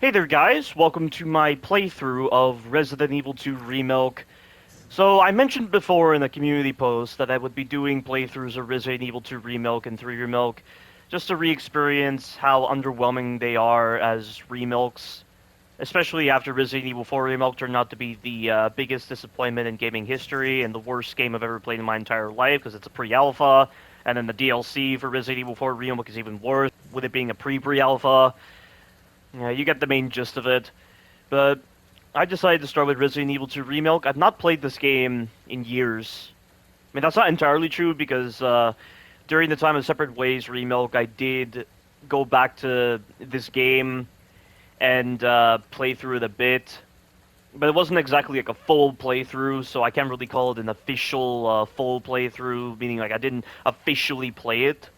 Hey there guys, welcome to my playthrough of Resident Evil 2 Remilk. So I mentioned before in the community post that I would be doing playthroughs of Resident Evil 2 Remilk and 3 Remilk, just to re-experience how underwhelming they are as remilks, especially after Resident Evil 4 Remilk turned out to be the biggest disappointment in gaming history and the worst game I've ever played in my entire life because it's a pre-alpha, and then the DLC for Resident Evil 4 Remilk is even worse, with it being a pre-pre-alpha. Yeah, you get the main gist of it. But I decided to start with Resident Evil 2 Remilk. I've not played this game in years. I mean, that's not entirely true because during the time of Separate Ways Remilk, I did go back to this game and play through it a bit. But it wasn't exactly like a full playthrough, so I can't really call it an official full playthrough, meaning like I didn't officially play it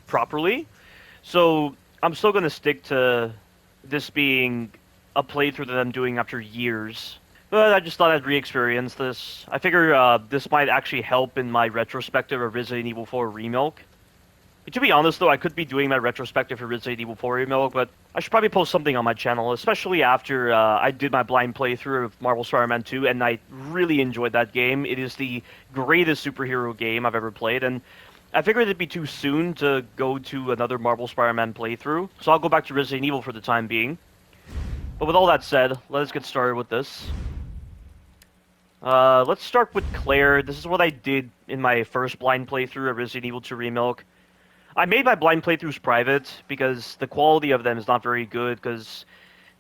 properly. So I'm still going to stick to this being a playthrough that I'm doing after years. But I just thought I'd re-experience this. I figure this might actually help in my retrospective of Resident Evil 4 Remilk. To be honest, though, I could be doing my retrospective for Resident Evil 4 Remilk, but I should probably post something on my channel, especially after I did my blind playthrough of Marvel Spider-Man 2, and I really enjoyed that game. It is the greatest superhero game I've ever played, and I figured it'd be too soon to go to another Marvel Spider-Man playthrough, so I'll go back to Resident Evil for the time being. But with all that said, let's get started with this. Let's start with Claire. This is what I did in my first blind playthrough of Resident Evil 2 Remilk. I made my blind playthroughs private because the quality of them is not very good, because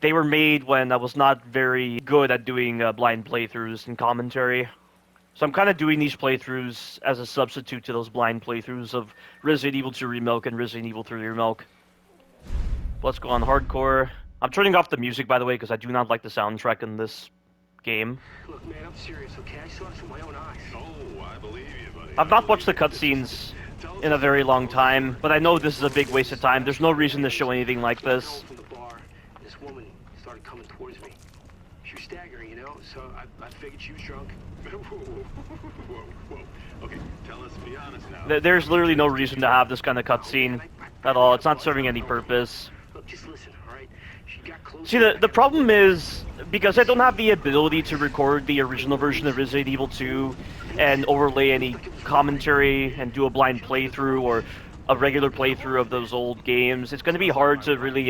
they were made when I was not very good at doing blind playthroughs and commentary. So I'm kind of doing these playthroughs as a substitute to those blind playthroughs of Resident Evil 2 Remilk and Resident Evil 3 Remilk. Let's go on hardcore. I'm turning off the music, by the way, because I do not like the soundtrack in this game. Look, man, I'm serious, okay? I saw this with my own eyes. Oh, I believe you, buddy. I've not watched the cutscenes in a very long time, but I know this is a big waste of time. There's no reason to show anything like this. From the bar, this woman started coming towards me. She was staggering, you know, so I figured she was drunk. Whoa. Okay, tell us, be honest now. There's literally no reason to have this kind of cutscene at all. It's not serving any purpose. Look, just listen, all right? She got close. See, the problem is, because I don't have the ability to record the original version of Resident Evil 2 and overlay any commentary and do a blind playthrough or a regular playthrough of those old games, it's going to be hard to really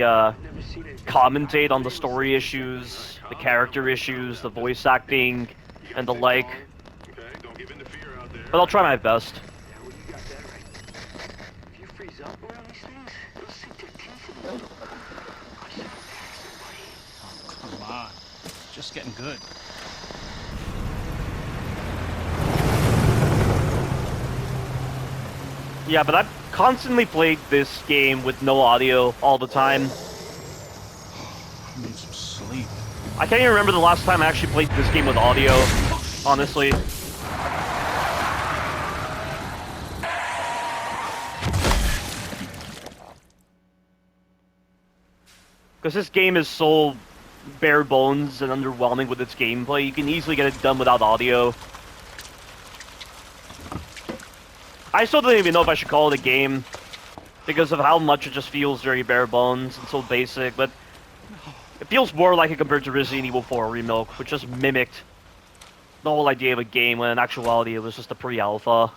commentate on the story issues, the character issues, the voice acting, and the like. Okay, don't give in to fear out there. But I'll try my best. Yeah, well, you got that right. If you freeze up around these things, they'll sink their teeth in you. Come on. It's just getting good. Yeah, but I've constantly played this game with no audio all the time. I need some sleep. I can't even remember the last time I actually played this game with audio, honestly. Because this game is so bare bones and underwhelming with its gameplay, you can easily get it done without audio. I still don't even know if I should call it a game, because of how much it just feels very bare bones and so basic, but it feels more like it compared to Resident Evil 4 Remilk, which just mimicked the whole idea of a game, when in actuality it was just a pre-alpha.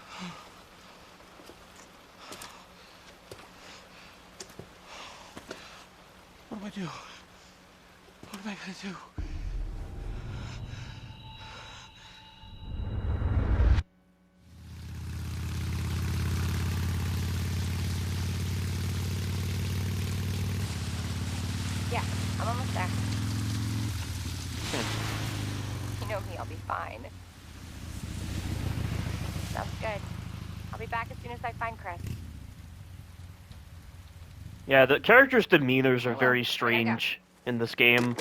What do I do? What am I gonna do? Yeah, I'm almost there. You know me, I'll be fine. Sounds good. I'll be back as soon as I find Chris. Yeah, the characters' demeanors are very strange in this game.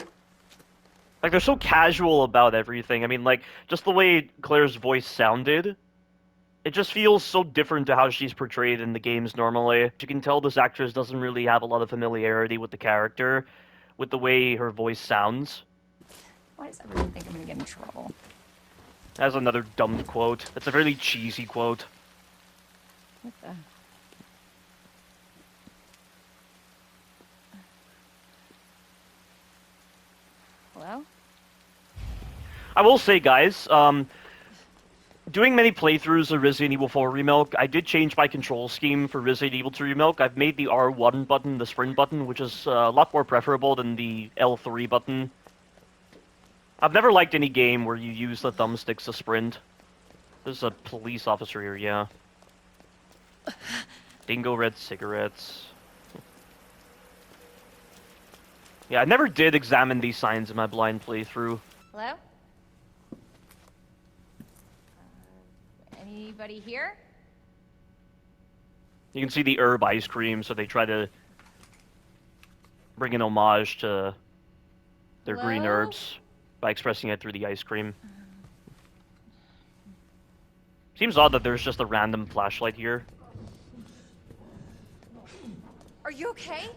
Like, they're so casual about everything. I mean, like, just the way Claire's voice sounded, it just feels so different to how she's portrayed in the games normally. You can tell this actress doesn't really have a lot of familiarity with the character, with the way her voice sounds. Why does everyone think I'm gonna get in trouble? That's another dumb quote. It's a really cheesy quote. What the? I will say, guys, doing many playthroughs of Resident Evil 4 Remilk, I did change my control scheme for Resident Evil 2 Remilk. I've made the R1 button the sprint button, which is a lot more preferable than the L3 button. I've never liked any game where you use the thumbsticks to sprint. There's a police officer here, yeah. Dingo red cigarettes. Yeah, I never did examine these signs in my blind playthrough. Hello? Anybody here? You can see the herb ice cream, so they try to bring an homage to their green Hello? herbs by expressing it through the ice cream. Seems odd that there's just a random flashlight here. Are you okay?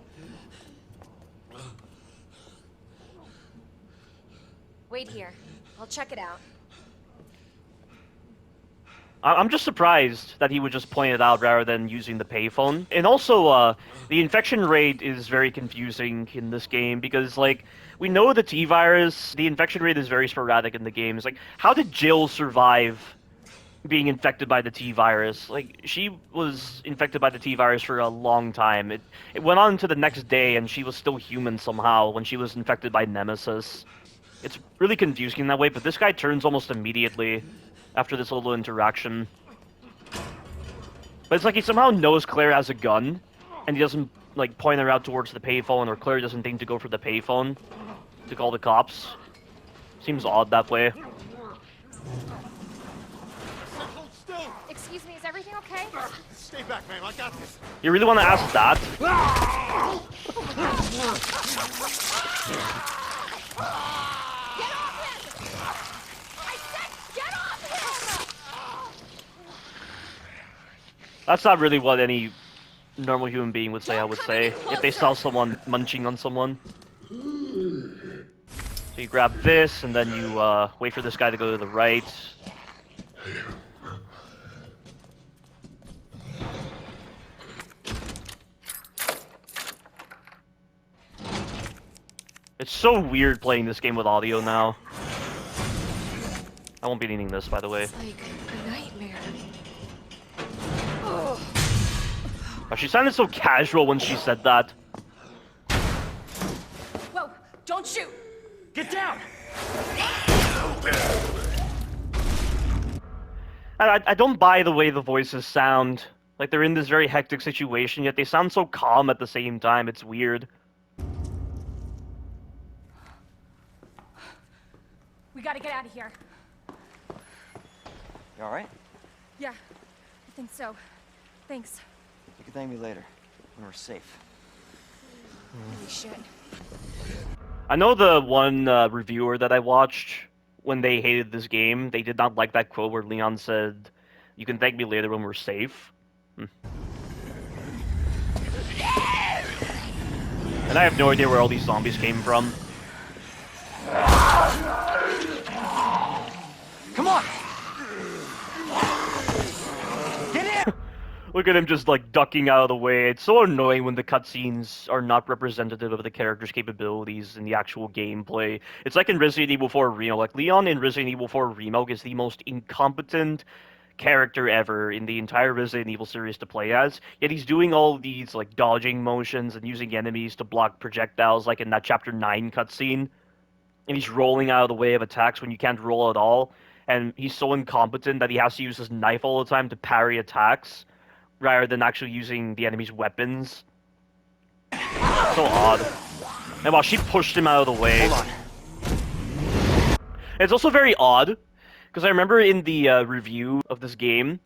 Wait here. I'll check it out. I'm just surprised that he would just point it out rather than using the payphone. And also, the infection rate is very confusing in this game because, like, we know the T-virus, the infection rate is very sporadic in the game. It's like, how did Jill survive being infected by the T-virus? Like, she was infected by the T-virus for a long time. It went on to the next day, and she was still human somehow when she was infected by Nemesis. It's really confusing in that way, but this guy turns almost immediately after this little interaction. But it's like he somehow knows Claire has a gun, and he doesn't, like, point her out towards the payphone, or Claire doesn't think to go for the payphone to call the cops. Seems odd that way. Hold still! Excuse me, is everything okay? Stay back, ma'am. I got this. You really want to ask that? Get off him! I said get off him! That's not really what any normal human being would say, I would say, if they saw someone munching on someone. So you grab this, and then you wait for this guy to go to the right. It's so weird playing this game with audio now. I won't be needing this, by the way. It's like a nightmare. Oh, she sounded so casual when she said that. Whoa, don't shoot! Get down! I don't buy the way the voices sound. Like they're in this very hectic situation, yet they sound so calm at the same time. It's weird. We gotta get out of here. You alright? Yeah, I think so. Thanks. You can thank me later, when we're safe. We should. I know the one reviewer that I watched, when they hated this game, they did not like that quote where Leon said, "You can thank me later when we're safe." And I have no idea where all these zombies came from. Come on! Get in! Look at him just, like, ducking out of the way. It's so annoying when the cutscenes are not representative of the character's capabilities in the actual gameplay. It's like in Resident Evil 4 Remilk. Like, Leon in Resident Evil 4 Remilk is the most incompetent character ever in the entire Resident Evil series to play as, yet he's doing all these, like, dodging motions and using enemies to block projectiles, like in that Chapter 9 cutscene. And he's rolling out of the way of attacks when you can't roll at all. And he's so incompetent that he has to use his knife all the time to parry attacks, rather than actually using the enemy's weapons. So odd. And wow, she pushed him out of the way. Hold on. It's also very odd, because I remember in the review of this game,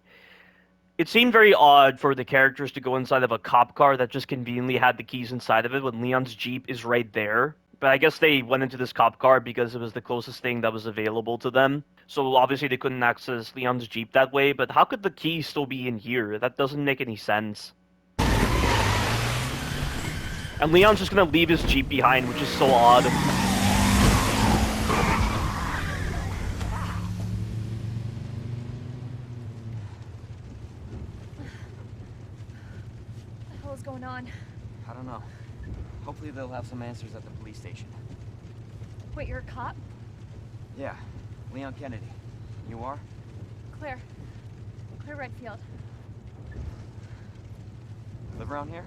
it seemed very odd for the characters to go inside of a cop car that just conveniently had the keys inside of it when Leon's Jeep is right there. But I guess they went into this cop car because it was the closest thing that was available to them. So obviously they couldn't access Leon's Jeep that way, but how could the key still be in here? That doesn't make any sense. And Leon's just gonna leave his Jeep behind, which is so odd. What the hell is going on? I don't know. Hopefully they'll have some answers at the police station. Wait, you're a cop? Yeah. Leon Kennedy. You are? Claire. Claire Redfield. Live around here?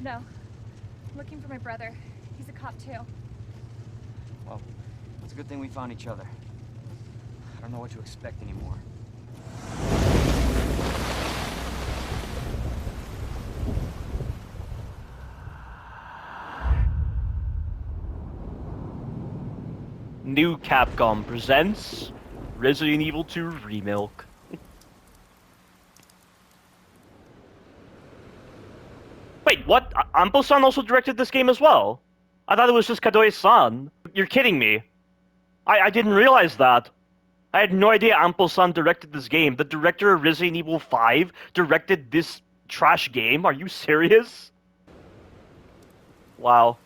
No. I'm looking for my brother. He's a cop too. Well, it's a good thing we found each other. I don't know what to expect anymore. New Capcom presents Resident Evil 2 Remilk. Wait, what? Ampo-san also directed this game as well? I thought it was just Kadoe-san. You're kidding me. I didn't realize that. I had no idea Ampo-san directed this game. The director of Resident Evil 5 directed this trash game? Are you serious? Wow.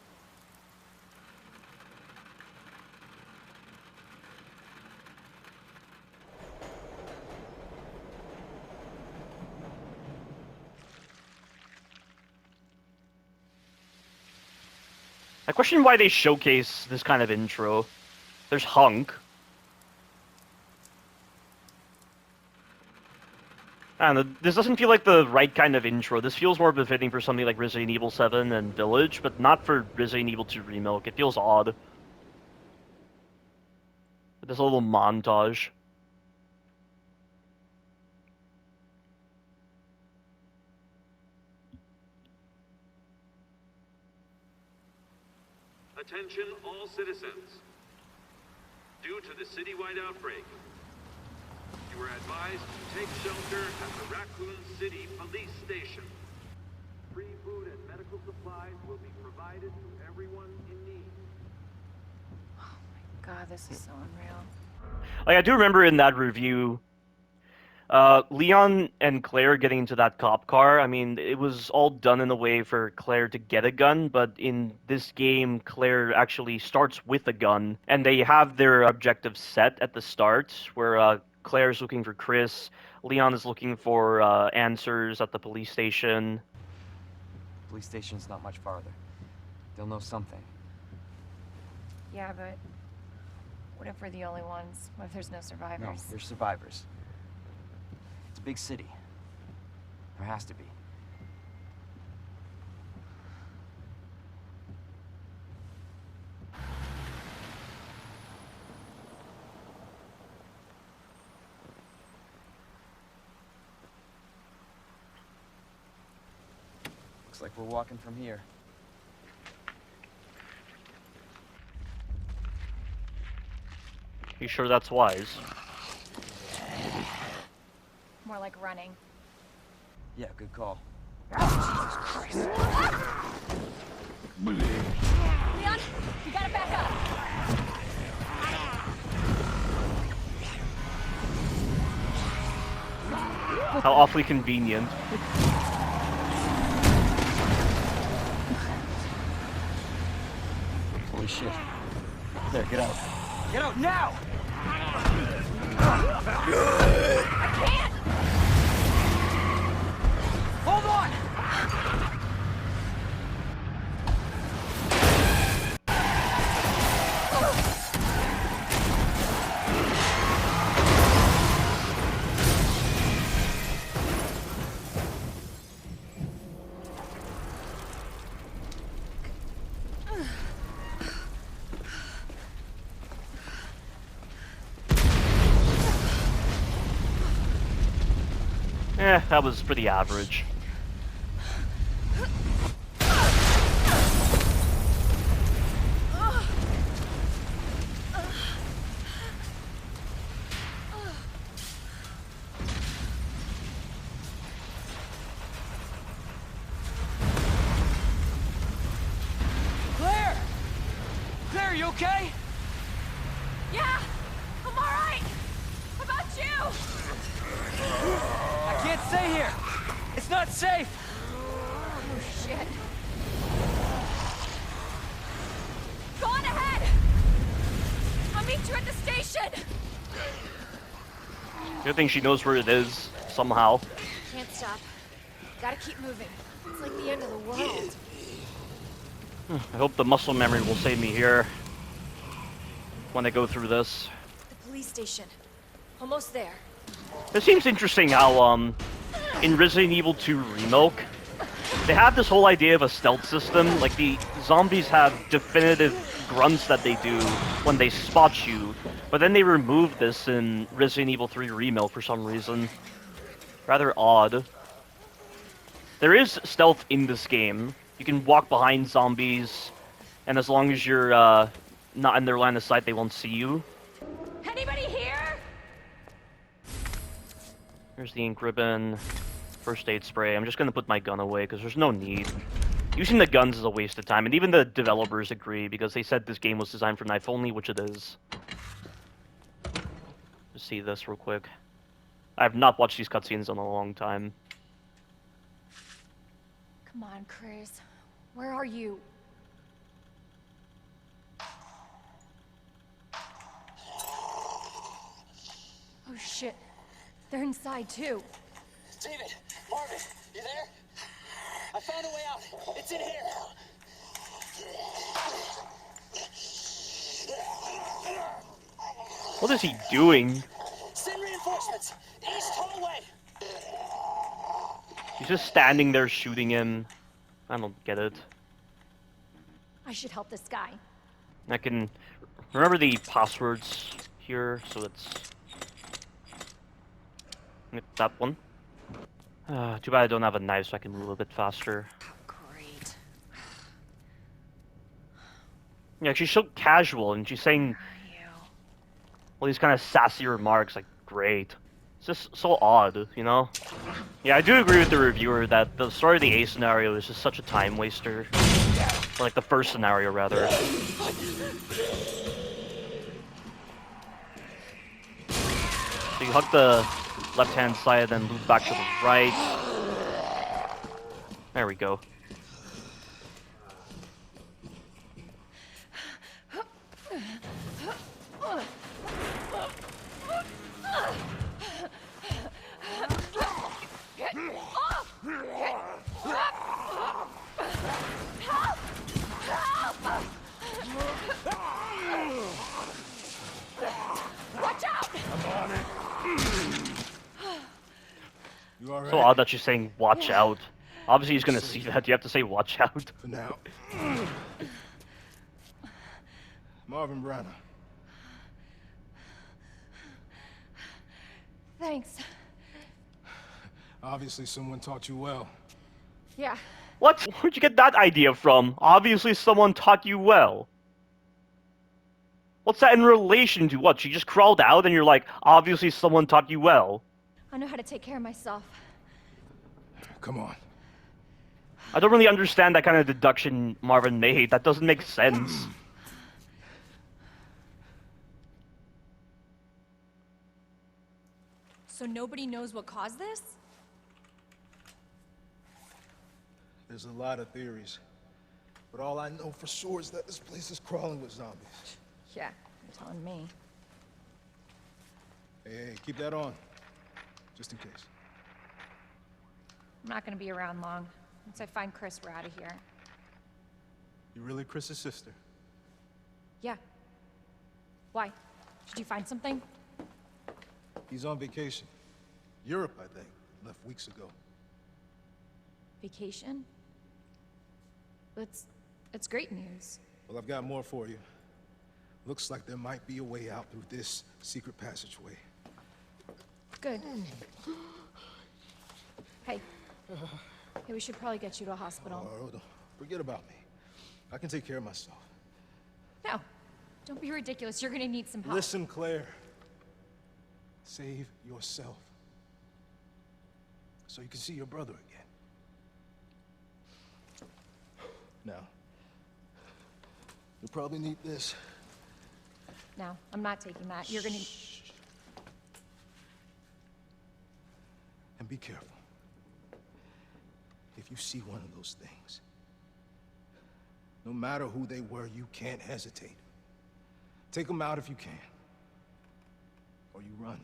I question why they showcase this kind of intro. There's Hunk. I don't know, this doesn't feel like the right kind of intro. This feels more befitting for something like Resident Evil 7 and Village, but not for Resident Evil 2 Remilk. It feels odd. There's a little montage. Attention all citizens. Due to the citywide outbreak, you are advised to take shelter at the Raccoon City Police Station. Free food and medical supplies will be provided to everyone in need. Oh my god, this is so unreal. Like, I do remember in that review, Leon and Claire getting into that cop car. I mean, it was all done in a way for Claire to get a gun, but in this game, Claire actually starts with a gun, and they have their objectives set at the start, where Claire's looking for Chris, Leon is looking for answers at the police station. Police station's not much farther. They'll know something. Yeah, but what if we're the only ones? What if there's no No, survivors? there's survivors. It's a big city. There has to be. Looks like we're walking from here. You sure that's wise? More like running. Yeah, good call. Leon, you gotta back up. How awfully convenient. Holy shit. There, get out. Get out now! I can't! Hold on! That was pretty average. Claire! Claire, you okay? Yeah! I'm alright! How about you? I can't stay here! It's not safe! Oh shit. Go on ahead! I'll meet you at the station! Good thing she knows where it is, somehow. Can't stop. Gotta keep moving. It's like the end of the world. I hope the muscle memory will save me here when I go through this. The police station. Almost there. It seems interesting how, in Resident Evil 2 Remilk, they have this whole idea of a stealth system. Like, the zombies have definitive grunts that they do when they spot you, but then they removed this in Resident Evil 3 Remilk for some reason. Rather odd. There is stealth in this game. You can walk behind zombies, and as long as you're not in their line of sight, they won't see you. Anybody here? Here's the ink ribbon, first aid spray. I'm just gonna put my gun away because there's no need. Using the guns is a waste of time, and even the developers agree because they said this game was designed for knife only, which it is. Let's see this real quick. I have not watched these cutscenes in a long time. Come on, Chris. Where are you? Oh shit. They're inside too. David, Marvin, you there? I found a way out. It's in here. What is he doing? Send reinforcements. East hallway. He's just standing there shooting him. I don't get it. I should help this guy. I can remember the passwords here, so it's that one. Too bad I don't have a knife, so I can move a bit faster. Great. Yeah, she's so casual, and she's saying all these kind of sassy remarks, like, great. It's just so odd, you know? Yeah, I do agree with the reviewer that the Story of the A scenario is just such a time waster. Or, like, the first scenario, rather. So you hug the left-hand side, then loop back to the right. There we go. So odd that she's saying, watch out. Obviously he's gonna see that, you have to say, watch out. For now. Marvin Branagh. Thanks. Obviously someone taught you well. Yeah. What? Where'd you get that idea from? Obviously someone taught you well. What's that in relation to? What, she just crawled out and you're like, obviously someone taught you well? I know how to take care of myself. Come on. I don't really understand that kind of deduction Marvin made. That doesn't make sense. So nobody knows what caused this? There's a lot of theories. But all I know for sure is that this place is crawling with zombies. Yeah, you're telling me. Hey, keep that on. Just in case. I'm not gonna be around long. Once I find Chris, we're out of here. You really Chris's sister? Yeah. Why? Did you find something? He's on vacation. Europe, I think. Left weeks ago. Vacation? It's great news. Well, I've got more for you. Looks like there might be a way out through this secret passageway. Good. Hey. Hey, we should probably get you to a hospital. Oh, don't forget about me. I can take care of myself. No. Don't be ridiculous. You're gonna need some help. Listen, Claire. Save yourself. So you can see your brother again. Now, you'll probably need this. No, I'm not taking that. You're gonna... Shh. And be careful. If you see one of those things, no matter who they were, you can't hesitate. Take them out if you can. Or you run.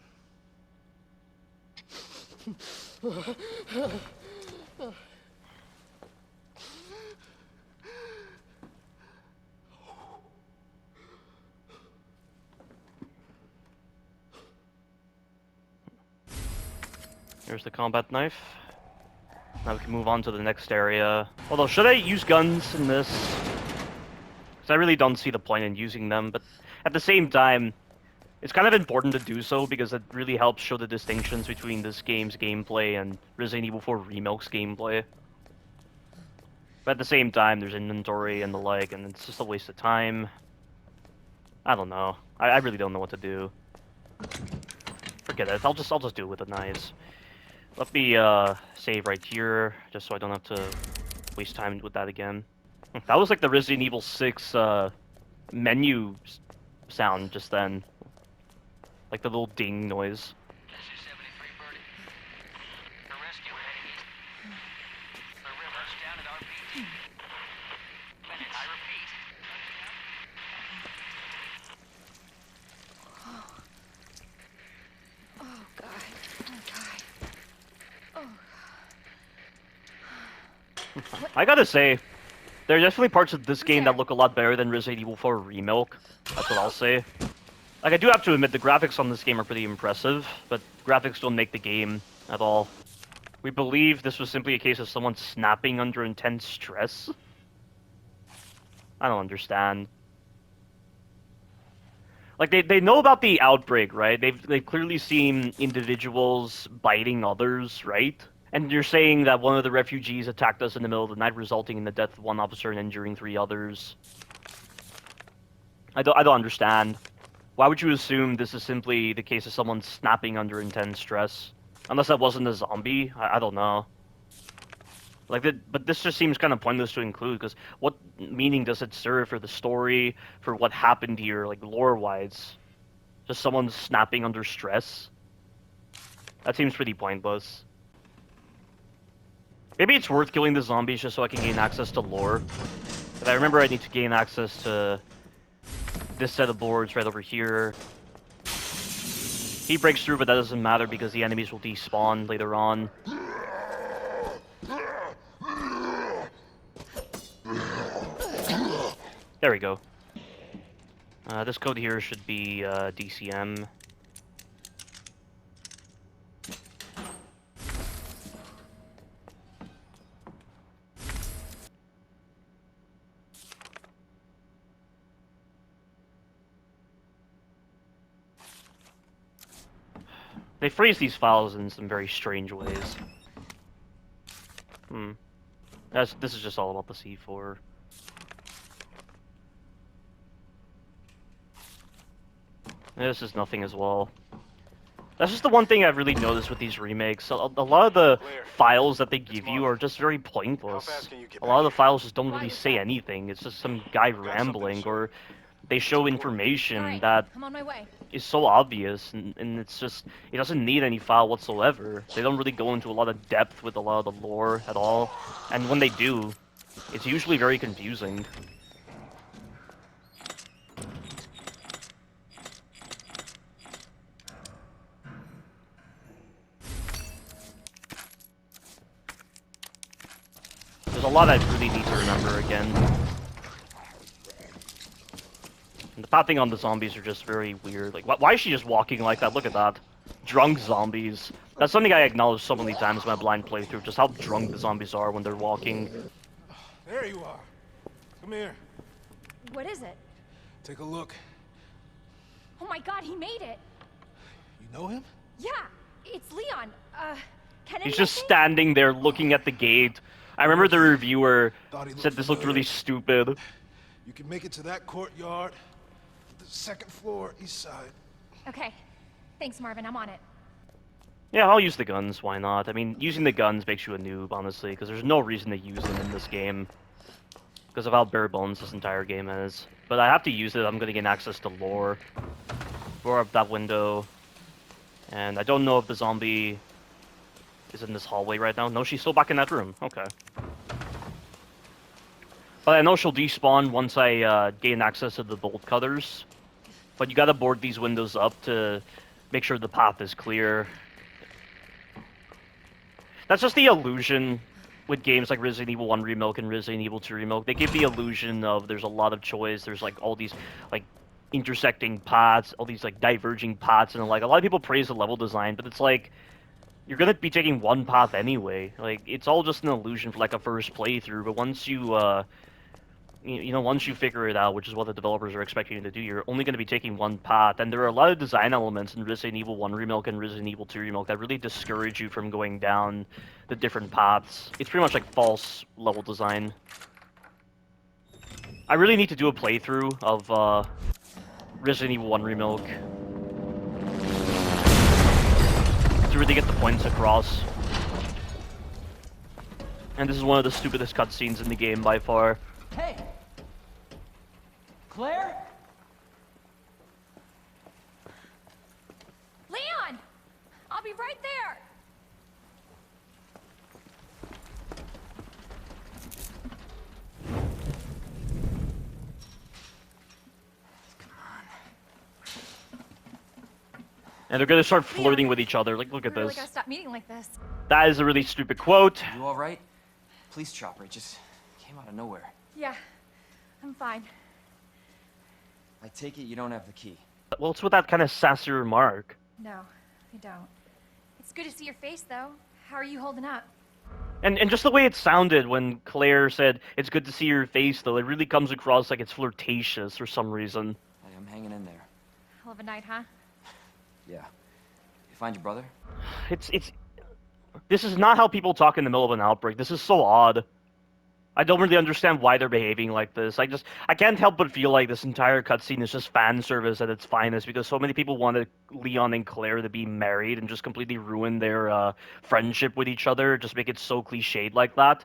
There's the combat knife. Now we can move on to the next area. Although, should I use guns in this? Because I really don't see the point in using them, but at the same time, it's kind of important to do so because it really helps show the distinctions between this game's gameplay and Resident Evil 4 Remilk's gameplay. But at the same time, there's inventory and the like, and it's just a waste of time. I don't know. I really don't know what to do. Forget it. I'll just do it with the knives. Let me save right here, just so I don't have to waste time with that again. That was like the Resident Evil 6 menu sound just then. Like the little ding noise. This is 73 Birkin. The rescue heading east. The river's down at RPD. Minutes. I repeat. Oh, God. Oh, God. Oh. I gotta say, there are definitely parts of this game that look a lot better than Resident Evil 4 Remilk. That's what I'll say. Like, I do have to admit, the graphics on this game are pretty impressive, but graphics don't make the game at all. We believe this was simply a case of someone snapping under intense stress. I don't understand. Like, they know about the outbreak, right? They've clearly seen individuals biting others, right? And you're saying that one of the refugees attacked us in the middle of the night, resulting in the death of one officer and injuring 3 others. I don't understand. Why would you assume this is simply the case of someone snapping under intense stress? Unless that wasn't a zombie? I don't know. Like, but this just seems kind of pointless to include, because what meaning does it serve for the story, for what happened here, like, lore-wise? Just someone snapping under stress? That seems pretty pointless. Maybe it's worth killing the zombies just so I can gain access to lore. But I remember I need to gain access to this set of boards right over here. He breaks through, but that doesn't matter because the enemies will despawn later on. There we go. This code here should be DCM. They phrase these files in some very strange ways. This is just all about the C4. This is nothing as well. That's just the one thing I've really noticed with these remakes. A lot of the files that they give you are just very pointless. A lot of the files just don't really say anything. It's just some guy rambling, or they show information that I'm on my way. is so obvious, and it's just, it doesn't need any file whatsoever. They don't really go into a lot of depth with a lot of the lore at all, and when they do, it's usually very confusing. There's a lot I really need to remember again. And the pathing on the zombies are just very weird. Like, why is she just walking like that? Look at that. Drunk zombies. That's something I acknowledged so many times in my blind playthrough, just how drunk the zombies are when they're walking. There you are. Come here. What is it? Take a look. Oh my God, he made it. You know him? Yeah, it's Leon. Kennedy, He's just I think? standing there looking at the gate. I remember the reviewer Thought he said this looked really stupid. You can make it to that courtyard. The second floor, east side. Okay. Thanks, Marvin. I'm on it. Yeah, I'll use the guns, why not? I mean, using the guns makes you a noob, honestly, because there's no reason to use them in this game. Because of how bare bones this entire game is. But I have to use it, I'm gonna gain access to lore. Door up that window. And I don't know if the zombie is in this hallway right now. No, she's still back in that room. Okay. But I know she'll despawn once I gain access to the bolt cutters. But you gotta board these windows up to make sure the path is clear. That's just the illusion with games like Resident Evil 1 Remilk and Resident Evil 2 Remilk. They give the illusion of there's a lot of choice, there's like all these like intersecting paths, all these like diverging paths, and like a lot of people praise the level design, but it's like you're gonna be taking one path anyway. Like, it's all just an illusion for like a first playthrough, but once you know, once you figure it out, which is what the developers are expecting you to do, you're only going to be taking one path, and there are a lot of design elements in Resident Evil 1 Remilk and Resident Evil 2 Remilk that really discourage you from going down the different paths. It's pretty much like false level design. I really need to do a playthrough of Resident Evil 1 Remilk to really get the points across. And this is one of the stupidest cutscenes in the game by far. Hey! Claire? Leon! I'll be right there! And they're gonna start flirting with each other. Like, look at We really this. gotta stop meeting like this. That is a really stupid quote. You alright? Police chopper, it just came out of nowhere. Yeah, I'm fine. I take it you don't have the key. Well, it's with that kind of sassy remark. No, I don't. It's good to see your face, though. How are you holding up? And just the way it sounded when Claire said, "It's good to see your face," though, it really comes across like it's flirtatious for some reason. Hey, I'm hanging in there. Hell of a night, huh? Yeah. You find your brother? This is not how people talk in the middle of an outbreak. This is so odd. I don't really understand why they're behaving like this. I can't help but feel like this entire cutscene is just fan service at its finest, because so many people wanted Leon and Claire to be married and just completely ruin their friendship with each other, just make it so cliched like that.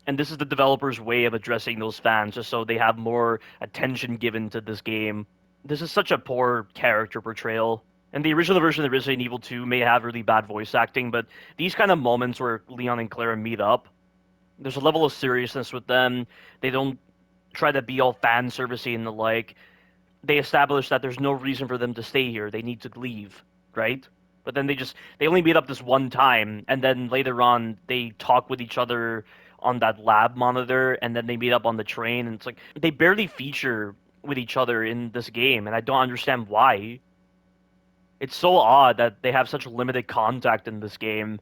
And this is the developer's way of addressing those fans, just so they have more attention given to this game. This is such a poor character portrayal. And the original version of Resident Evil 2 may have really bad voice acting, but these kind of moments where Leon and Claire meet up, there's a level of seriousness with them. They don't try to be all fan servicey and the like. They establish that there's no reason for them to stay here. They need to leave, right? But then they only meet up this one time, and then later on they talk with each other on that lab monitor, and then they meet up on the train, and it's like they barely feature with each other in this game, and I don't understand why. It's so odd that they have such limited contact in this game.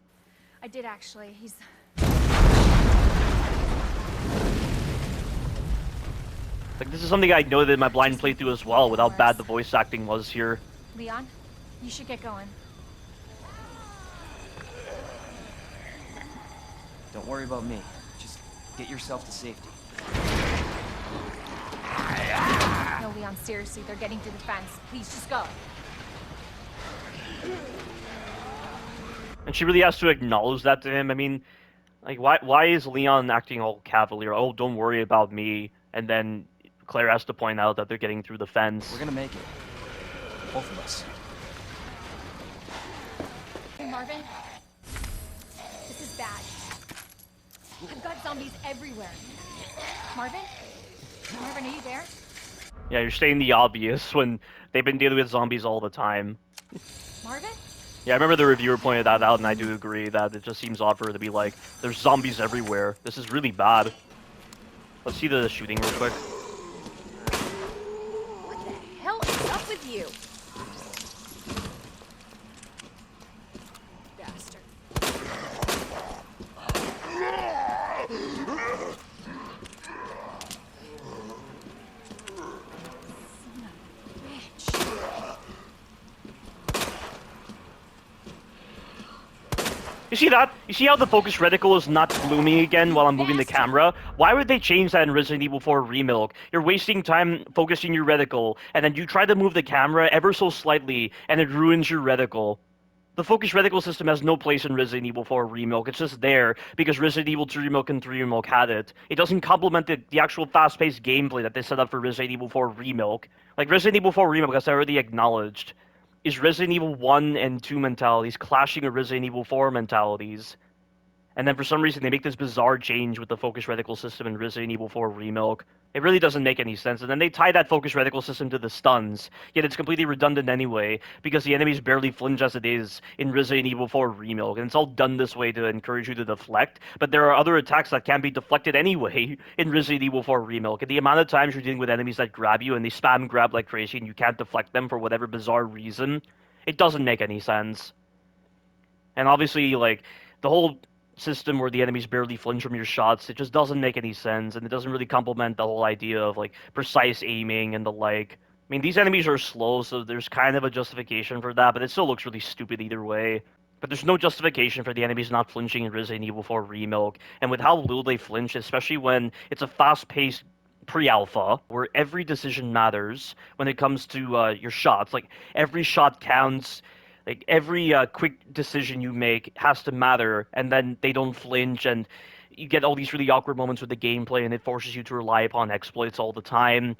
I did actually. He's... Like, this is something I noted in my blind playthrough as well, with how bad the voice acting was here. Leon, you should get going. Don't worry about me. Just get yourself to safety. No, Leon, seriously, they're getting to the fence. Please, just go. And she really has to acknowledge that to him. I mean, like, why is Leon acting all cavalier? Oh, don't worry about me. And then Claire has to point out that they're getting through the fence. We're gonna make it. Both of us. Hey, Marvin. This is bad. I've got zombies everywhere. Marvin? Marvin, are you there? Yeah, you're stating the obvious when they've been dealing with zombies all the time. Marvin? Yeah, I remember the reviewer pointed that out, and I do agree that it just seems odd for her to be like, there's zombies everywhere. This is really bad. Let's see the shooting real quick. What the hell is up with you? Bastard. Son of a bitch. You see that? You see how the focus reticle is not blooming again while I'm moving the camera? Why would they change that in Resident Evil 4 Remilk? You're wasting time focusing your reticle, and then you try to move the camera ever so slightly, and it ruins your reticle. The focus reticle system has no place in Resident Evil 4 Remilk. It's just there because Resident Evil 2 Remilk and 3 Remilk had it. It doesn't complement the actual fast-paced gameplay that they set up for Resident Evil 4 Remilk. Like, Resident Evil 4 Remilk, as I already acknowledged, is Resident Evil 1 and 2 mentalities clashing with Resident Evil 4 mentalities. And then for some reason they make this bizarre change with the focus reticle system in Resident Evil 4 Remilk. It really doesn't make any sense. And then they tie that focus reticle system to the stuns, yet it's completely redundant anyway, because the enemies barely flinch as it is in Resident Evil 4 Remilk. And it's all done this way to encourage you to deflect, but there are other attacks that can be deflected anyway in Resident Evil 4 Remilk. And the amount of times you're dealing with enemies that grab you and they spam grab like crazy and you can't deflect them for whatever bizarre reason, it doesn't make any sense. And obviously, like, the whole system where the enemies barely flinch from your shots, it just doesn't make any sense, and it doesn't really complement the whole idea of, like, precise aiming and the like. I mean, these enemies are slow, so there's kind of a justification for that, but it still looks really stupid either way. But there's no justification for the enemies not flinching in Resident Evil 4 Remilk, and with how little they flinch, especially when it's a fast-paced pre-alpha, where every decision matters when it comes to your shots. Like, every shot counts, like, every quick decision you make has to matter, and then they don't flinch, and you get all these really awkward moments with the gameplay, and it forces you to rely upon exploits all the time,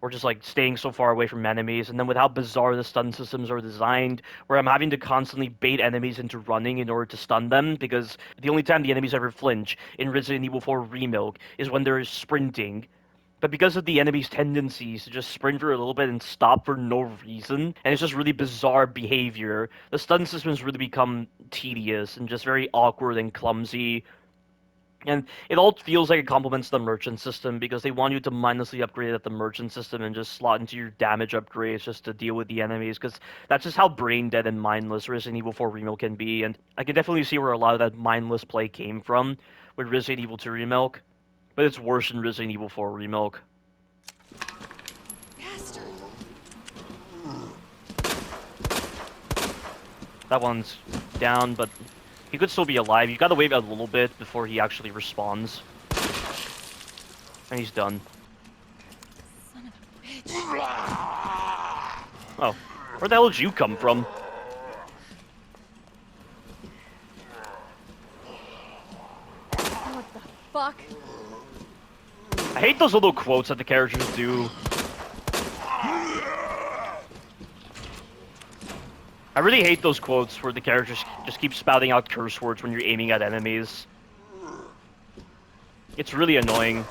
or just like staying so far away from enemies. And then with how bizarre the stun systems are designed, where I'm having to constantly bait enemies into running in order to stun them, because the only time the enemies ever flinch in Resident Evil 4 Remilk is when they're sprinting. But because of the enemy's tendencies to just sprint for a little bit and stop for no reason, and it's just really bizarre behavior, the stun systems really become tedious and just very awkward and clumsy. And it all feels like it complements the merchant system, because they want you to mindlessly upgrade at the merchant system and just slot into your damage upgrades just to deal with the enemies, because that's just how brain dead and mindless Resident Evil 4 Remilk can be. And I can definitely see where a lot of that mindless play came from with Resident Evil 2 Remilk. But it's worse in Resident Evil 4 Remilk. Bastard. That one's down, but he could still be alive. You gotta wait a little bit before he actually respawns. And he's done. Son of a bitch. Oh, where the hell did you come from? What the fuck? I hate those little quotes that the characters do. I really hate those quotes where the characters just keep spouting out curse words when you're aiming at enemies. It's really annoying.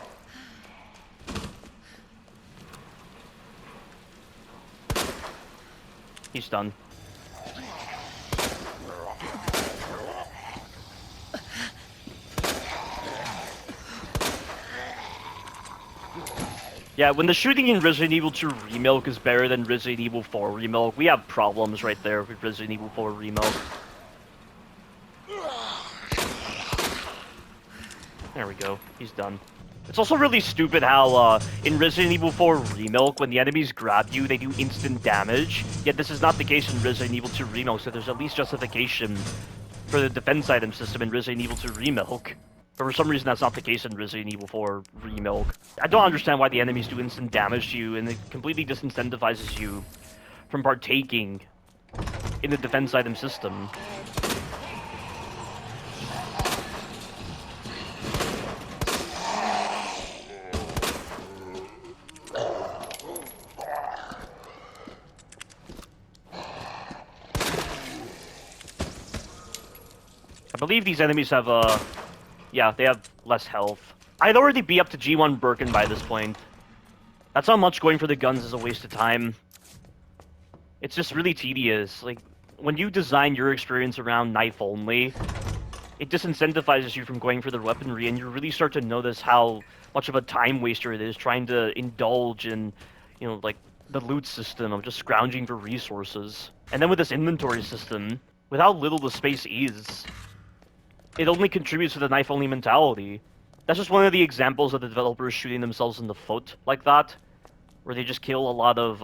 He's done. Yeah, when the shooting in Resident Evil 2 Remilk is better than Resident Evil 4 Remilk, we have problems right there with Resident Evil 4 Remilk. There we go, he's done. It's also really stupid how, in Resident Evil 4 Remilk, when the enemies grab you, they do instant damage, yet this is not the case in Resident Evil 2 Remilk, so there's at least justification for the defense item system in Resident Evil 2 Remilk. But for some reason, that's not the case in Resident Evil 4 Remilk. I don't understand why the enemies do instant damage to you, and it completely disincentivizes you from partaking in the defense item system. I believe these enemies have, yeah, they have less health. I'd already be up to G1 Birkin by this point. That's how much going for the guns is a waste of time. It's just really tedious. Like, when you design your experience around knife only, it disincentivizes you from going for the weaponry, and you really start to notice how much of a time waster it is trying to indulge in, you know, like, the loot system of just scrounging for resources. And then with this inventory system, with how little the space is, it only contributes to the knife-only mentality. That's just one of the examples of the developers shooting themselves in the foot like that, where they just kill a lot of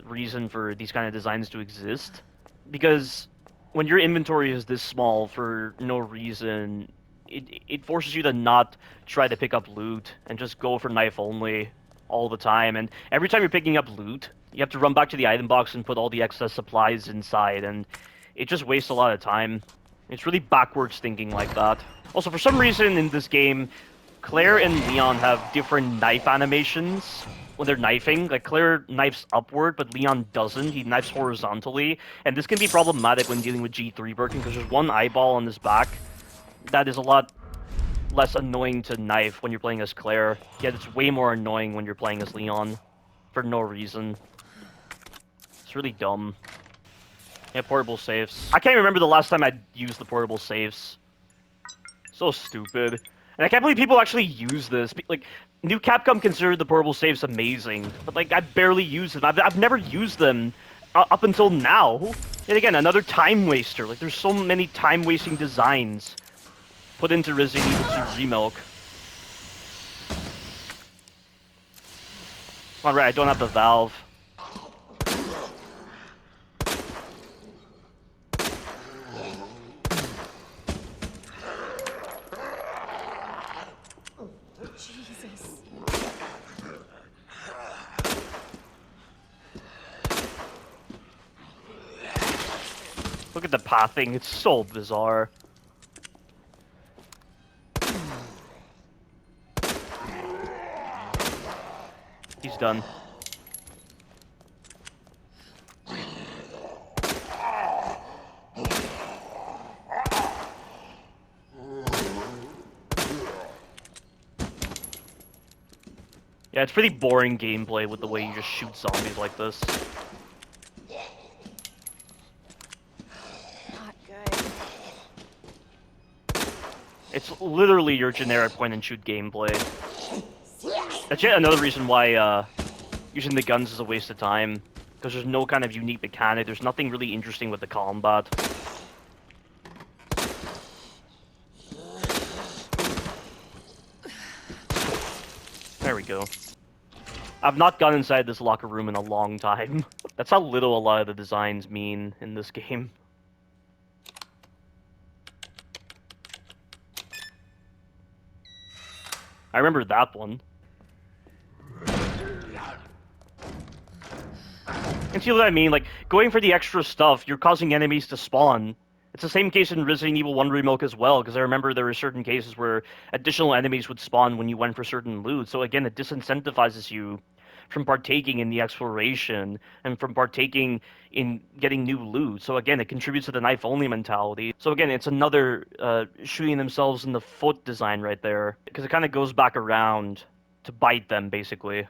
reason for these kind of designs to exist. Because when your inventory is this small for no reason, it forces you to not try to pick up loot and just go for knife-only all the time. And every time you're picking up loot, you have to run back to the item box and put all the excess supplies inside, and it just wastes a lot of time. It's really backwards thinking like that. Also, for some reason in this game, Claire and Leon have different knife animations when they're knifing. Like, Claire knifes upward, but Leon doesn't. He knifes horizontally. And this can be problematic when dealing with G3 Birkin, because there's one eyeball on his back that is a lot less annoying to knife when you're playing as Claire. Yet it's way more annoying when you're playing as Leon. For no reason. It's really dumb. Yeah, portable safes. I can't remember the last time I used the portable safes. So stupid. And I can't believe people actually use this. Like, New Capcom considered the portable safes amazing, but like, I barely use them. I've never used them up until now. Yet again, another time waster. Like, there's so many time-wasting designs put into Resident Evil 2 Remilk. Alright, I don't have the valve. Jesus. Look at the pathing, it's so bizarre. He's done. Yeah, it's pretty boring gameplay with the way you just shoot zombies like this. Not good. It's literally your generic point-and-shoot gameplay. That's yet another reason why using the guns is a waste of time. Because there's no kind of unique mechanic, there's nothing really interesting with the combat. There we go. I've not gone inside this locker room in a long time. That's how little a lot of the designs mean in this game. I remember that one. And see what I mean? Like, going for the extra stuff, you're causing enemies to spawn. It's the same case in Resident Evil 1 Remilk as well, because I remember there were certain cases where additional enemies would spawn when you went for certain loot. So again, it disincentivizes you from partaking in the exploration and from partaking in getting new loot. So again, it contributes to the knife-only mentality. So again, it's another shooting themselves in the foot design right there, because it kind of goes back around to bite them, basically.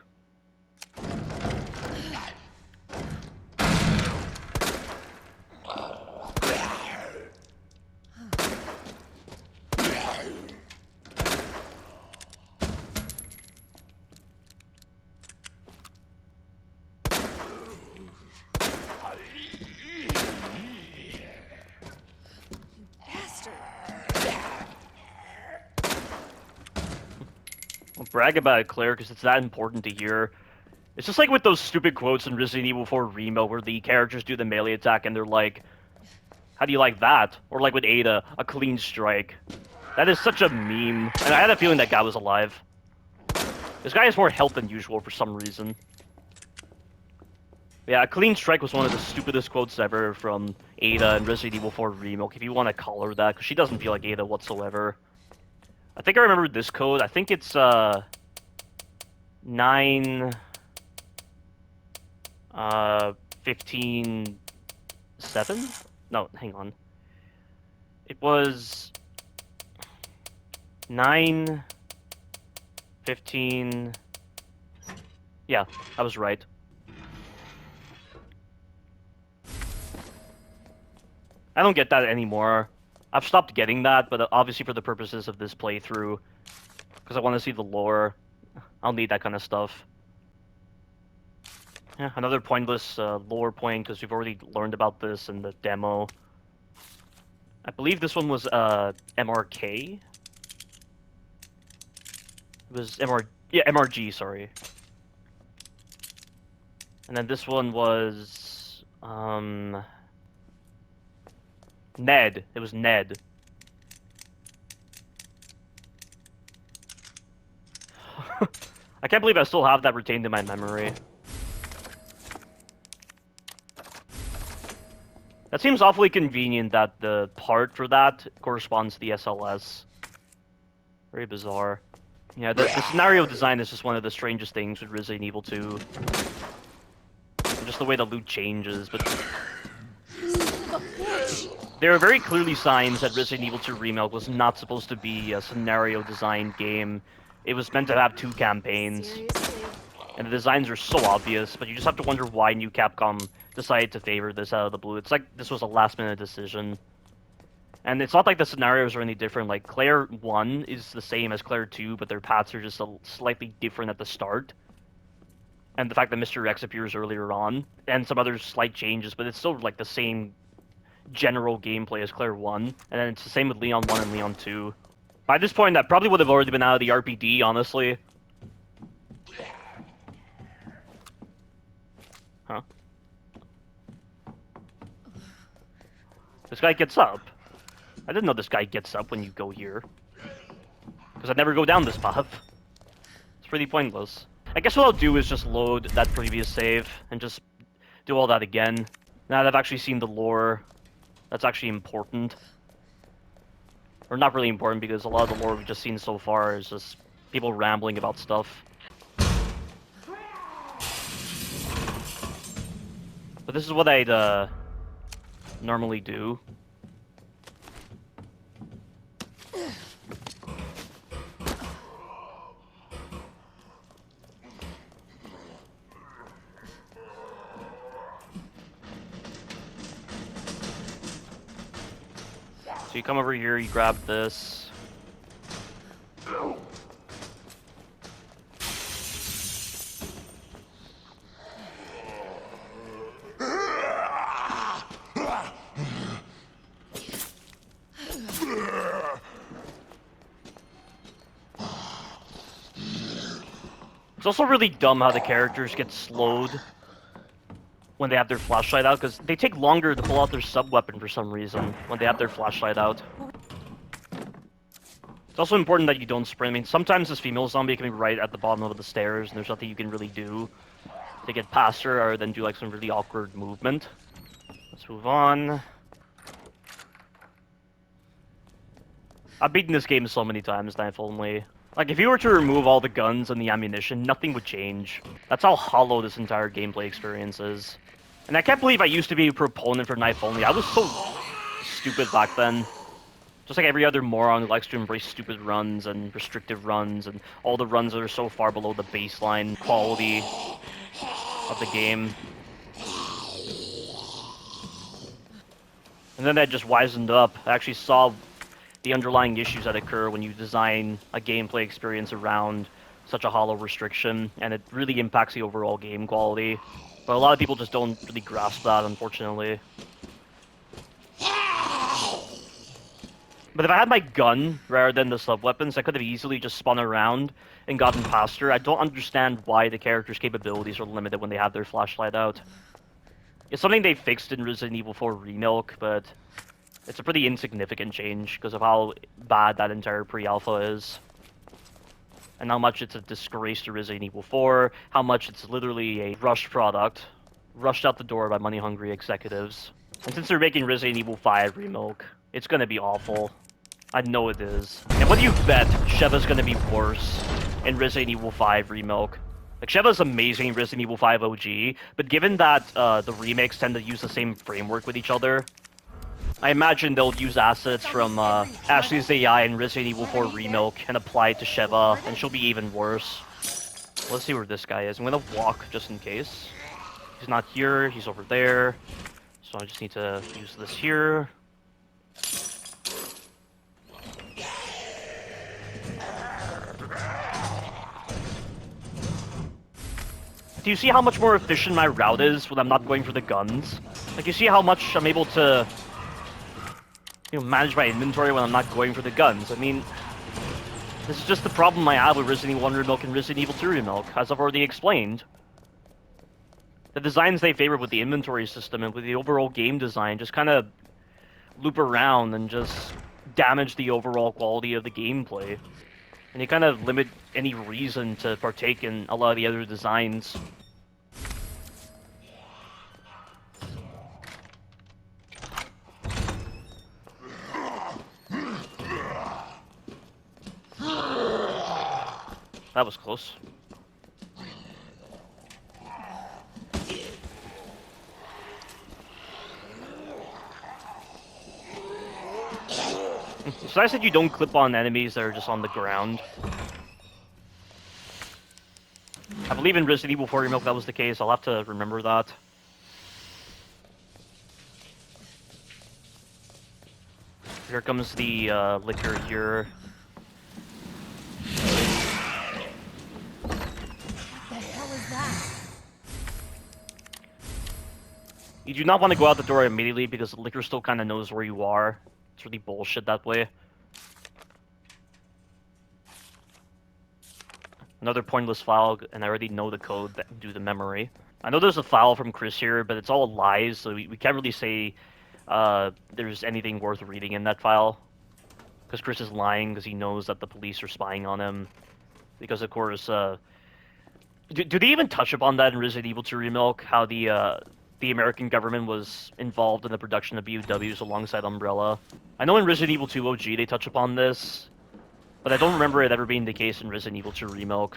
I'll brag about it, Claire, because it's that important to hear. It's just like with those stupid quotes in Resident Evil 4 Remilk, where the characters do the melee attack and they're like, how do you like that? Or like with Ada, a clean strike. That is such a meme, and I had a feeling that guy was alive. This guy has more health than usual for some reason. Yeah, a clean strike was one of the stupidest quotes ever from Ada in Resident Evil 4 Remilk, if you want to call her that, because she doesn't feel like Ada whatsoever. I think I remember this code. I think it's 9 15 7? No, hang on. It was 9 15. Yeah, I was right. I don't get that anymore. I've stopped getting that, but obviously for the purposes of this playthrough, because I want to see the lore, I'll need that kind of stuff. Yeah, another pointless lore point, because we've already learned about this in the demo. I believe this one was MRK? It was MRG, sorry. And then this one was Ned. It was Ned. I can't believe I still have that retained in my memory. That seems awfully convenient that the part for that corresponds to the SLS. Very bizarre. Yeah, the scenario design is just one of the strangest things with Resident Evil 2. Just the way the loot changes, but... There are very clearly signs that Resident Evil 2 Remilk was not supposed to be a scenario designed game. It was meant to have 2 campaigns. Seriously? And the designs are so obvious, but you just have to wonder why New Capcom decided to favor this out of the blue. It's like this was a last-minute decision. And it's not like the scenarios are any different. Like, Claire 1 is the same as Claire 2, but their paths are just slightly different at the start. And the fact that Mr. X appears earlier on, and some other slight changes, but it's still, like, the same general gameplay as Claire 1, and then it's the same with Leon 1 and Leon 2. By this point, that probably would have already been out of the RPD, honestly. Huh? This guy gets up. I didn't know this guy gets up when you go here. Because I'd never go down this path. It's pretty pointless. I guess what I'll do is just load that previous save and just do all that again. Now that I've actually seen the lore, that's actually important. Or not really important, because a lot of the lore we've just seen so far is just people rambling about stuff. But this is what I'd normally do. So you come over here, you grab this. It's also really dumb how the characters get slowed when they have their flashlight out, because they take longer to pull out their sub-weapon for some reason when they have their flashlight out. It's also important that you don't sprint. I mean, sometimes this female zombie can be right at the bottom of the stairs, and there's nothing you can really do to get past her, or then do like some really awkward movement. Let's move on. I've beaten this game so many times now, if only. Like, if you were to remove all the guns and the ammunition, nothing would change. That's how hollow this entire gameplay experience is. And I can't believe I used to be a proponent for knife only. I was so stupid back then. Just like every other moron who likes to embrace stupid runs and restrictive runs and all the runs that are so far below the baseline quality of the game. And then I just wisened up. I actually saw the underlying issues that occur when you design a gameplay experience around such a hollow restriction, and it really impacts the overall game quality. But a lot of people just don't really grasp that, unfortunately. But if I had my gun rather than the sub-weapons, I could have easily just spun around and gotten past her. I don't understand why the character's capabilities are limited when they have their flashlight out. It's something they fixed in Resident Evil 4 Remilk, but it's a pretty insignificant change because of how bad that entire pre-alpha is. And how much it's a disgrace to Resident Evil 4, how much it's literally a rushed product, rushed out the door by money-hungry executives. And since they're making Resident Evil 5 Remilk, it's gonna be awful. I know it is. And what do you bet Sheva's gonna be worse in Resident Evil 5 Remilk? Like, Sheva's amazing in Resident Evil 5 OG, but given that the remakes tend to use the same framework with each other, I imagine they'll use assets from Ashley's AI in Resident Evil 4 Remilk and apply it to Sheva, and she'll be even worse. Let's see where this guy is. I'm gonna walk just in case. He's not here, he's over there. So I just need to use this here. Do you see how much more efficient my route is when I'm not going for the guns? Like, you see how much I'm able to, you know, manage my inventory when I'm not going for the guns. I mean, this is just the problem I have with Resident Evil 1 Remilk and Resident Evil 2 Remilk, as I've already explained. The designs they favor with the inventory system and with the overall game design just kind of loop around and just damage the overall quality of the gameplay. And they kind of limit any reason to partake in a lot of the other designs. That was close. So I said you don't clip on enemies that are just on the ground. I believe in Resident Evil 4 Remilk that was the case. I'll have to remember that. Here comes the liquor here. What the hell is that? You do not want to go out the door immediately because the liquor still kind of knows where you are. It's really bullshit that way. Another pointless file, and I already know the code due to memory. I know there's a file from Chris here, but it's all lies, so we can't really say there's anything worth reading in that file. Because Chris is lying because he knows that the police are spying on him. Because, of course, do they even touch upon that in Resident Evil 2 Remilk? How the American government was involved in the production of BOWs alongside Umbrella? I know in Resident Evil 2 OG they touch upon this, but I don't remember it ever being the case in Resident Evil 2 Remilk.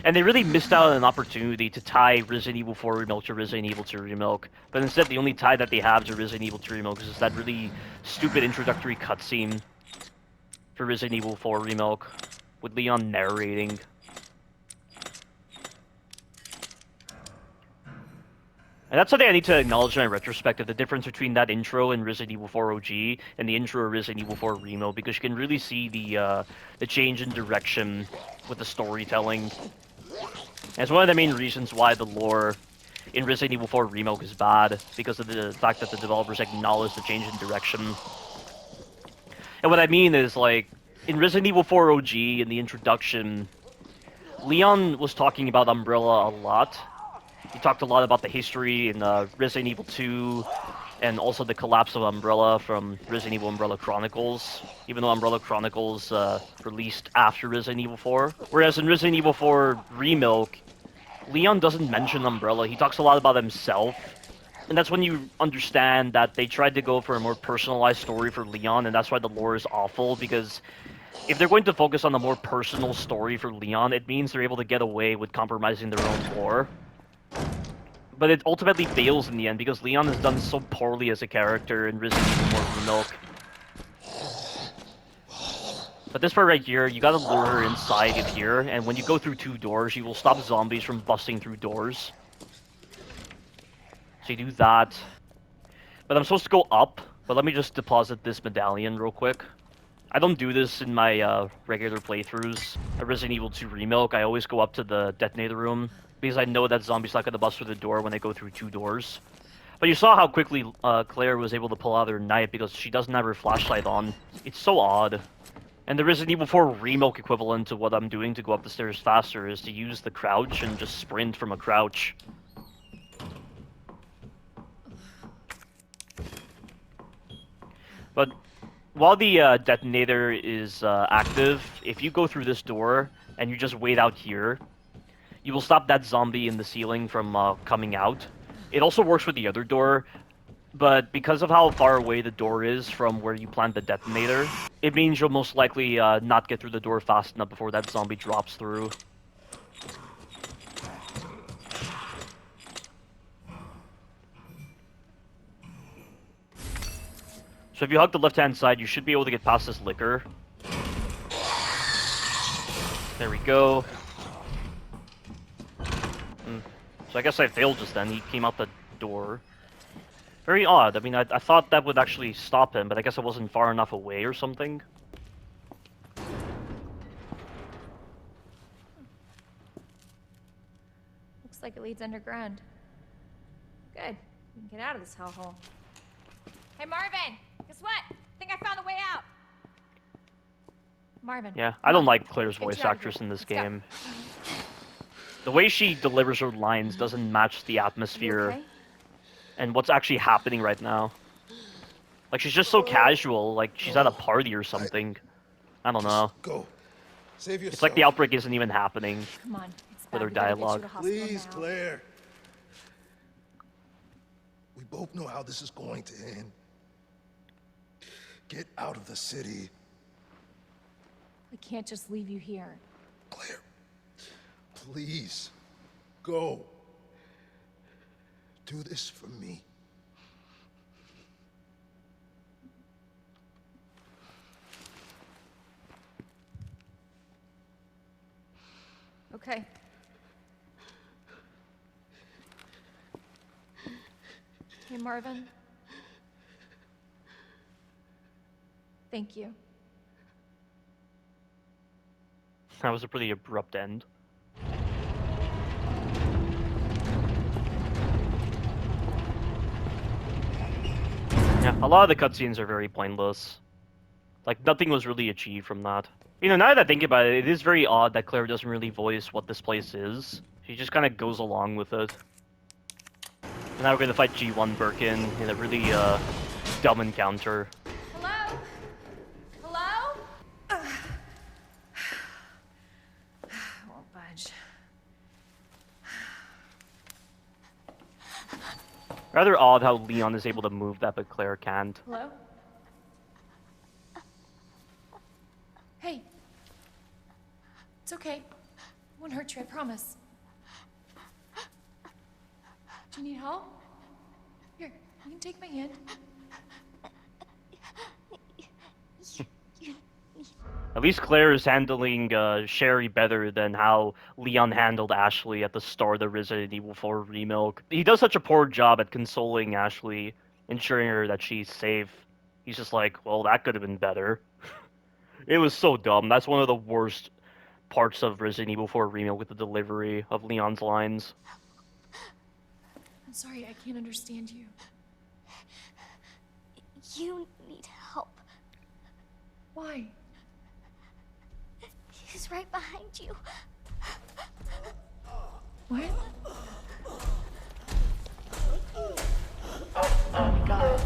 And they really missed out on an opportunity to tie Resident Evil 4 Remilk to Resident Evil 2 Remilk. But instead, the only tie that they have to Resident Evil 2 Remilk is that really stupid introductory cutscene for Resident Evil 4 Remilk, with Leon narrating. And that's something I need to acknowledge in my retrospective, the difference between that intro in Resident Evil 4 OG and the intro of Resident Evil 4 Remilk, because you can really see the change in direction with the storytelling. And it's one of the main reasons why the lore in Resident Evil 4 Remilk is bad, because of the fact that the developers acknowledge the change in direction. And what I mean is, like, in Resident Evil 4 OG, in the introduction, Leon was talking about Umbrella a lot. He talked a lot about the history in Resident Evil 2, and also the collapse of Umbrella from Resident Evil Umbrella Chronicles, even though Umbrella Chronicles released after Resident Evil 4. Whereas in Resident Evil 4 Remilk, Leon doesn't mention Umbrella, he talks a lot about himself. And that's when you understand that they tried to go for a more personalized story for Leon, and that's why the lore is awful, because if they're going to focus on a more personal story for Leon, it means they're able to get away with compromising their own lore. But it ultimately fails in the end, because Leon has done so poorly as a character in Resident Evil 4 Remilk. But this part right here, you gotta lure her inside of here, and when you go through 2 doors, you will stop zombies from busting through doors. So you do that. But I'm supposed to go up, but let me just deposit this medallion real quick. I don't do this in my regular playthroughs. At Resident Evil 2 Remilk, I always go up to the detonator room, because I know that zombies not gonna bust through the door when they go through 2 doors. But you saw how quickly Claire was able to pull out her knife because she doesn't have her flashlight on. It's so odd. And the Resident Evil 4 Remilk equivalent to what I'm doing to go up the stairs faster is to use the crouch and just sprint from a crouch. But while the detonator is active, if you go through this door and you just wait out here, you will stop that zombie in the ceiling from coming out. It also works with the other door, but because of how far away the door is from where you plant the detonator, it means you'll most likely not get through the door fast enough before that zombie drops through. So if you hug the left-hand side, you should be able to get past this liquor. There we go. So I guess I failed just then. He came out the door. Very odd. I mean, I thought that would actually stop him, but I guess I wasn't far enough away or something. Looks like it leads underground. Good. We can get out of this hellhole. Hey, Marvin! Guess what? I think I found the way out! Marvin. Yeah, I don't like Claire's voice actress in this game. The way she delivers her lines doesn't match the atmosphere and what's actually happening right now. Like, she's just so casual, like she's at a party or something. I don't know. Go. Save yourself. It's like the outbreak isn't even happening. Come on. It's With her bad. We gotta get you dialogue. to hospital Please, now. Claire. We both know how this is going to end. Get out of the city. I can't just leave you here. Claire, please, go. Do this for me. Okay. Hey, Marvin. Thank you. That was a pretty abrupt end. Yeah, a lot of the cutscenes are very pointless. Like, nothing was really achieved from that. You know, now that I think about it, it is very odd that Claire doesn't really voice what this place is. She just kind of goes along with it. And now we're gonna fight G1 Birkin in a really, dumb encounter. Hello? Hello? Won't budge. Rather odd how Leon is able to move that, but Claire can't. Hello? Hey. It's okay. Won't hurt you, I promise. Do you need help? Here, you can take my hand. At least Claire is handling Sherry better than how Leon handled Ashley at the start of Resident Evil 4 Remilk. He does such a poor job at consoling Ashley, ensuring her that she's safe. He's just like, well, that could have been better. It was so dumb. That's one of the worst parts of Resident Evil 4 Remilk, with the delivery of Leon's lines. I'm sorry, I can't understand you. You need help. Why? He's right behind you. What? Oh my god.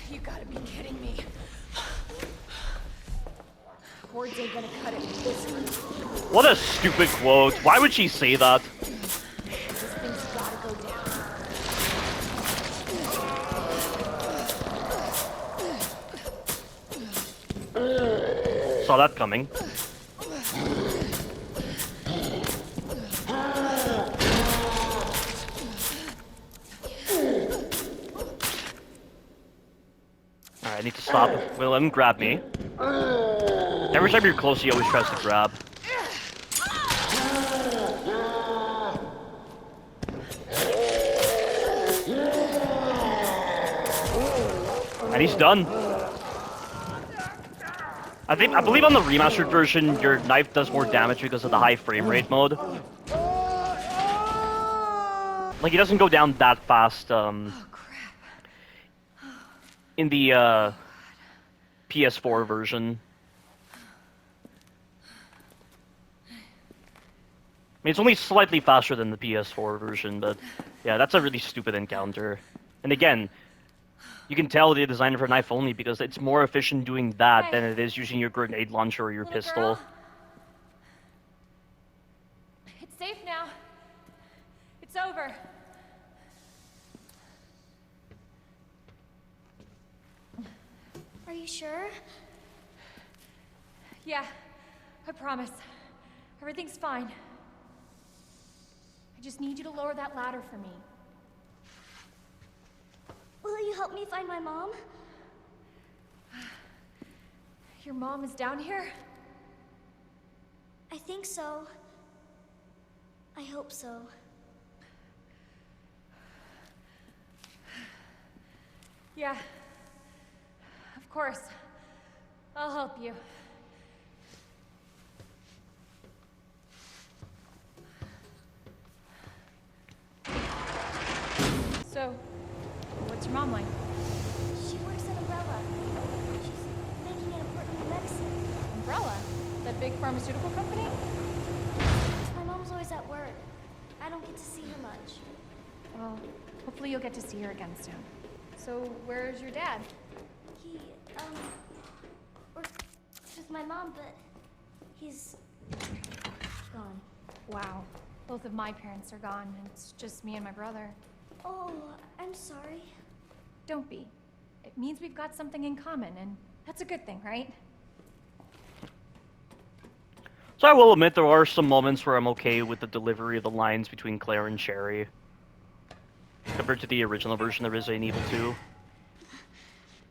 You gotta be kidding me. Cords ain't gonna cut it with this one. What a stupid quote. Why would she say that? This thing's gotta go down. Saw that coming. Alright, I need to stop. Will let him grab me. Every time you're close, he always tries to grab. And he's done. I believe on the remastered version, your knife does more damage because of the high frame rate mode. Like, he doesn't go down that fast, Oh crap. in the, PS4 version. I mean, it's only slightly faster than the PS4 version, but yeah, that's a really stupid encounter. And again, you can tell they designed it for knife only because it's more efficient doing that Hey. than it is using your grenade launcher or your Little pistol. girl. It's safe now. It's over. Are you sure? Yeah, I promise. Everything's fine. I just need you to lower that ladder for me. Will you help me find my mom? Your mom is down here? I think so. I hope so. Yeah. Of course. I'll help you. So, what's your mom like? She works at Umbrella. She's making an important medicine. Umbrella? That big pharmaceutical company? My mom's always at work. I don't get to see her much. Well, hopefully you'll get to see her again soon. So, where's your dad? He, works with my mom, but he's gone. Wow. Both of my parents are gone, and it's just me and my brother. Oh, I'm sorry. Don't be. It means we've got something in common, and that's a good thing, right? So I will admit there are some moments where I'm okay with the delivery of the lines between Claire and Sherry, compared to the original version of Resident Evil 2.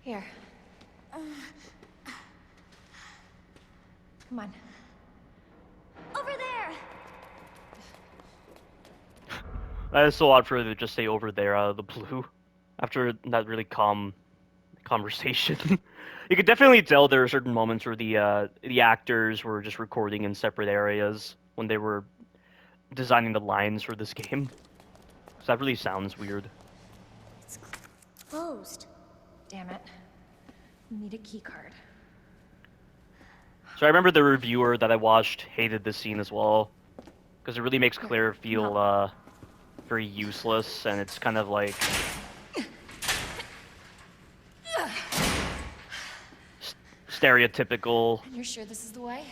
Here. Come on. Over there! That is so odd for her to just say over there out of the blue. After that really calm conversation. You could definitely tell there are certain moments where the actors were just recording in separate areas when they were designing the lines for this game. So that really sounds weird. It's closed. Damn it. We need a key card. So I remember the reviewer that I watched hated this scene as well, because it really makes Claire feel very useless, and it's kind of like stereotypical You're sure this is the way?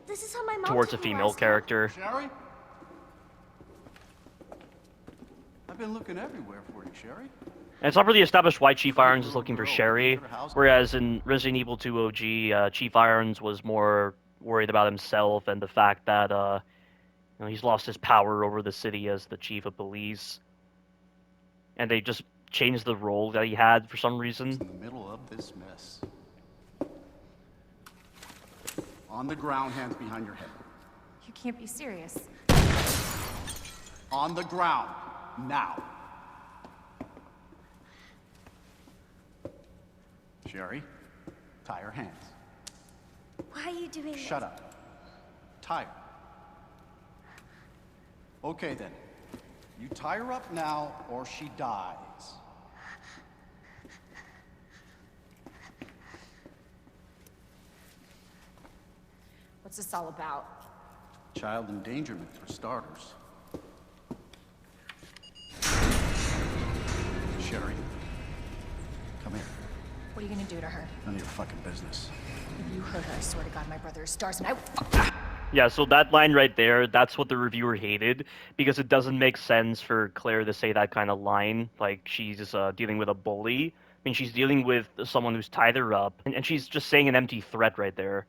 This is how my mom towards a took me female last time. character. Sherry? I've been looking everywhere for you, Sherry. And it's not really established why Chief Irons is looking for Sherry, whereas in Resident Evil 2 OG, Chief Irons was more worried about himself and the fact that you know, he's lost his power over the city as the chief of police. And they just changed the role that he had for some reason. In the middle of this mess. On the ground, hands behind your head. You can't be serious. On the ground, now. Sherry, tie her hands. Why are you doing this? Shut up. Tie her. Okay then. You tie her up now, or she dies. What's this all about? Child endangerment, for starters. Sherry, come here. What are you gonna do to her? None of your fucking business. If you hurt her, I swear to God, my brother is stars and I... Yeah, so that line right there, that's what the reviewer hated, because it doesn't make sense for Claire to say that kind of line, like she's dealing with a bully. I mean, she's dealing with someone who's tied her up, and she's just saying an empty threat right there.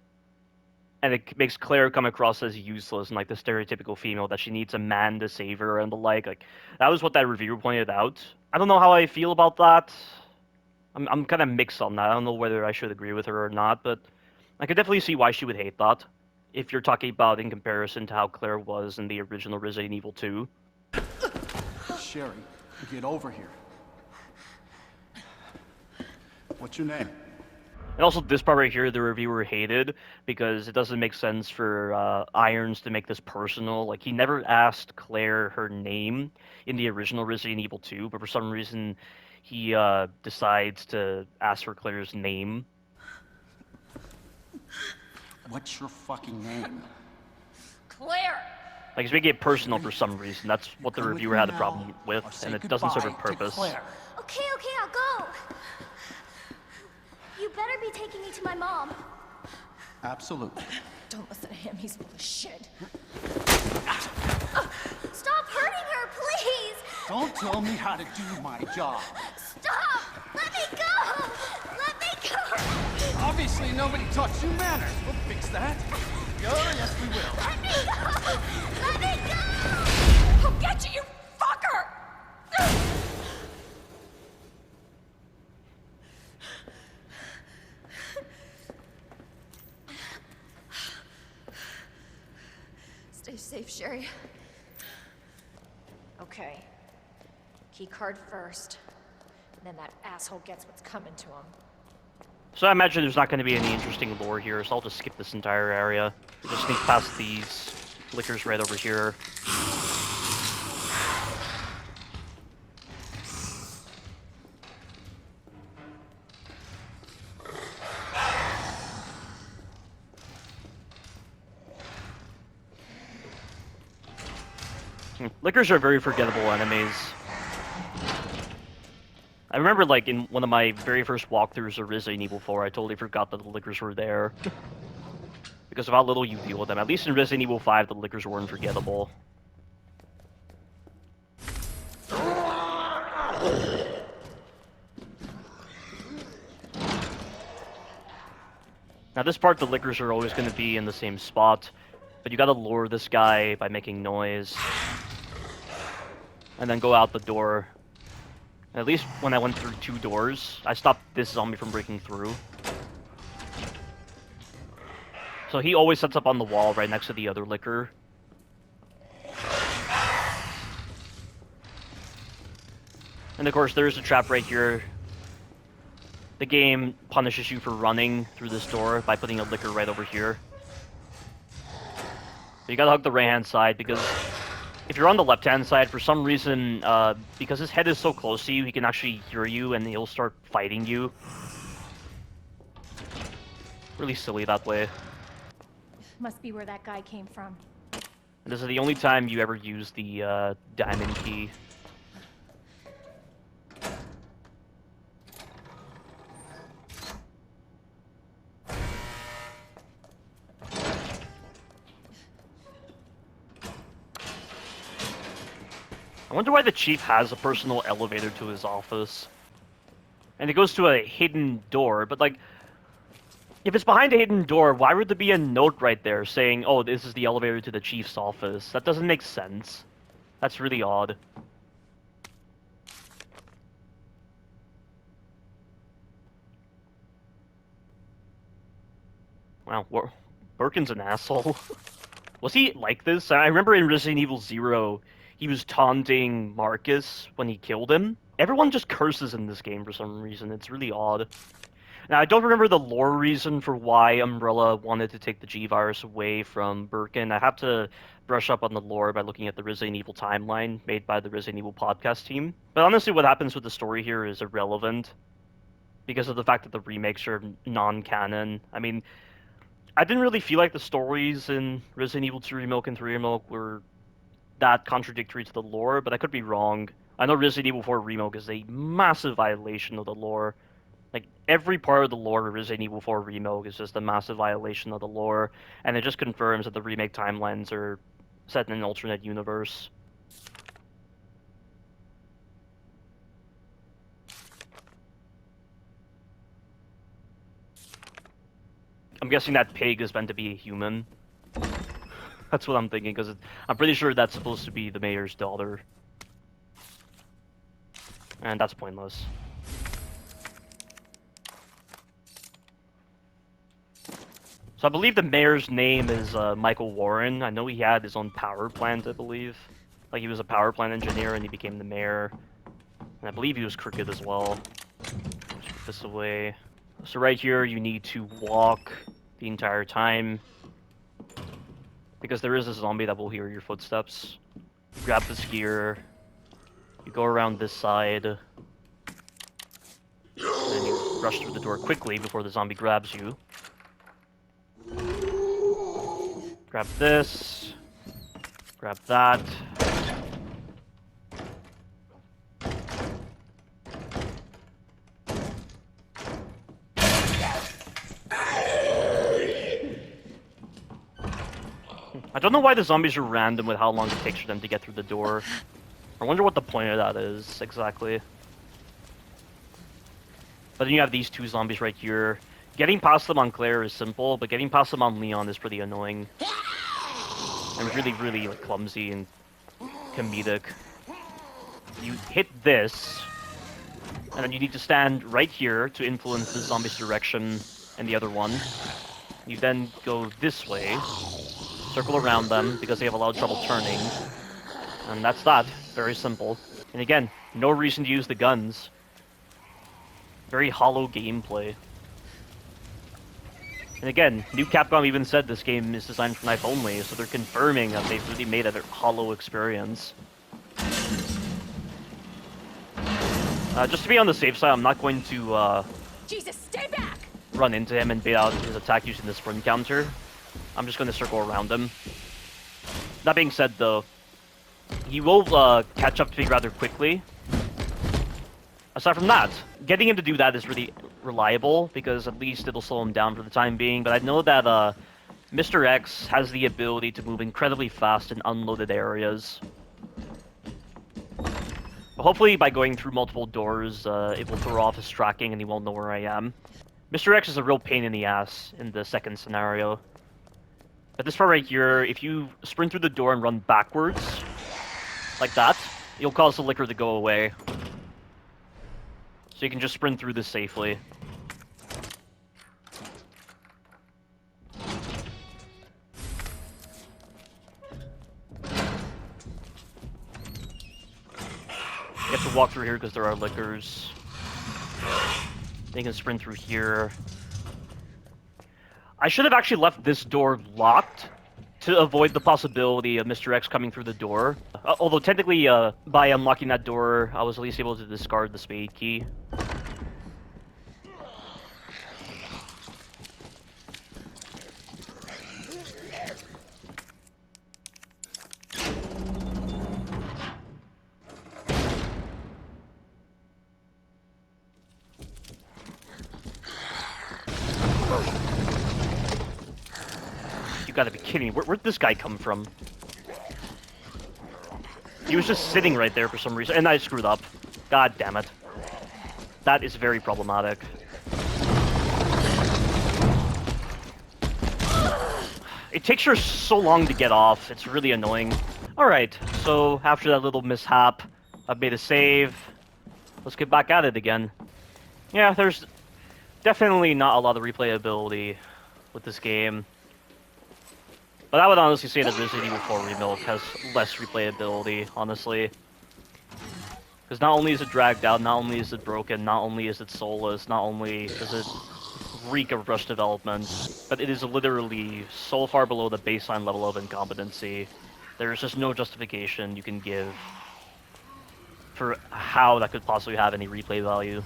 And it makes Claire come across as useless and like the stereotypical female that she needs a man to save her and the like. Like, that was what that reviewer pointed out. I don't know how I feel about that. I'm kind of mixed on that. I don't know whether I should agree with her or not, but I could definitely see why she would hate that. If you're talking about in comparison to how Claire was in the original Resident Evil 2. Sherry, get over here. What's your name? And also this part right here, the reviewer hated, because it doesn't make sense for Irons to make this personal. Like, he never asked Claire her name in the original Resident Evil 2, but for some reason he decides to ask for Claire's name. What's your fucking name? Claire! Like, he's making it personal for some reason. That's what the reviewer had a problem with, and it doesn't serve a purpose. Okay, I'll go. You better be taking me to my mom. Absolutely. Don't listen to him, he's full of shit. Stop hurting her, please! Don't tell me how to do my job. Stop! Let me go! Let me go! Obviously, nobody taught you manners. We'll fix that. Oh, yes, we will. Let me go! Let me go! I'll get you, you fucker! Stay safe, Sherry. Okay. Key card first. And then that asshole gets what's coming to him. So I imagine there's not going to be any interesting lore here, so I'll just skip this entire area. We'll just sneak past these liquors right over here. Liquors are very forgettable enemies. I remember, like, in one of my very first walkthroughs of Resident Evil 4, I totally forgot that the liquors were there. Because of how little you deal with them. At least in Resident Evil 5, the liquors weren't forgettable. Now this part, the liquors are always going to be in the same spot, but you gotta lure this guy by making noise. And then go out the door. At least when I went through 2 doors, I stopped this zombie from breaking through. So he always sets up on the wall right next to the other liquor. And of course, there is a trap right here. The game punishes you for running through this door by putting a licker right over here. So you gotta hug the right-hand side, because if you're on the left-hand side, for some reason, because his head is so close to you, he can actually hear you and he'll start fighting you. Really silly that way. Must be where that guy came from. And this is the only time you ever use the diamond key. I wonder why the chief has a personal elevator to his office. And it goes to a hidden door, but like, if it's behind a hidden door, why would there be a note right there saying, oh, this is the elevator to the chief's office? That doesn't make sense. That's really odd. Wow, Birkin's an asshole. Was he like this? I remember in Resident Evil 0, he was taunting Marcus when he killed him. Everyone just curses in this game for some reason. It's really odd. Now, I don't remember the lore reason for why Umbrella wanted to take the G-Virus away from Birkin. I have to brush up on the lore by looking at the Resident Evil timeline made by the Resident Evil podcast team. But honestly, what happens with the story here is irrelevant because of the fact that the remakes are non-canon. I mean, I didn't really feel like the stories in Resident Evil 2 Remilk and 3 Remilk were that contradictory to the lore, but I could be wrong. I know Resident Evil 4 Remilk is a massive violation of the lore. Like, every part of the lore of Resident Evil 4 Remilk is just a massive violation of the lore, and it just confirms that the remake timelines are set in an alternate universe. I'm guessing that pig is meant to be a human. That's what I'm thinking, because I'm pretty sure that's supposed to be the mayor's daughter. And that's pointless. So I believe the mayor's name is Michael Warren. I know he had his own power plant, I believe. Like, he was a power plant engineer and he became the mayor. And I believe he was crooked as well. Let's put this away. So right here, you need to walk the entire time. Because there is a zombie that will hear your footsteps. You grab this gear. You go around this side. And then you rush through the door quickly before the zombie grabs you. Grab this. Grab that. I don't know why the zombies are random with how long it takes for them to get through the door. I wonder what the point of that is, exactly. But then you have these two zombies right here. Getting past them on Claire is simple, but getting past them on Leon is pretty annoying. And really, really like, clumsy and comedic. You hit this, and then you need to stand right here to influence the zombie's direction and the other one. You then go this way, circle around them because they have a lot of trouble turning. And that's that. Very simple. And again, no reason to use the guns. Very hollow gameplay. And again, New Capcom even said this game is designed for knife only, so they're confirming that they've really made it a hollow experience. Just to be on the safe side, I'm not going to Jesus, stay back! Run into him and bait out his attack using the sprint counter. I'm just going to circle around him. That being said, though, he will catch up to me rather quickly. Aside from that, getting him to do that is really reliable, because at least it'll slow him down for the time being, but I know that Mr. X has the ability to move incredibly fast in unloaded areas. But hopefully by going through multiple doors, it will throw off his tracking and he won't know where I am. Mr. X is a real pain in the ass in the second scenario. At this part right here, if you sprint through the door and run backwards, like that, you'll cause the liquor to go away. So you can just sprint through this safely. You have to walk through here because there are liquors. Then you can sprint through here. I should have actually left this door locked to avoid the possibility of Mr. X coming through the door. Although technically, by unlocking that door, I was at least able to discard the spade key. You gotta be kidding me. Where'd this guy come from? He was just sitting right there for some reason, and I screwed up. God damn it. That is very problematic. It takes her so long to get off. It's really annoying. Alright, so after that little mishap, I've made a save. Let's get back at it again. Yeah, there's definitely not a lot of replayability with this game. But I would honestly say that Resident Evil 4 Remilk has less replayability, honestly. Because not only is it dragged out, not only is it broken, not only is it soulless, not only does it reek of rushed development, but it is literally so far below the baseline level of incompetency. There's just no justification you can give for how that could possibly have any replay value.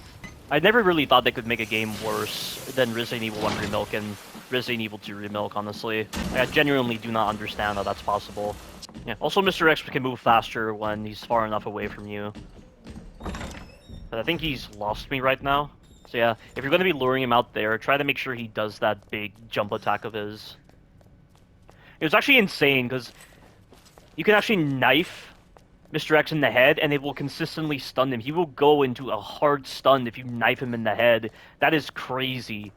I never really thought they could make a game worse than Resident Evil 1 Remilk and Resident Evil 2 Remilk, honestly. I genuinely do not understand how that's possible. Yeah. Also, Mr. X can move faster when he's far enough away from you. But I think he's lost me right now. So yeah, if you're going to be luring him out there, try to make sure he does that big jump attack of his. It was actually insane, because you can actually knife Mr. X in the head, and it will consistently stun him. He will go into a hard stun if you knife him in the head. That is crazy.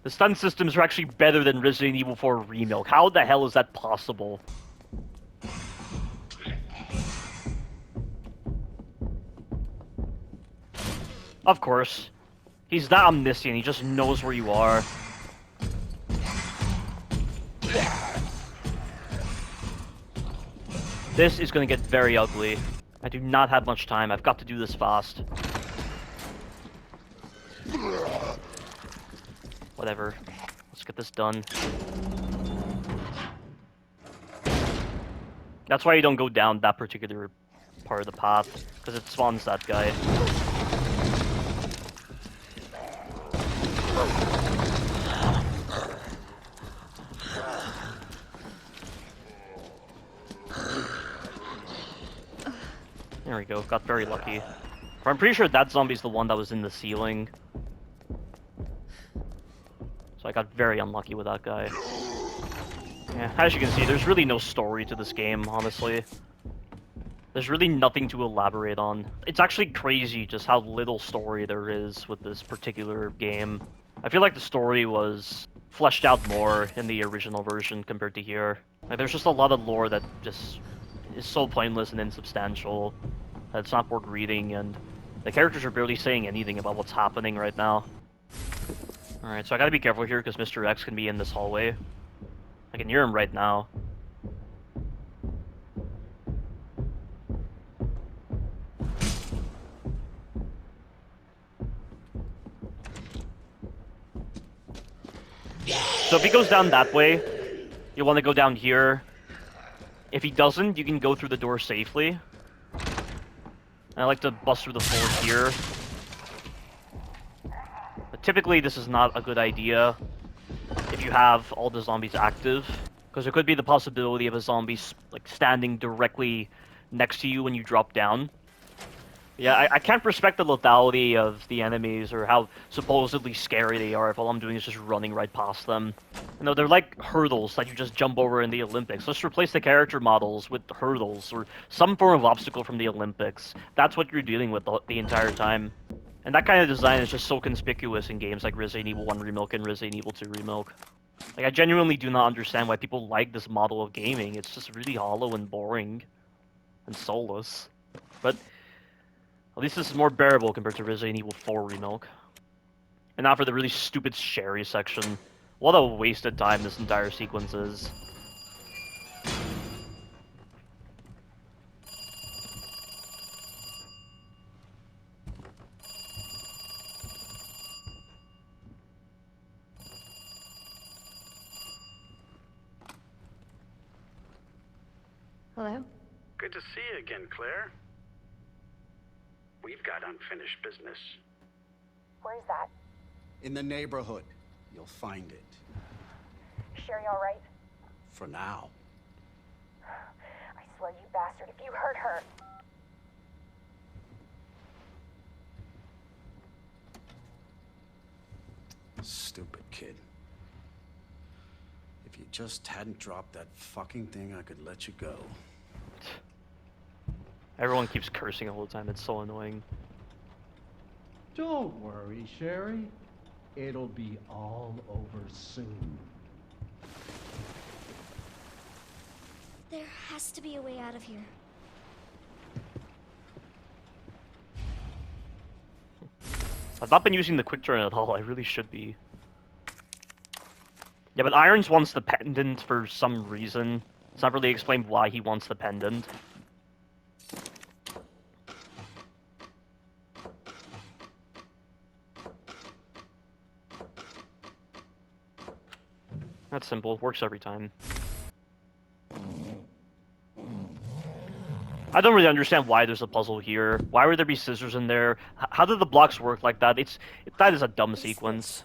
The stun systems are actually better than Resident Evil 4 Remilk. How the hell is that possible? Of course. He's that omniscient, he just knows where you are. This is gonna get very ugly. I do not have much time, I've got to do this fast. Whatever. Let's get this done. That's why you don't go down that particular part of the path, because it spawns that guy. There we go, got very lucky. I'm pretty sure that zombie's the one that was in the ceiling. So I got very unlucky with that guy. Yeah, as you can see, there's really no story to this game, honestly. There's really nothing to elaborate on. It's actually crazy just how little story there is with this particular game. I feel like the story was fleshed out more in the original version compared to here. Like, there's just a lot of lore that just is so pointless and insubstantial that it's not worth reading, and the characters are barely saying anything about what's happening right now. Alright, so I gotta be careful here because Mr. X can be in this hallway. I can hear him right now. So if he goes down that way, you want to go down here. If he doesn't, you can go through the door safely. I like to bust through the floor here. But typically this is not a good idea if you have all the zombies active, because there could be the possibility of a zombie like standing directly next to you when you drop down. Yeah, I can't respect the lethality of the enemies or how supposedly scary they are if all I'm doing is just running right past them. You know, they're like hurdles that you just jump over in the Olympics. Let's replace the character models with hurdles or some form of obstacle from the Olympics. That's what you're dealing with the entire time. And that kind of design is just so conspicuous in games like Resident Evil 1 Remilk and Resident Evil 2 Remilk. Like, I genuinely do not understand why people like this model of gaming. It's just really hollow and boring and soulless. But at least this is more bearable compared to Resident Evil 4 Remilk. And now for the really stupid Sherry section. What a wasted time this entire sequence is. Hello? Good to see you again, Claire. We've got unfinished business. Where's that? In the neighborhood. You'll find it. Sherry all right? For now. I swear, you bastard, if you hurt her. Stupid kid. If you just hadn't dropped that fucking thing, I could let you go. Everyone keeps cursing all the time. It's so annoying. Don't worry, Sherry. It'll be all over soon. There has to be a way out of here. I've not been using the quick turn at all. I really should be. Yeah, but Irons wants the pendant for some reason. It's not really explained why he wants the pendant. That's simple. Works every time. I don't really understand why there's a puzzle here. Why would there be scissors in there? How did the blocks work like that? That is a dumb sequence.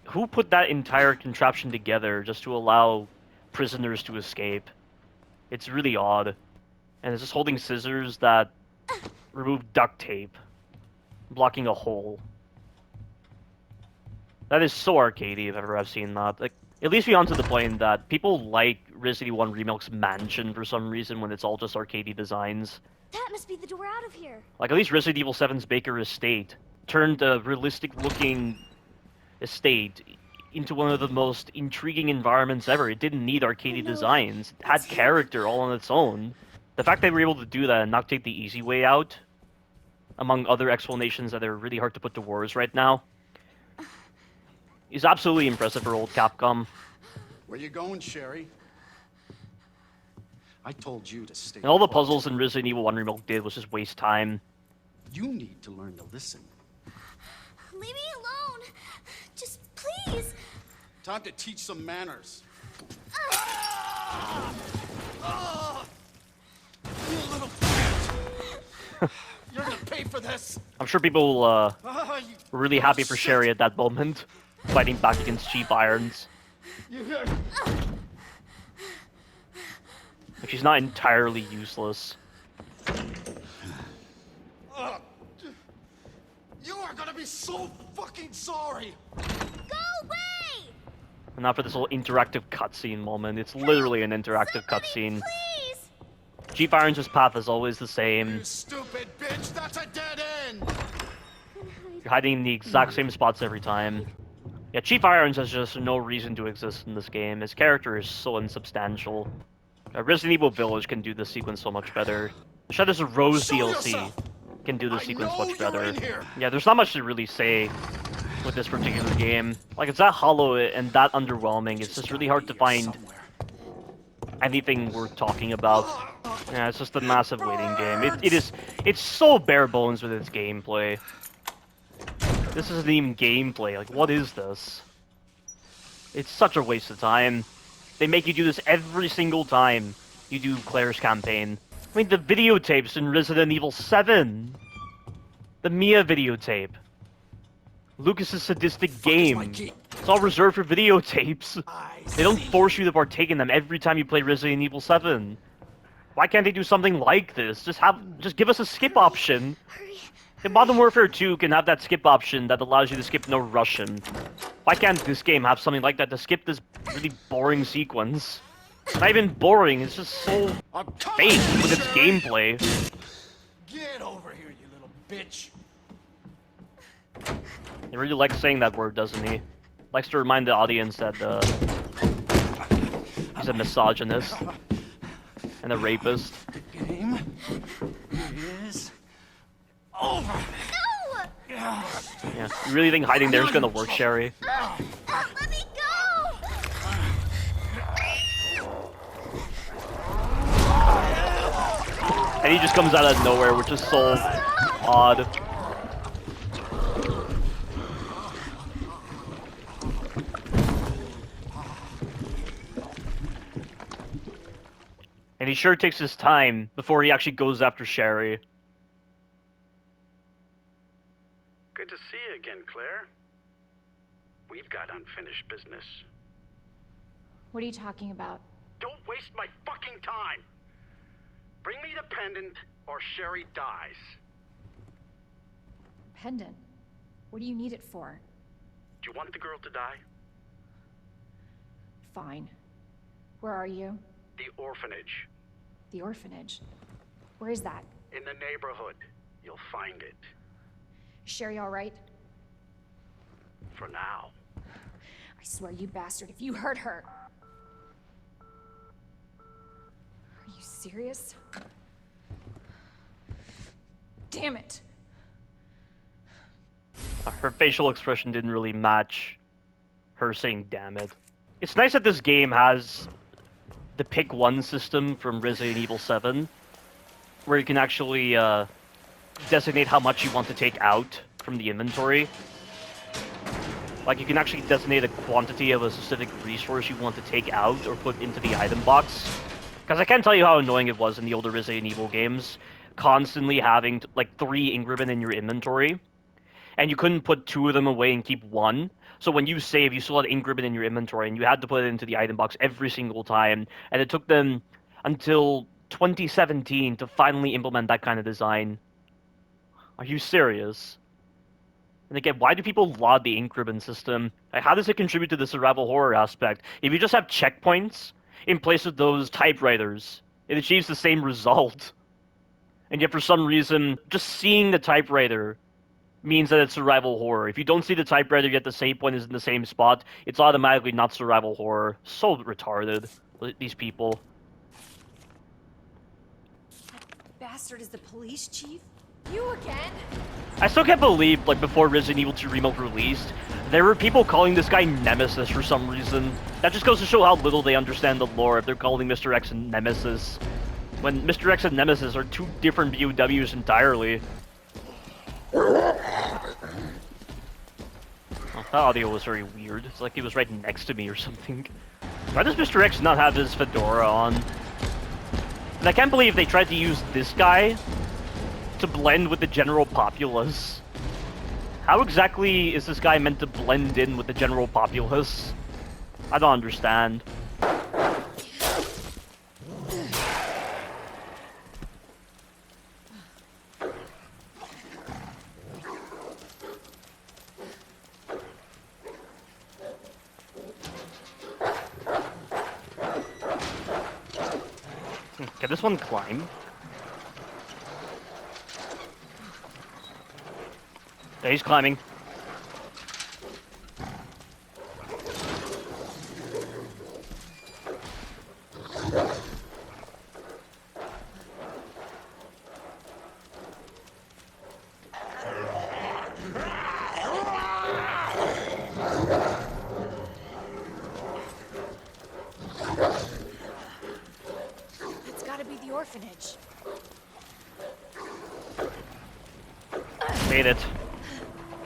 Who put that entire contraption together just to allow prisoners to escape? It's really odd. And it's just holding scissors that remove duct tape, blocking a hole. That is so arcadey if ever I've seen that. Like, it leads me onto the point that people like Resident Evil 1 Remilk's mansion for some reason when it's all just arcadey designs. That must be the door out of here. Like, at least Resident Evil 7's Baker Estate turned a realistic-looking estate into one of the most intriguing environments ever. It didn't need arcadey designs. It had character all on its own. The fact they were able to do that and not take the easy way out, among other explanations that are really hard to put to words right now, is absolutely impressive for old Capcom. Where you going, Sherry? I told you to stay. And all the put. puzzles in Resident Evil 1 Remilk did was just waste time. You need to learn to listen. Leave me alone. Just please. Time to teach some manners. You little bitch! You're gonna pay for this. I'm sure people were really happy for Sherry at that moment, fighting back against cheap irons. Like, she's not entirely useless. You are gonna be so fucking sorry. Go away! And not for this little interactive cutscene moment. It's literally an interactive cutscene. Please! Cheap Irons' path is always the same. You stupid bitch, that's a dead end! You're hiding in the exact same spots every time. Yeah, Chief Irons has just no reason to exist in this game. His character is so insubstantial. Resident Evil Village can do this sequence so much better. Shadows of Rose DLC can do this sequence much better. Yeah, there's not much to really say with this particular game. Like, it's that hollow and that underwhelming. It's just really hard to find anything worth talking about. Yeah, it's just a massive waiting game. It's so bare bones with its gameplay. This isn't even gameplay. Like, what is this? It's such a waste of time. They make you do this every single time you do Claire's campaign. I mean, the videotapes in Resident Evil 7. The Mia videotape. Lucas's sadistic game. It's all reserved for videotapes. They don't force you to partake in them every time you play Resident Evil 7. Why can't they do something like this? Just give us a skip option. The Modern Warfare 2 can have that skip option that allows you to skip no Russian. Why can't this game have something like that to skip this really boring sequence? It's not even boring, it's just so fake with its gameplay. Get over here, you little bitch. He really likes saying that word, doesn't he? Likes to remind the audience that he's a misogynist and a rapist. The game is over. No! Yeah, you really think hiding there is gonna work, Sherry? Let me go! And he just comes out of nowhere, which is so odd. And And he sure takes his time before he actually goes after Sherry. Good to see you again, Claire. We've got unfinished business. What are you talking about? Don't waste my fucking time! Bring me the pendant, or Sherry dies. Pendant? What do you need it for? Do you want the girl to die? Fine. Where are you? The orphanage. The orphanage? Where is that? In the neighborhood. You'll find it. Sherry all right? For now. I swear, you bastard, if you hurt her... Are you serious? Damn it! Her facial expression didn't really match her saying damn it. It's nice that this game has the pick one system from Resident Evil 7, where you can actually designate how much you want to take out from the inventory. Like, you can actually designate a quantity of a specific resource you want to take out or put into the item box. Because I can't tell you how annoying it was in the older Resident Evil games, constantly having, like, 3 Ingredients in your inventory, and you couldn't put 2 of them away and keep 1. So when you save, you still had Ingrid in your inventory, and you had to put it into the item box every single time. And it took them until 2017 to finally implement that kind of design. Are you serious? And again, why do people laud the ink ribbon system? Like, how does it contribute to the survival horror aspect? If you just have checkpoints in place of those typewriters, it achieves the same result. And yet for some reason, just seeing the typewriter means that it's survival horror. If you don't see the typewriter yet the save point is in the same spot, it's automatically not survival horror. So retarded, these people. That bastard is the police chief? You again? I still can't believe, like, before Resident Evil 2 Remake released, there were people calling this guy Nemesis for some reason. That just goes to show how little they understand the lore if they're calling Mr. X and Nemesis, when Mr. X and Nemesis are 2 different POWs entirely. Oh, that audio was very weird. It's like he was right next to me or something. Why does Mr. X not have his fedora on? And I can't believe they tried to use this guy to blend with the general populace. How exactly is this guy meant to blend in with the general populace? I don't understand. Can this one climb? Yeah, he's climbing. It's gotta be the orphanage. Made it.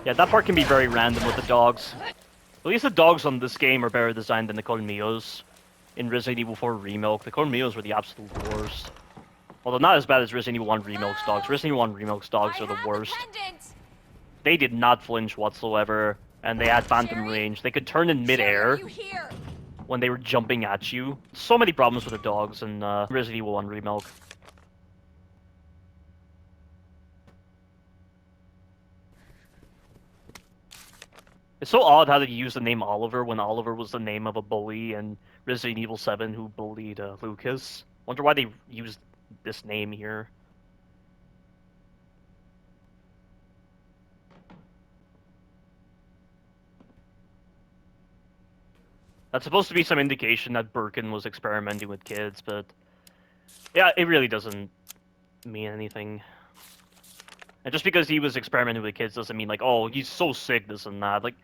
Yeah, that part can be very random with the dogs. At least the dogs on this game are better designed than the Colmillos in Resident Evil 4 Remake. The Colmillos were the absolute worst. Although not as bad as Resident Evil 1 Remake's dogs. Resident Evil 1 Remake's dogs are the worst. They did not flinch whatsoever, and they had phantom range. They could turn in midair when they were jumping at you. So many problems with the dogs in Resident Evil 1 Remake. It's so odd how they use the name Oliver when Oliver was the name of a bully in Resident Evil 7 who bullied Lucas. Wonder why they used this name here. That's supposed to be some indication that Birkin was experimenting with kids, but yeah, it really doesn't mean anything. And just because he was experimenting with kids doesn't mean, like, oh, he's so sick, this and that. Like,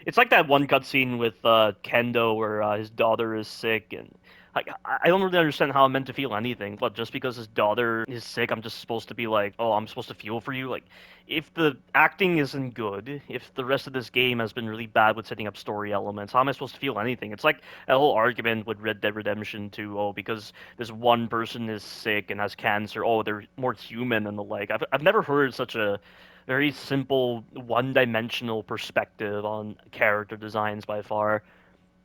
it's like that one cutscene with Kendo where his daughter is sick, and Like, I don't really understand how I'm meant to feel anything. But just because his daughter is sick, I'm just supposed to be like, oh, I'm supposed to feel for you? Like, if the acting isn't good, if the rest of this game has been really bad with setting up story elements, how am I supposed to feel anything? It's like a whole argument with Red Dead Redemption 2, oh, because this one person is sick and has cancer, oh, they're more human and the like. I've never heard such a very simple, one-dimensional perspective on character designs by far.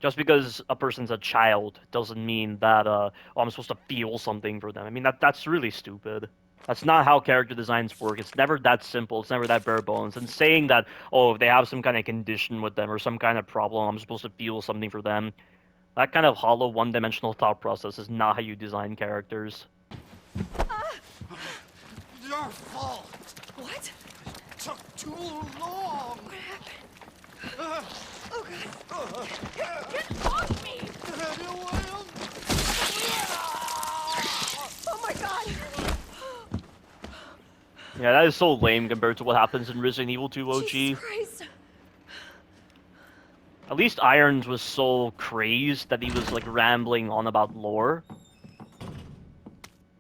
Just because a person's a child doesn't mean that oh, I'm supposed to feel something for them. I mean that's really stupid. That's not how character designs work. It's never that simple. It's never that bare bones. And saying that, oh, if they have some kind of condition with them or some kind of problem, I'm supposed to feel something for them. That kind of hollow, one-dimensional thought process is not how you design characters. Your fault. What? It took too long. What happened? Oh god. Get off me! Oh my god! Yeah, that is so lame compared to what happens in Resident Evil 2 OG. Jesus Christ. At least Irons was so crazed that he was like rambling on about lore.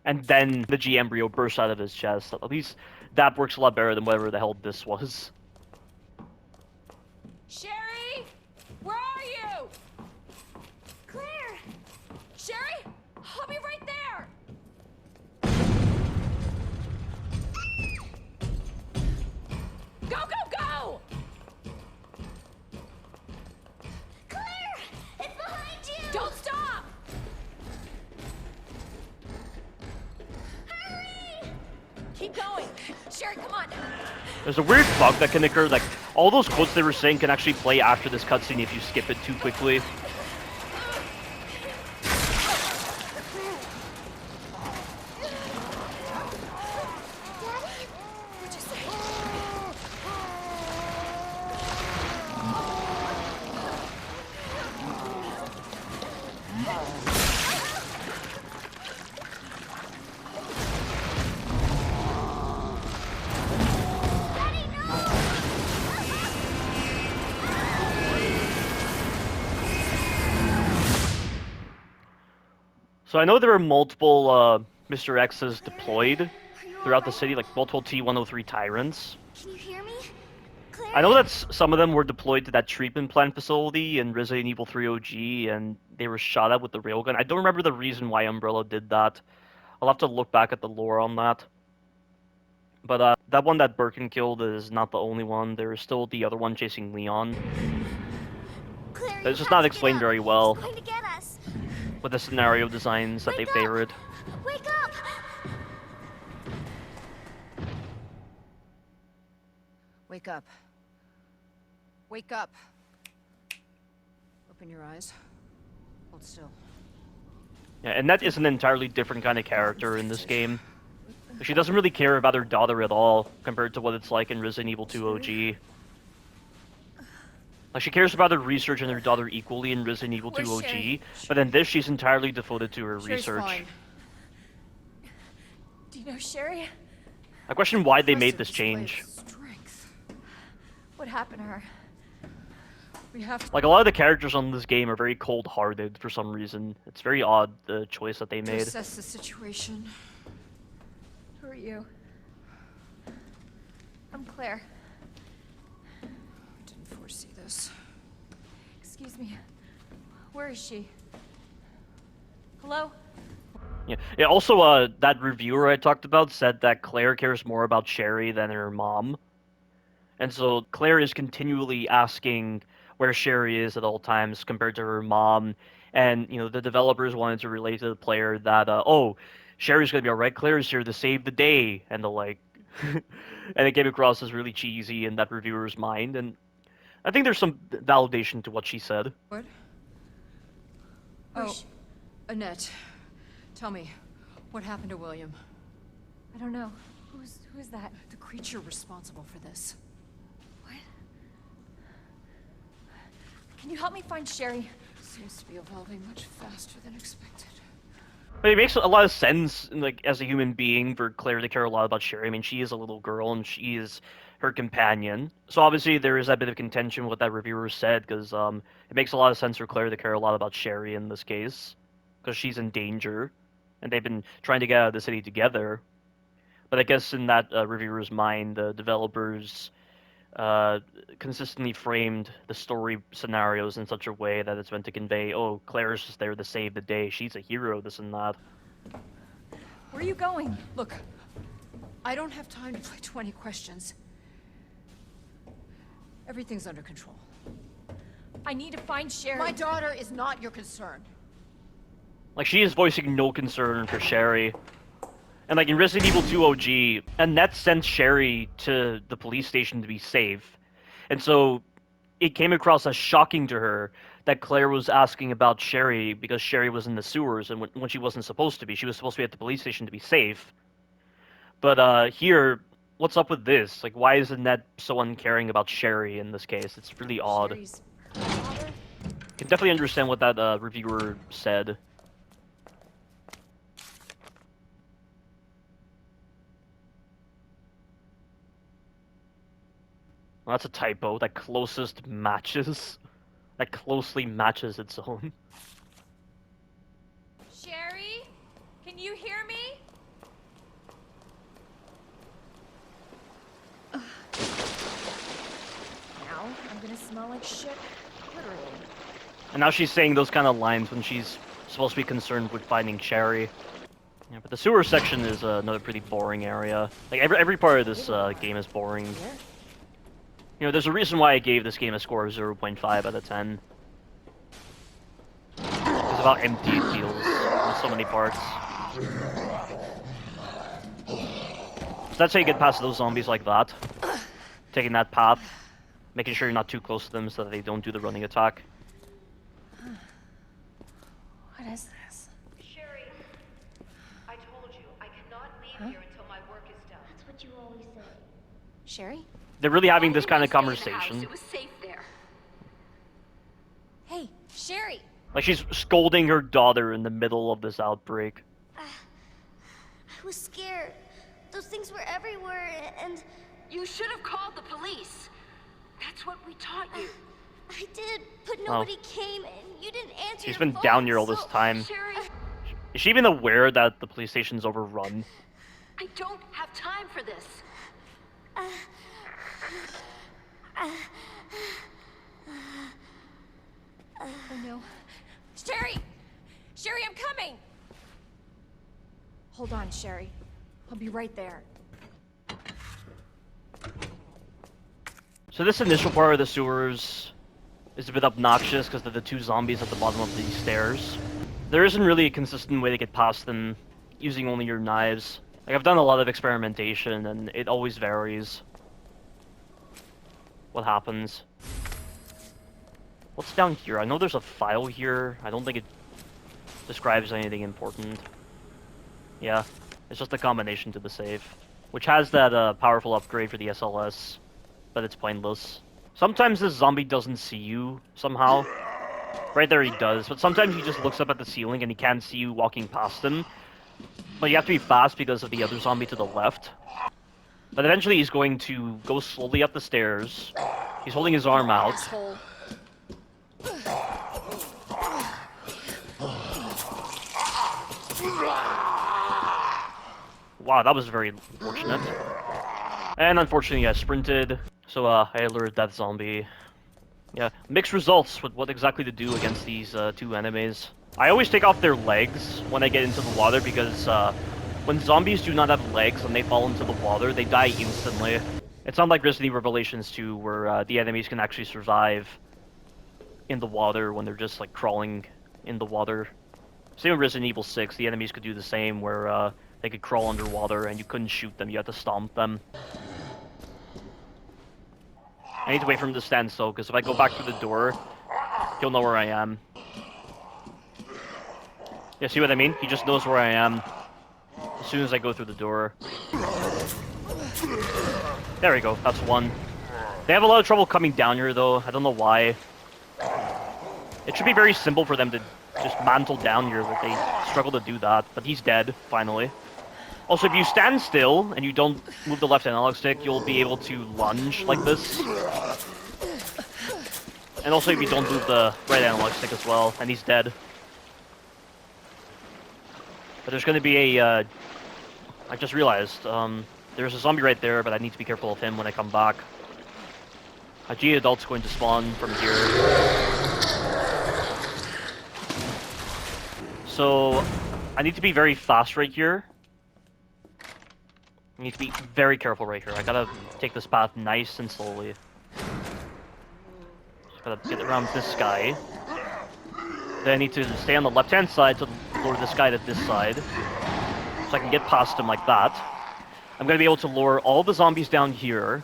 And then the G embryo burst out of his chest. At least that works a lot better than whatever the hell this was. Sherry! Where are you? Claire! Sherry? I'll be right there! Go, go, go! Claire! It's behind you! Don't stop! Hurry! Keep going. Sherry, come on. There's a weird bug that can occur, like, all those quotes they were saying can actually play after this cutscene if you skip it too quickly. What'd you say? So I know there are multiple Mr. X's deployed throughout the city, like multiple T-103 Tyrants. Can you hear me? Claire? I know that some of them were deployed to that treatment plant facility in Resident Evil 3 OG, and they were shot at with the railgun. I don't remember the reason why Umbrella did that. I'll have to look back at the lore on that. But that one that Birkin killed is not the only one. There is still the other one chasing Leon. Claire, It's just not explained very well He's going to get us. with the scenario designs that they favored. Wake up! Wake up. Wake up. Open your eyes. Hold still. Yeah, and that is an entirely different kind of character in this game. She doesn't really care about her daughter at all, compared to what it's like in Resident Evil 2 OG. Like, she cares about her research and her daughter equally in Resident Evil 2 Where's OG, Sherry? but in this, she's entirely devoted to her Sherry's research. fine. Do you know Sherry? I question why they Must made have this displayed change. Strength. What happened to her? We have to Like, a lot of the characters on this game are very cold-hearted for some reason. It's very odd, the choice that they made. assess the situation. Who are you? I'm Claire. Didn't foresee this. Excuse me. Where is she? Hello? Yeah, also, that reviewer I talked about said that Claire cares more about Sherry than her mom. And so Claire is continually asking where Sherry is at all times compared to her mom. And, you know, the developers wanted to relate to the player that, oh, Sherry's gonna be alright, Claire's here to save the day, and the like. And it came across as really cheesy in that reviewer's mind, and I think there's some validation to what she said. What? Oh, Annette. Tell me, what happened to William? I don't know. Who's that? The creature responsible for this. What? Can you help me find Sherry? Seems to be evolving much faster than expected. But it makes a lot of sense, like, as a human being, for Claire to care a lot about Sherry. I mean, she is a little girl, and she is her companion. So obviously there is that bit of contention with what that reviewer said, because it makes a lot of sense for Claire to care a lot about Sherry in this case. because she's in danger, and they've been trying to get out of the city together. But I guess in that reviewer's mind, the developers consistently framed the story scenarios in such a way that it's meant to convey, oh, Claire's just there to save the day, she's a hero, this and that. Where are you going? Look, I don't have time to play 20 questions. Everything's under control. I need to find Sherry. My daughter is not your concern. Like, she is voicing no concern for Sherry. And like in Resident Evil 2 OG, Annette sent Sherry to the police station to be safe. And so it came across as shocking to her that Claire was asking about Sherry because Sherry was in the sewers and when she wasn't supposed to be. She was supposed to be at the police station to be safe. But here, what's up with this? Like, why is Annette so uncaring about Sherry in this case? It's really odd. Sherry's I can definitely understand what that reviewer said. Well, that's a typo. That closest matches. That closely matches its own. Sherry? Can you hear me? Now I'm gonna smell like shit, literally. And now she's saying those kind of lines when she's supposed to be concerned with finding Sherry. Yeah, but the sewer section is another pretty boring area. Like, every part of this game is boring. You know, there's a reason why I gave this game a score of 0.5 out of 10. It's about empty it feels in so many parts. So that's how you get past those zombies like that. Taking that path. Making sure you're not too close to them so that they don't do the running attack. What is this? Sherry, I told you, I cannot leave here until my work is done. That's what you always say. Sherry? They're really having this kind of conversation. It was safe there. Hey, Sherry! Like, she's scolding her daughter in the middle of this outbreak. I was scared. Those things were everywhere, and... You should have called the police. That's what we taught you. I did, but nobody came, and you didn't answer She's your been phone, down here all this time. Sherry, Is she even aware that the police station's overrun? I don't have time for this. Oh no. Sherry! Sherry, I'm coming! Hold on, Sherry. I'll be right there. So this initial part of the sewers is a bit obnoxious because of the two zombies at the bottom of these stairs. There isn't really a consistent way to get past them using only your knives. Like, I've done a lot of experimentation and it always varies what happens. What's down here? I know there's a file here. I don't think it describes anything important. Yeah, it's just a combination to the save, which has that powerful upgrade for the SLS, but it's pointless. Sometimes this zombie doesn't see you somehow. Right there he does, but sometimes he just looks up at the ceiling and he can't see you walking past him. But you have to be fast because of the other zombie to the left. But eventually he's going to go slowly up the stairs. He's holding his arm out. Wow, that was very fortunate. And unfortunately I sprinted, so I alerted that zombie. Yeah, mixed results with what exactly to do against these two enemies. I always take off their legs when I get into the water because when zombies do not have legs and they fall into the water, they die instantly. It's not like Resident Evil Revelations 2 where the enemies can actually survive in the water when they're just like crawling in the water. Same with Resident Evil 6, the enemies could do the same where they could crawl underwater and you couldn't shoot them, you had to stomp them. I need to wait for him to stand still, because if I go back through the door, he'll know where I am. Yeah, see what I mean? He just knows where I am as soon as I go through the door. There we go, that's one. They have a lot of trouble coming down here, though. I don't know why. It should be very simple for them to just mantle down here, but they struggle to do that. But he's dead, finally. Also, if you stand still and you don't move the left analog stick, you'll be able to lunge like this. And also if you don't move the right analog stick as well, and he's dead. But there's going to be a, I just realized, there's a zombie right there, but I need to be careful of him when I come back. A G-Adult's going to spawn from here. So, I need to be very fast right here. I need to be very careful right here. I gotta take this path nice and slowly. Just gotta get around this guy. Then I need to stay on the left-hand side to lure this guy to this side. So I can get past him like that. I'm gonna be able to lure all the zombies down here.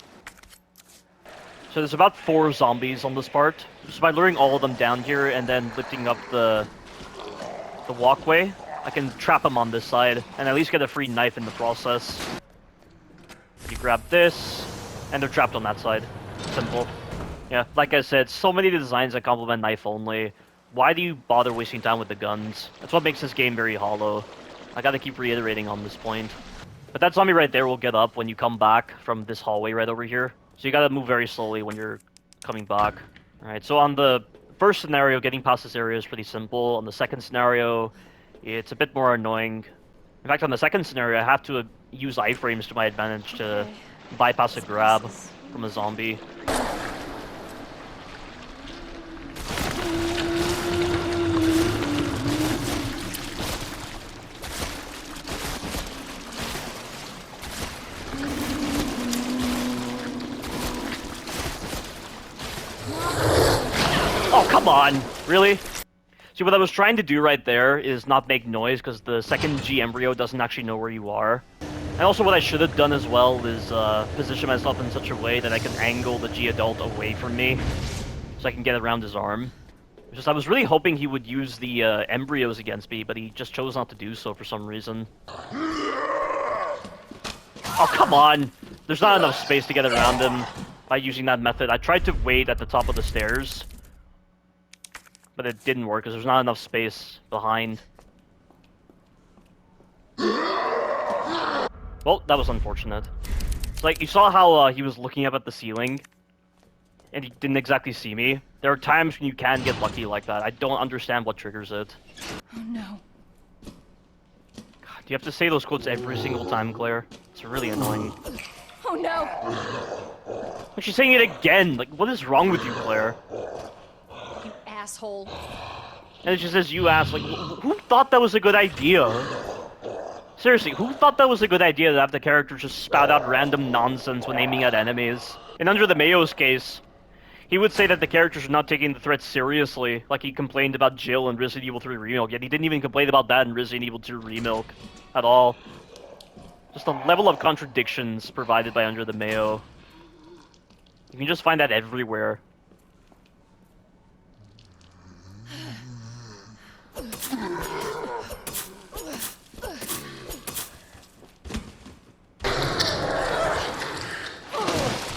So there's about 4 zombies on this part. So by luring all of them down here and then lifting up the walkway, I can trap them on this side and at least get a free knife in the process. You grab this, and they're trapped on that side. Simple. Yeah, like I said, so many designs that complement knife only. Why do you bother wasting time with the guns? That's what makes this game very hollow. I gotta keep reiterating on this point. But that zombie right there will get up when you come back from this hallway right over here. So you gotta move very slowly when you're coming back. Alright, so on the first scenario, getting past this area is pretty simple. On the second scenario, it's a bit more annoying. In fact, on the second scenario, I have to use iframes to my advantage to bypass a grab from a zombie. Oh, come on! Really? See, what I was trying to do right there is not make noise, because the second G embryo doesn't actually know where you are. And also what I should have done as well is position myself in such a way that I can angle the G adult away from me, so I can get around his arm. It's just I was really hoping he would use the embryos against me, but he just chose not to do so for some reason. Oh, come on! There's not enough space to get around him by using that method. I tried to wait at the top of the stairs, but it didn't work because there's not enough space behind. Well, that was unfortunate. It's like, you saw how he was looking up at the ceiling, and he didn't exactly see me? There are times when you can get lucky like that. I don't understand what triggers it. Oh no. God, you have to say those quotes every single time, Claire. It's really annoying. Oh no! Like, she's saying it again! Like, what is wrong with you, Claire? You asshole. And it just says, you ass. Like, who thought that was a good idea? Seriously, who thought that was a good idea to have the character just spout out random nonsense when aiming at enemies? And under the Mayo's case, he would say that the characters are not taking the threat seriously, like he complained about Jill in Resident Evil 3 Remilk, yet he didn't even complain about that in Resident Evil 2 Remilk at all. Just the level of contradictions provided by Under the Mayo. You can just find that everywhere.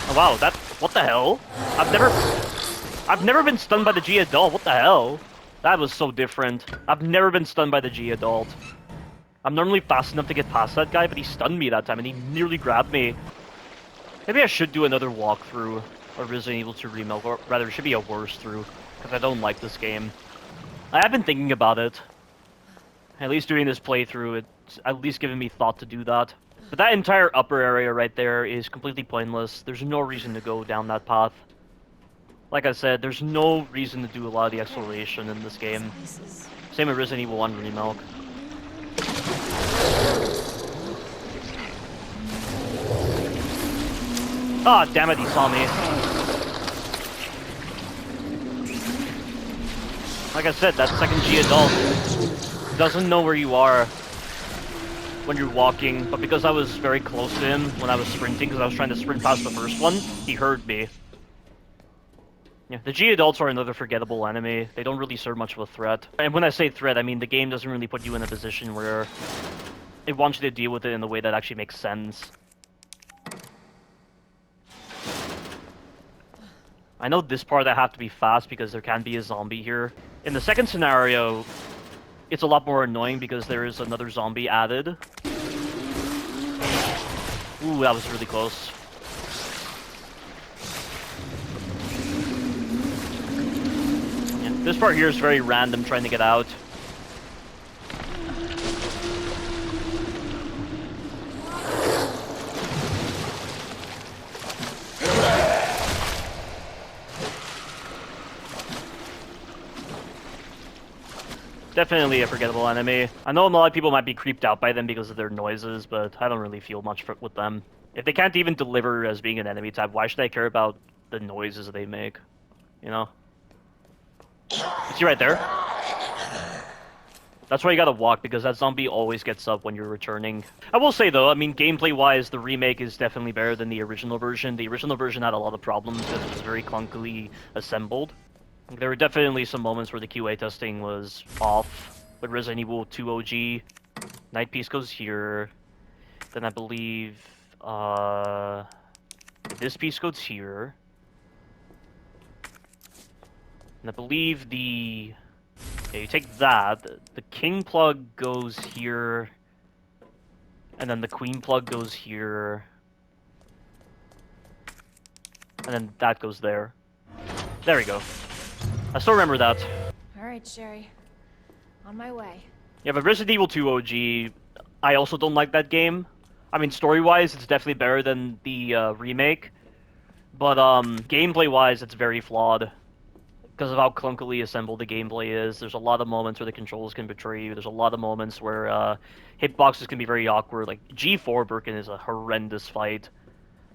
Oh, wow, that, what the hell? I've never been stunned by the G adult. What the hell? That was so different. I've never been stunned by the G adult. I'm normally fast enough to get past that guy, but he stunned me that time and he nearly grabbed me. Maybe I should do another walkthrough of Resident Evil 2 Remilk, or rather, it should be a worse through, because I don't like this game. I have been thinking about it. At least doing this playthrough, it's at least given me thought to do that. But that entire upper area right there is completely pointless. There's no reason to go down that path. Like I said, there's no reason to do a lot of the exploration in this game. Same with Resident Evil 1 Remilk. Ah, damn it, he saw me. Like I said, that second G adult doesn't know where you are when you're walking, but because I was very close to him when I was sprinting, because I was trying to sprint past the first one, he heard me. Yeah, the G adults are another forgettable enemy. They don't really serve much of a threat. And when I say threat, I mean the game doesn't really put you in a position where it wants you to deal with it in a way that actually makes sense. I know this part I have to be fast because there can be a zombie here. In the second scenario, it's a lot more annoying because there is another zombie added. Ooh, that was really close. Yeah, this part here is very random trying to get out. Definitely a forgettable enemy. I know a lot of people might be creeped out by them because of their noises, but I don't really feel much with them. If they can't even deliver as being an enemy type, why should I care about the noises they make? You know? You see right there? That's why you gotta walk, because that zombie always gets up when you're returning. I will say though, I mean, gameplay-wise, the remake is definitely better than the original version. The original version had a lot of problems because it was very clunkily assembled. There were definitely some moments where the QA testing was off. With Resident Evil 2 OG, Night Piece goes here. Then I believe this piece goes here. And I believe the... Yeah, you take that, the king plug goes here, and then the queen plug goes here, and then that goes there. There we go. I still remember that. Alright, Sherry. On my way. Yeah, but Resident Evil 2 OG, I also don't like that game. I mean, story-wise, it's definitely better than the remake, but gameplay-wise, it's very flawed. Because of how clunkily assembled the gameplay is. There's a lot of moments where the controls can betray you. There's a lot of moments where hitboxes can be very awkward. Like, G4 Birkin is a horrendous fight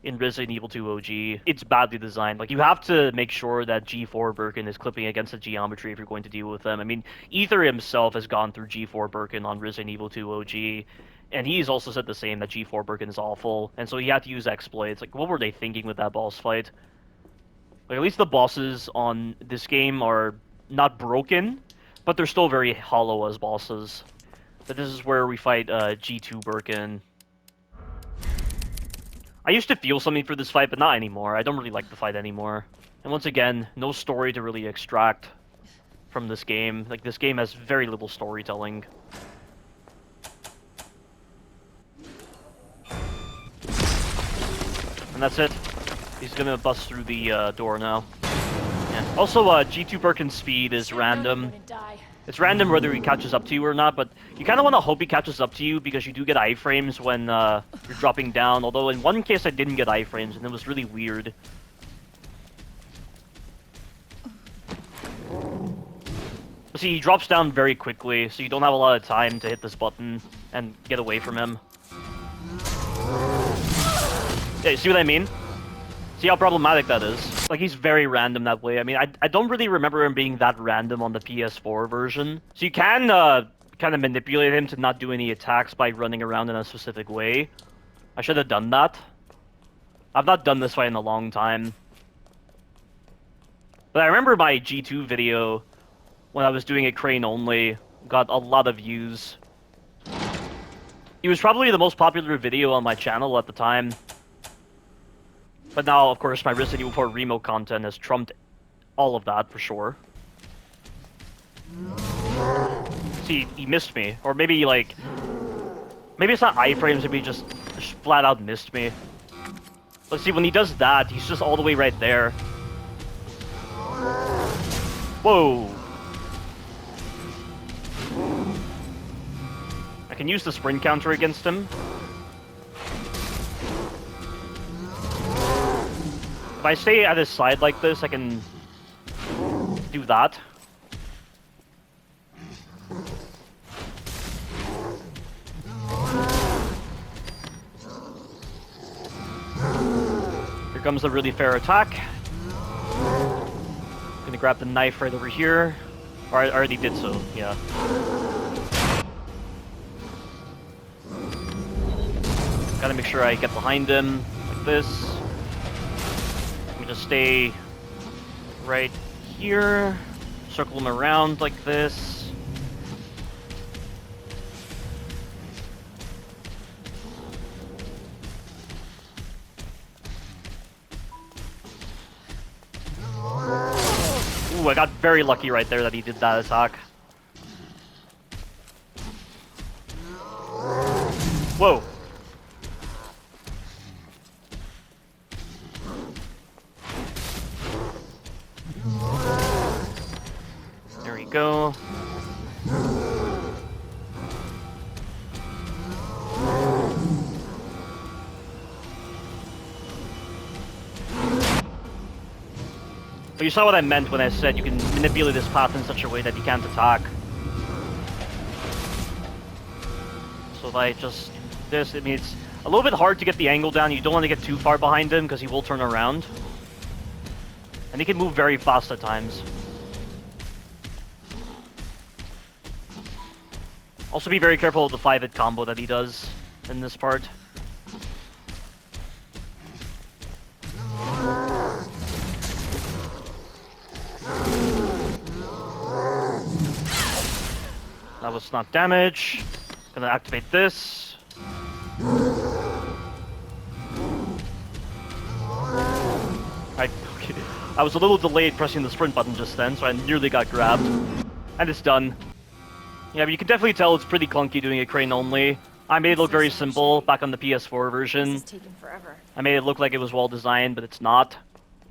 in Resident Evil 2 OG. It's badly designed. Like, you have to make sure that G4 Birkin is clipping against the geometry if you're going to deal with them. I mean, Ether himself has gone through G4 Birkin on Resident Evil 2 OG, and he's also said the same, that G4 Birkin is awful, and so he had to use exploits. Like, what were they thinking with that boss fight? Like, at least the bosses on this game are not broken, but they're still very hollow as bosses. But this is where we fight G2 Birkin. I used to feel something for this fight, but not anymore. I don't really like the fight anymore. And once again, no story to really extract from this game. Like, this game has very little storytelling. And that's it. He's gonna bust through the door now. Yeah. Also, G2 Birkin's speed is random. It's random whether he catches up to you or not, but you kind of want to hope he catches up to you because you do get iframes when you're dropping down. Although in one case I didn't get iframes, and it was really weird. See, he drops down very quickly, so you don't have a lot of time to hit this button and get away from him. Yeah, you see what I mean? See how problematic that is? Like, he's very random that way. I mean, I don't really remember him being that random on the PS4 version. So you can kind of manipulate him to not do any attacks by running around in a specific way. I should have done that. I've not done this fight in a long time. But I remember my G2 video, when I was doing it crane only, got a lot of views. It was probably the most popular video on my channel at the time. But now, of course, my Resident Evil 4 Remilk content has trumped all of that, for sure. See, he missed me. Or maybe, like... Maybe it's not iframes, maybe he just flat out missed me. But see, when he does that, he's just all the way right there. Whoa! I can use the sprint counter against him. If I stay at his side like this, I can do that. Here comes a really fair attack. Gonna grab the knife right over here. Or I already did so, yeah. Gotta make sure I get behind him, like this. Just stay right here, circle him around like this. Ooh, I got very lucky right there that he did that attack. Whoa. Go. But you saw what I meant when I said you can manipulate this path in such a way that he can't attack. So like just this, I mean, it's a little bit hard to get the angle down. You don't want to get too far behind him because he will turn around. And he can move very fast at times. Also be very careful of the 5-hit combo that he does in this part. That was not damage. Gonna activate this. I was a little delayed pressing the sprint button just then, so I nearly got grabbed. And it's done. Yeah, but you can definitely tell it's pretty clunky doing it crane only. I made it look very simple back on the PS4 version. This is taking forever. I made it look like it was well designed, but it's not.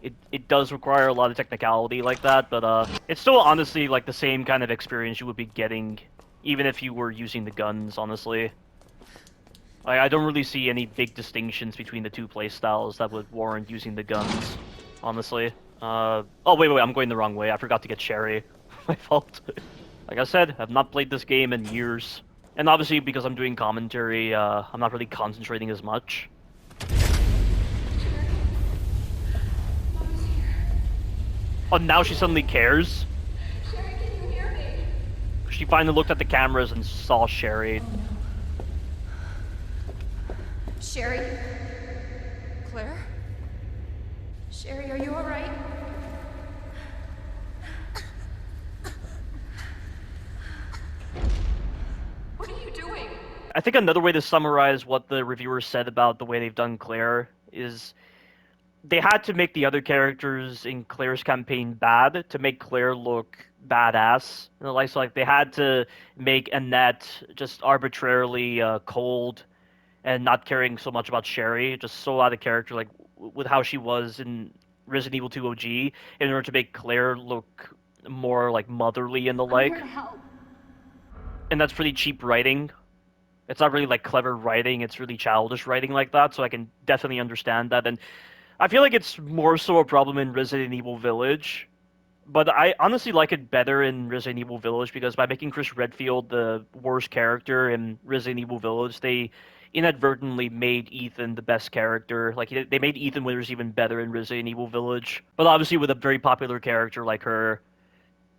It does require a lot of technicality like that, but it's still honestly like the same kind of experience you would be getting even if you were using the guns, honestly. I don't really see any big distinctions between the two playstyles that would warrant using the guns, honestly. Oh, wait, I'm going the wrong way. I forgot to get Sherry. My fault. Like I said, I've not played this game in years. And obviously, because I'm doing commentary, I'm not really concentrating as much. Oh, now she suddenly cares? Sherry, can you hear me? She finally looked at the cameras and saw Sherry. Sherry? Claire? Sherry, are you alright? What are you doing? I think another way to summarize what the reviewers said about the way they've done Claire is they had to make the other characters in Claire's campaign bad to make Claire look badass. You know, like they had to make Annette just arbitrarily cold and not caring so much about Sherry, just so out of character, like with how she was in Resident Evil 2 OG, in order to make Claire look more like motherly and the like. I'm here to help. And that's pretty cheap writing. It's not really like clever writing, it's really childish writing like that, so I can definitely understand that. And I feel like it's more so a problem in Resident Evil Village, but I honestly like it better in Resident Evil Village because by making Chris Redfield the worst character in Resident Evil Village, they inadvertently made Ethan the best character. Like, they made Ethan Winters even better in Resident Evil Village. But obviously with a very popular character like her,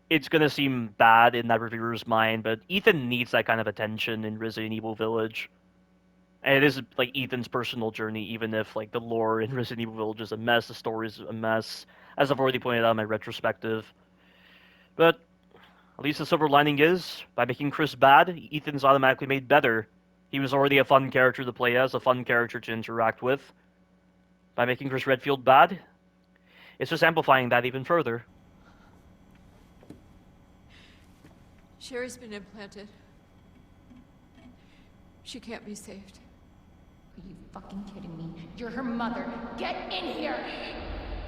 it's gonna seem bad in that reviewer's mind, but Ethan needs that kind of attention in Resident Evil Village. And it is like Ethan's personal journey, even if like the lore in Resident Evil Village is a mess, the story is a mess, as I've already pointed out in my retrospective. But at least the silver lining is, by making Chris bad, Ethan's automatically made better. He was already a fun character to play as, a fun character to interact with. By making Chris Redfield bad, it's just amplifying that even further. Sherry's been implanted. She can't be saved. Are you fucking kidding me? You're her mother. Get in here!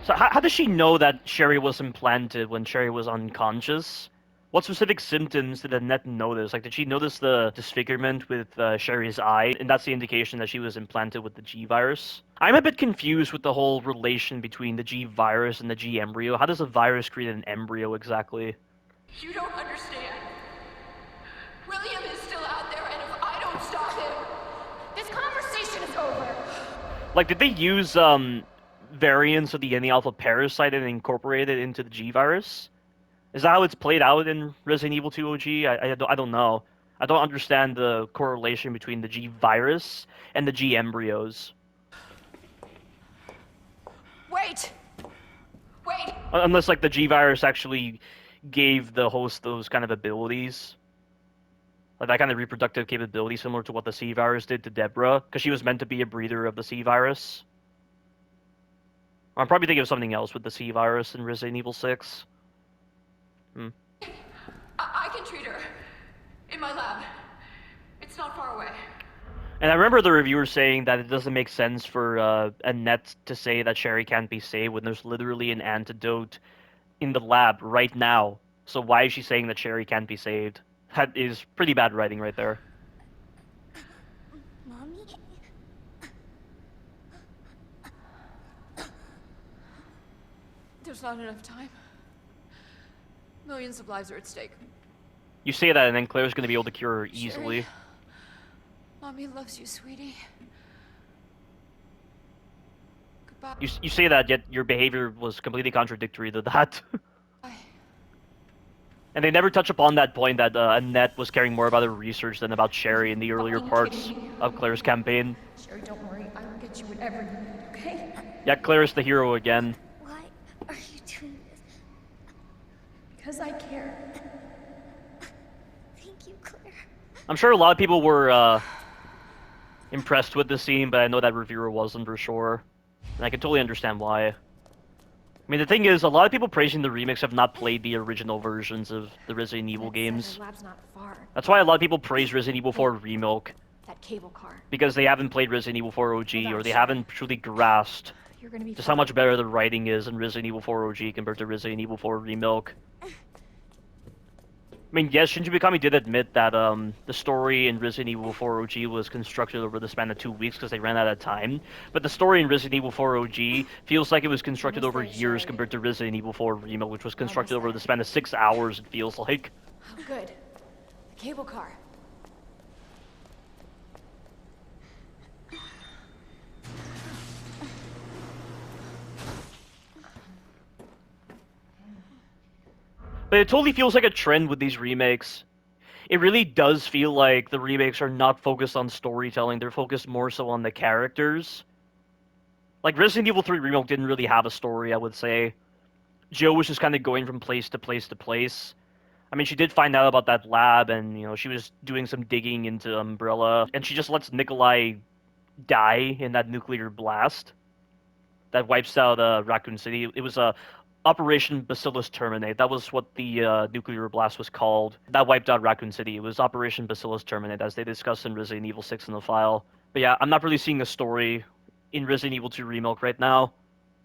So how does she know that Sherry was implanted when Sherry was unconscious? What specific symptoms did Annette notice? Like, did she notice the disfigurement with Sherry's eye? And that's the indication that she was implanted with the G virus? I'm a bit confused with the whole relation between the G virus and the G embryo. How does a virus create an embryo exactly? You don't understand. William is still out there, and if I don't stop him, This conversation is over! Like, did they use variants of the N-alpha parasite and incorporate it into the G virus? Is that how it's played out in Resident Evil 2 OG? I don't know. I don't understand the correlation between the G virus and the G embryos. wait! Wait! Unless, like, the G virus actually gave the host those kind of abilities. Like, that kind of reproductive capability similar to what the C virus did to Deborah, because she was meant to be a breeder of the C virus. I'm probably thinking of something else with the C virus in Resident Evil 6. I can treat her. In my lab. It's not far away. And I remember the reviewer saying that it doesn't make sense for Annette to say that Sherry can't be saved when there's literally an antidote in the lab right now. So why is she saying that Sherry can't be saved? That is pretty bad writing right there. Mommy? There's not enough time. Millions of lives are at stake. You say that and then Claire's going to be able to cure her easily. Sherry? Mommy loves you, sweetie. Goodbye. You say that, yet your behavior was completely contradictory to that. And they never touch upon that point that Annette was caring more about her research than about Sherry in the earlier parts of Claire's campaign. Sherry, don't worry. I will get you whatever you need, okay? Yeah, Claire's the hero again. Why are you doing this? Because I care. Thank you, Claire. I'm sure a lot of people were impressed with the scene, but I know that reviewer wasn't for sure. And I can totally understand why. I mean, the thing is, a lot of people praising the remakes have not played the original versions of the Resident Evil games. Lab's not far. That's why a lot of people praise Resident Evil 4 Remilk. That cable car. Because they haven't played Resident Evil 4 OG, or they haven't truly grasped just how much better the writing is in Resident Evil 4 OG compared to Resident Evil 4 Remilk. I mean, yes, Shinji Mikami did admit that the story in Resident Evil 4 OG was constructed over the span of 2 weeks because they ran out of time. But the story in Resident Evil 4 OG feels like it was constructed over years compared to Resident Evil 4 Remilk, which was constructed over the span of 6 hours, it feels like. Oh, good. The cable car. But it totally feels like a trend with these remakes. It really does feel like the remakes are not focused on storytelling, they're focused more so on the characters. Like, Resident Evil 3 Remake didn't really have a story, I would say. Jill was just kind of going from place to place to place. I mean, she did find out about that lab, and, you know, she was doing some digging into Umbrella, and she just lets Nikolai die in that nuclear blast that wipes out Raccoon City. It was a Operation Bacillus Terminate. That was what the nuclear blast was called. That wiped out Raccoon City. It was Operation Bacillus Terminate, as they discussed in Resident Evil 6 in the file. But yeah, I'm not really seeing a story in Resident Evil 2 Remake right now.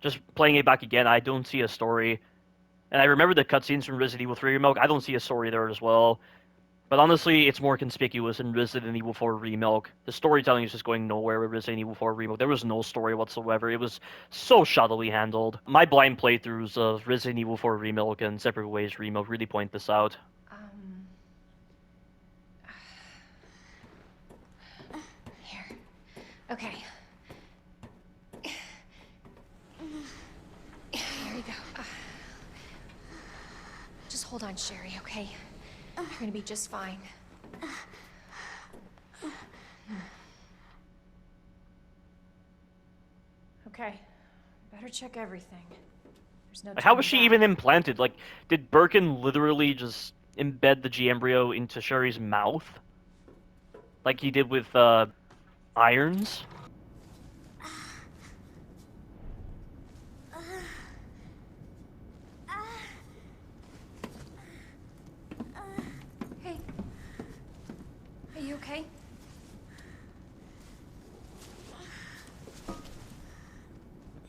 Just playing it back again, I don't see a story. And I remember the cutscenes from Resident Evil 3 Remake. I don't see a story there as well. But honestly, it's more conspicuous in Resident Evil 4 Remake. The storytelling is just going nowhere with Resident Evil 4 Remake. There was no story whatsoever. It was so shoddily handled. My blind playthroughs of Resident Evil 4 Remake and Separate Ways Remake really point this out. Here. Okay. Here you go. Just hold on, Sherry, okay? You're gonna be just fine. Okay. Better check everything. There's no How was she even implanted? Like, did Birkin literally just embed the G embryo into Sherry's mouth? Like he did with, Irons? Hey. Are you okay?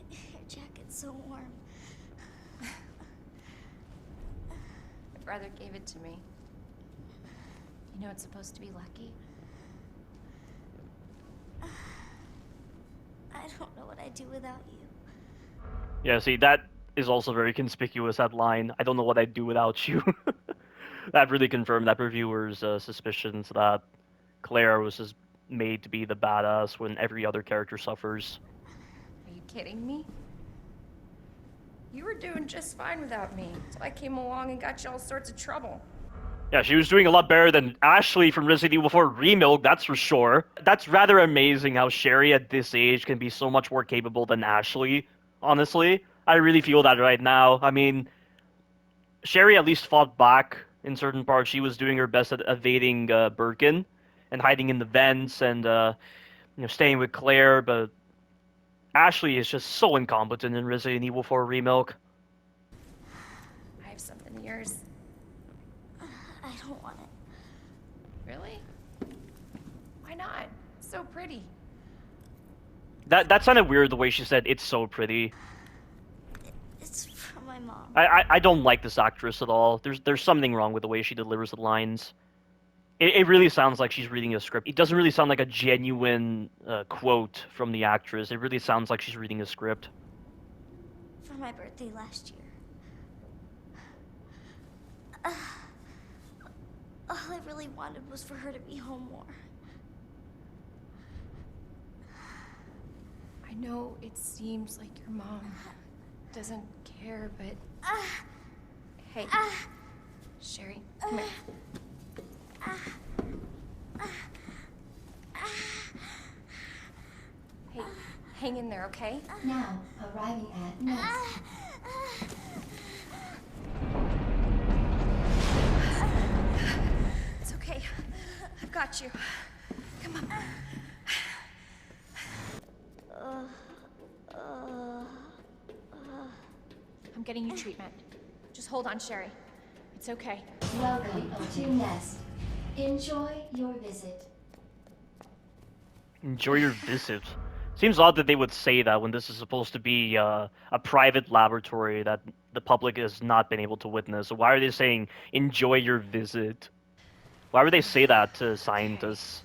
Your jacket's so warm. My brother gave it to me. You know it's supposed to be lucky? I don't know what I'd do without you. Yeah, see, that is also very conspicuous, that line. I don't know what I'd do without you. That really confirmed that reviewer's suspicions that Claire was just made to be the badass when every other character suffers. Are you kidding me? You were doing just fine without me, so I came along and got you all sorts of trouble. Yeah, she was doing a lot better than Ashley from Resident Evil 4 Remake, that's for sure. That's rather amazing how Sherry at this age can be so much more capable than Ashley, honestly. I really feel that right now. I mean, Sherry at least fought back in certain parts. She was doing her best at evading Birkin and hiding in the vents and staying with Claire, but Ashley is just so incompetent in Resident Evil 4 Remake. I have something of yours. I don't want it. Really? Why not? It's so pretty. That sounded weird the way she said it's so pretty. It's from my mom. I don't like this actress at all. There's something wrong with the way she delivers the lines. It really sounds like she's reading a script. It doesn't really sound like a genuine quote from the actress. It really sounds like she's reading a script. For my birthday last year. All I really wanted was for her to be home more. know it seems like your mom doesn't care, but... Hey. Sherry, come here. Hey, hang in there, okay? Now, arriving at nest. It's okay. I've got you. Come on. I'm getting you treatment. Just hold on, Sherry. It's okay. Welcome to Nest. Enjoy your visit. Enjoy your visit. Seems odd that they would say that when this is supposed to be a private laboratory that the public has not been able to witness. So why are they saying, enjoy your visit? Why would they say that to scientists?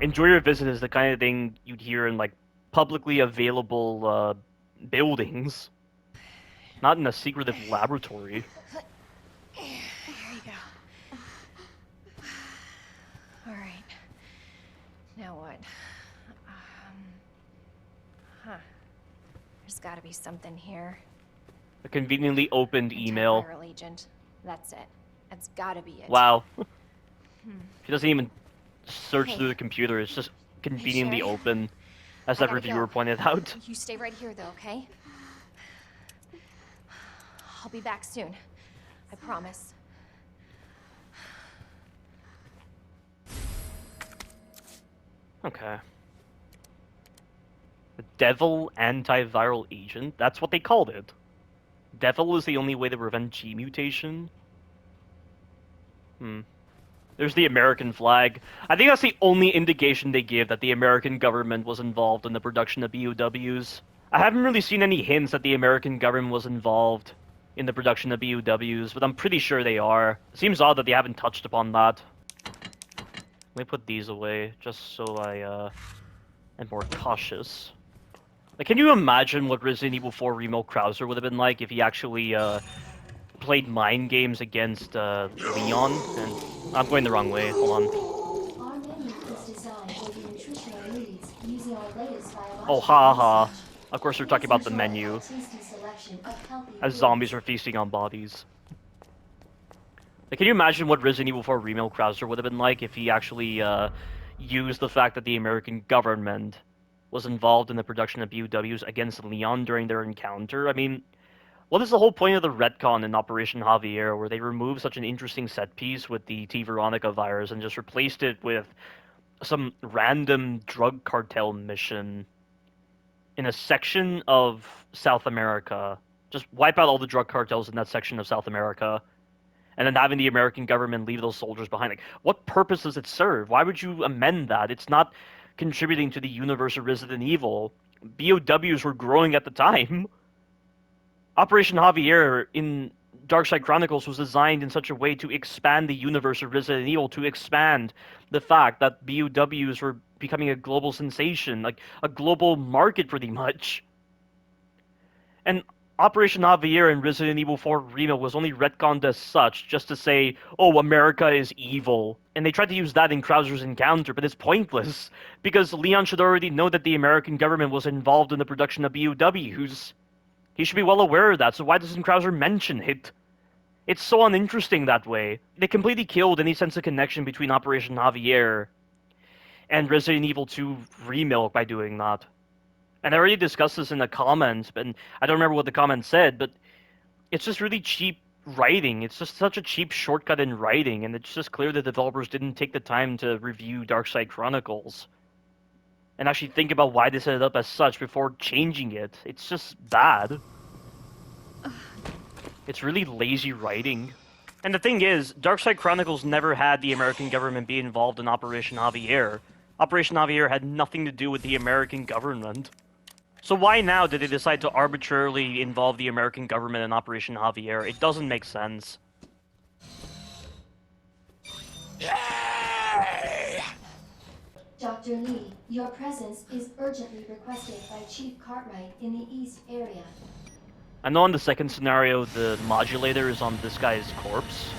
Enjoy your visit is the kind of thing you'd hear in, like, publicly available buildings. Not in a secretive laboratory. Here you go. All right. Now what? There's got to be something here. A conveniently opened email. Viral agent. That's it. That's got to be it. Wow. She doesn't even search through the computer. It's just conveniently Sherry? open, as that reviewer pointed out. You stay right here, though, okay? I'll be back soon. I promise. Okay. The Devil antiviral agent? That's what they called it. Devil is the only way to prevent G mutation? There's the American flag. I think that's the only indication they give that the American government was involved in the production of BOWs. I haven't really seen any hints that the American government was involved in the production of BOWs, but I'm pretty sure they are. It seems odd that they haven't touched upon that. Let me put these away, just so I am more cautious. Like, can you imagine what Resident Evil 4 Remilk Krauser would have been like if he actually played mind games against Leon? And I'm going the wrong way. Hold on. Our menu is designed for the nutritional needs using our latest biological Oh, ha. research. Of course, we're talking about the menu. Tasty selection of healthy As foods. zombies are feasting on bodies. Like, can you imagine what Resident Evil 4 Remilk Krauser would have been like if he actually used the fact that the American government was involved in the production of BOWs against Leon during their encounter? I mean, what is the whole point of the retcon in Operation Javier, where they removed such an interesting set piece with the T. Veronica virus and just replaced it with some random drug cartel mission in a section of South America? Just wipe out all the drug cartels in that section of South America, and then having the American government leave those soldiers behind. Like, what purpose does it serve? Why would you amend that? It's not contributing to the universe of Resident Evil. BOWs were growing at the time. Operation Javier in Darkside Chronicles was designed in such a way to expand the universe of Resident Evil, to expand the fact that BOWs were becoming a global sensation, like a global market pretty much. And Operation Javier in Resident Evil 4 Remilk was only retconned as such, just to say, oh, America is evil. And they tried to use that in Krauser's encounter, but it's pointless, because Leon should already know that the American government was involved in the production of BOWs. He should be well aware of that, so why doesn't Krauser mention it? It's so uninteresting that way. They completely killed any sense of connection between Operation Javier and Resident Evil 2 Remilk by doing that. And I already discussed this in the comments, but I don't remember what the comment said, but it's just really cheap writing. It's just such a cheap shortcut in writing, and it's just clear the developers didn't take the time to review Darkside Chronicles and actually think about why they set it up as such before changing it. It's just bad. It's really lazy writing. And the thing is, Darkside Chronicles never had the American government be involved in Operation Javier. Operation Javier had nothing to do with the American government. So why now did they decide to arbitrarily involve the American government in Operation Javier? It doesn't make sense. Dr. Lee, your presence is urgently requested by Chief Cartwright in the East area. I know in the second scenario, the modulator is on this guy's corpse.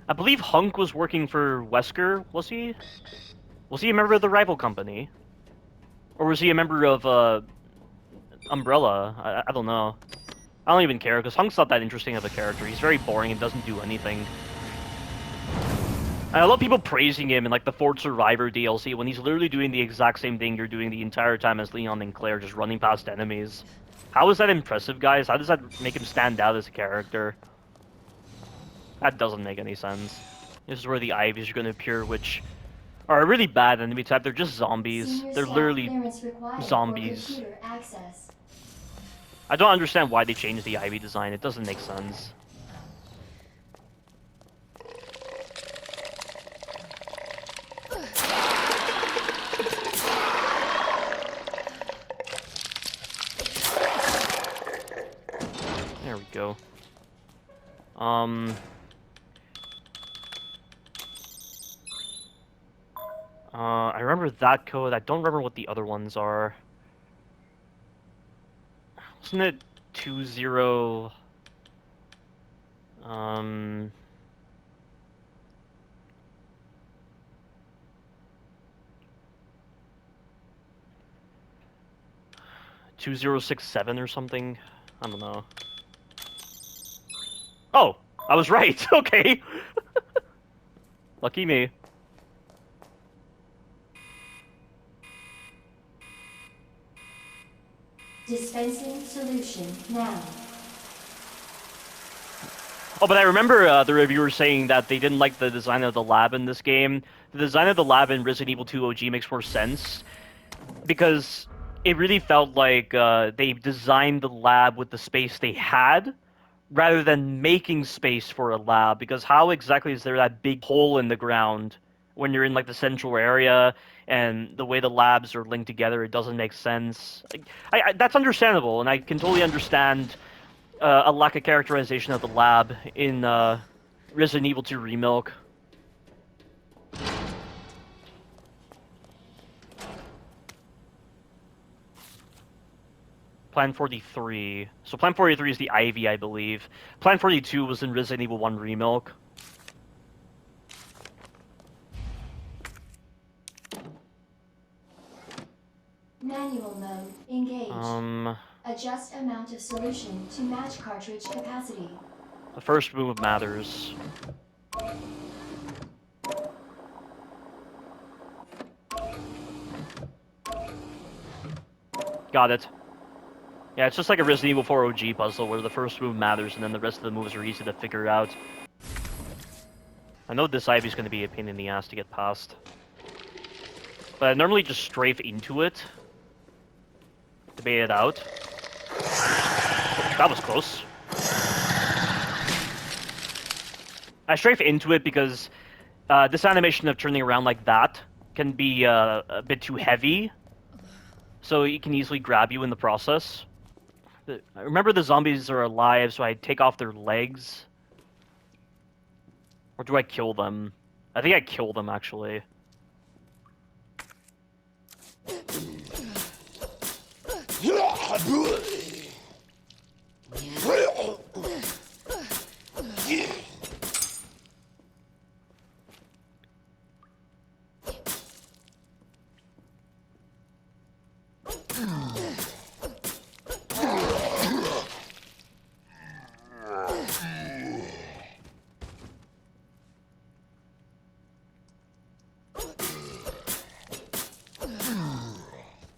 I believe Hunk was working for Wesker, was he? Was he a member of the rival company? Or was he a member of Umbrella? I don't know. I don't even care, because Hunk's not that interesting of a character. He's very boring and doesn't do anything. And I love people praising him in like the Fort Survivor DLC when he's literally doing the exact same thing you're doing the entire time as Leon and Claire, just running past enemies. How is that impressive, guys? How does that make him stand out as a character? That doesn't make any sense. This is where the Ivies are going to appear, which are a really bad enemy type. They're just zombies. Senior They're staff literally clearance required zombies. for computer access. I don't understand why they changed the Ivy design. It doesn't make sense. There we go. I remember that code. I don't remember what the other ones are. Wasn't it 20? 2067 or something? I don't know. Oh, I was right. Okay. Lucky me. Dispensing solution now. Oh, but I remember the reviewer saying that they didn't like the design of the lab in this game. The design of the lab in Resident Evil 2 OG makes more sense, because it really felt like they designed the lab with the space they had, rather than making space for a lab, because how exactly is there that big hole in the ground when you're in like the central area, and the way the labs are linked together, it doesn't make sense. That's understandable, and I can totally understand a lack of characterization of the lab in Resident Evil 2 Remilk. Plan 43. So Plan 43 is the Ivy, I believe. Plan 42 was in Resident Evil 1 Remilk. Manual mode engaged. Adjust amount of solution to match cartridge capacity. The first move matters. Got it. Yeah, it's just like a Resident Evil 4 OG puzzle where the first move matters and then the rest of the moves are easy to figure out. I know this Ivy's going to be a pain in the ass to get past. But I normally just strafe into it to bait it out. That was close. I strafe into it because this animation of turning around like that can be a bit too heavy, so it can easily grab you in the process. I remember the zombies are alive, so I take off their legs. Or do I kill them? I think I kill them, actually.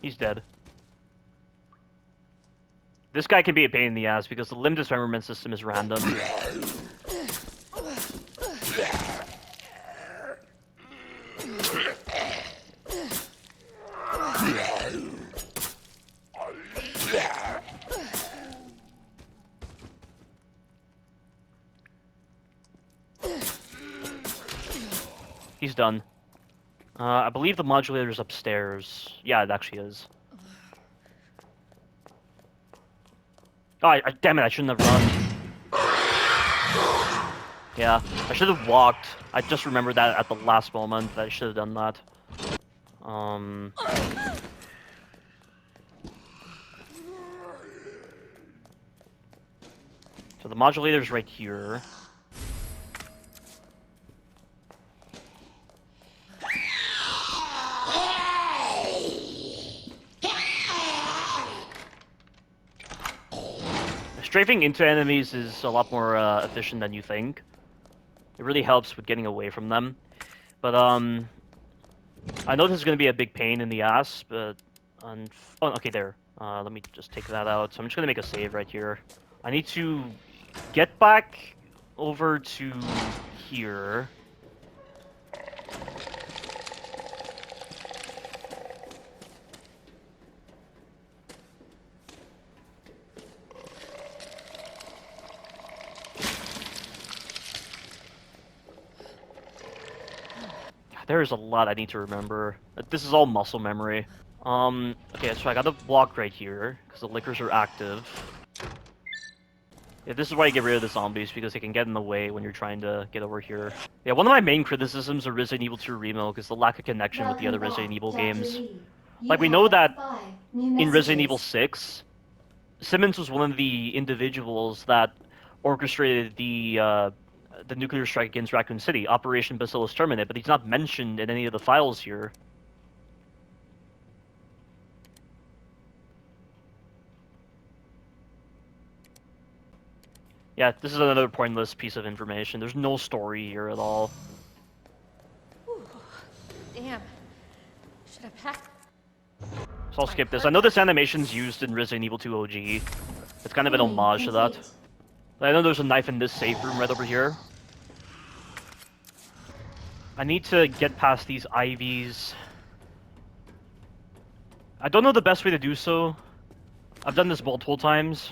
He's dead. This guy can be a pain in the ass because the limb dismemberment system is random. He's done. I believe the modulator's upstairs. Yeah, it actually is. Oh, damn it, I shouldn't have run. Yeah, I should have walked. I just remembered that at the last moment that I should have done that. So the modulator's right here. Strafing into enemies is a lot more efficient than you think. It really helps with getting away from them. But I know this is going to be a big pain in the ass, but... oh, okay, there. Let me just take that out. So I'm just going to make a save right here. I need to get back over to here. There's a lot I need to remember. This is all muscle memory. Okay, so I gotta walk right here, because the liquors are active. Yeah, this is why you get rid of the zombies, because they can get in the way when you're trying to get over here. Yeah, one of my main criticisms of Resident Evil 2 Remilk is the lack of connection with the other Resident Evil games. Like, we know that in Resident Evil 6, Simmons was one of the individuals that orchestrated the nuclear strike against Raccoon City, Operation Bacillus Terminate, but he's not mentioned in any of the files here. Yeah, this is another pointless piece of information. There's no story here at all. Whew. Damn. Should have packed. So I'll skip this. I know this animation's used in Resident Evil 2 OG. It's kind of an homage to that. But I know there's a knife in this safe room right over here. I need to get past these IVs. I don't know the best way to do so. I've done this multiple times.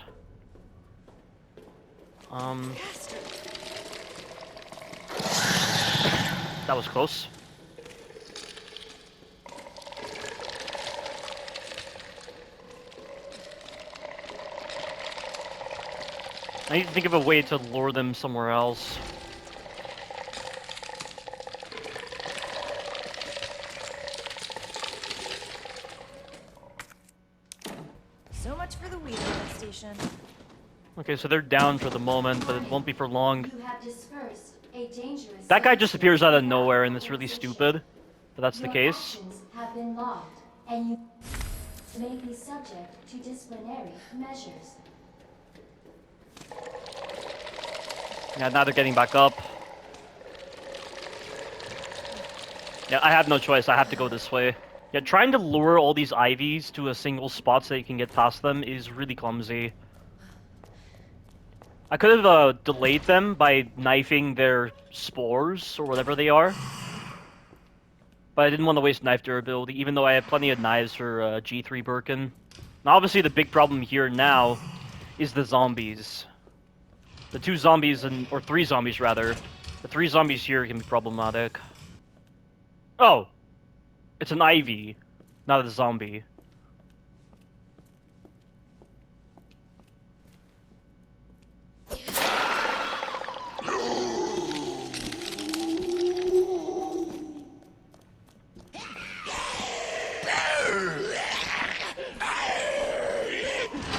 That was close. I need to think of a way to lure them somewhere else. So much for the weed infestation. Okay, so they're down for the moment, but it won't be for long. You have dispersed a dangerous That guy just appears out of nowhere, and it's really stupid. But that's the case. Your actions have been logged, and you may be subject to disciplinary measures. Yeah, now they're getting back up. Yeah, I have no choice. I have to go this way. Yeah, trying to lure all these IVs to a single spot so that you can get past them is really clumsy. I could have delayed them by knifing their spores, or whatever they are. But I didn't want to waste knife durability, even though I have plenty of knives for G3 Birkin. Now, obviously, the big problem here now is the zombies. The two zombies, or three zombies, rather. The three zombies here can be problematic. Oh! It's an IV, not a zombie.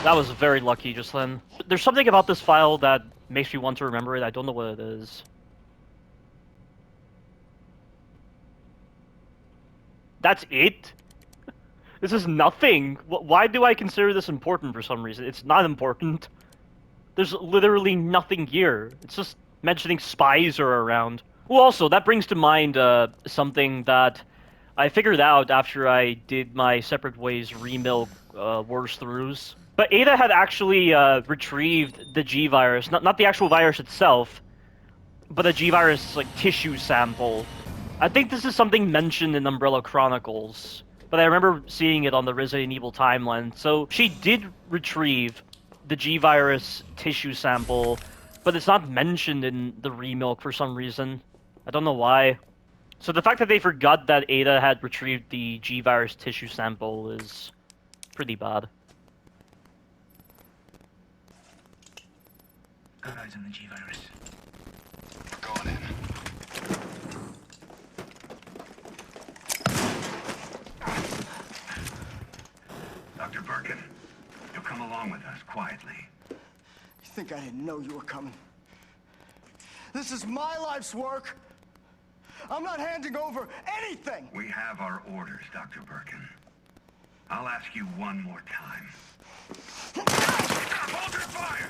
That was very lucky just then. There's something about this file that makes me want to remember it. I don't know what it is. That's it? This is nothing. Why do I consider this important for some reason? It's not important. There's literally nothing here. It's just mentioning spies are around. Well, also, that brings to mind something that I figured out after I did my Separate Ways Remilk Wars Throughs. But Ada had actually retrieved the G virus, not the actual virus itself, but a G virus like tissue sample. I think this is something mentioned in Umbrella Chronicles, but I remember seeing it on the Resident Evil timeline. So she did retrieve the G virus tissue sample, but it's not mentioned in the Remilk for some reason. I don't know why. So the fact that they forgot that Ada had retrieved the G virus tissue sample is pretty bad. Got eyes on the G virus. We're going in. Dr. Birkin, you'll come along with us quietly. You think I didn't know you were coming? This is my life's work. I'm not handing over anything. We have our orders, Dr. Birkin. I'll ask you one more time. Hold your fire!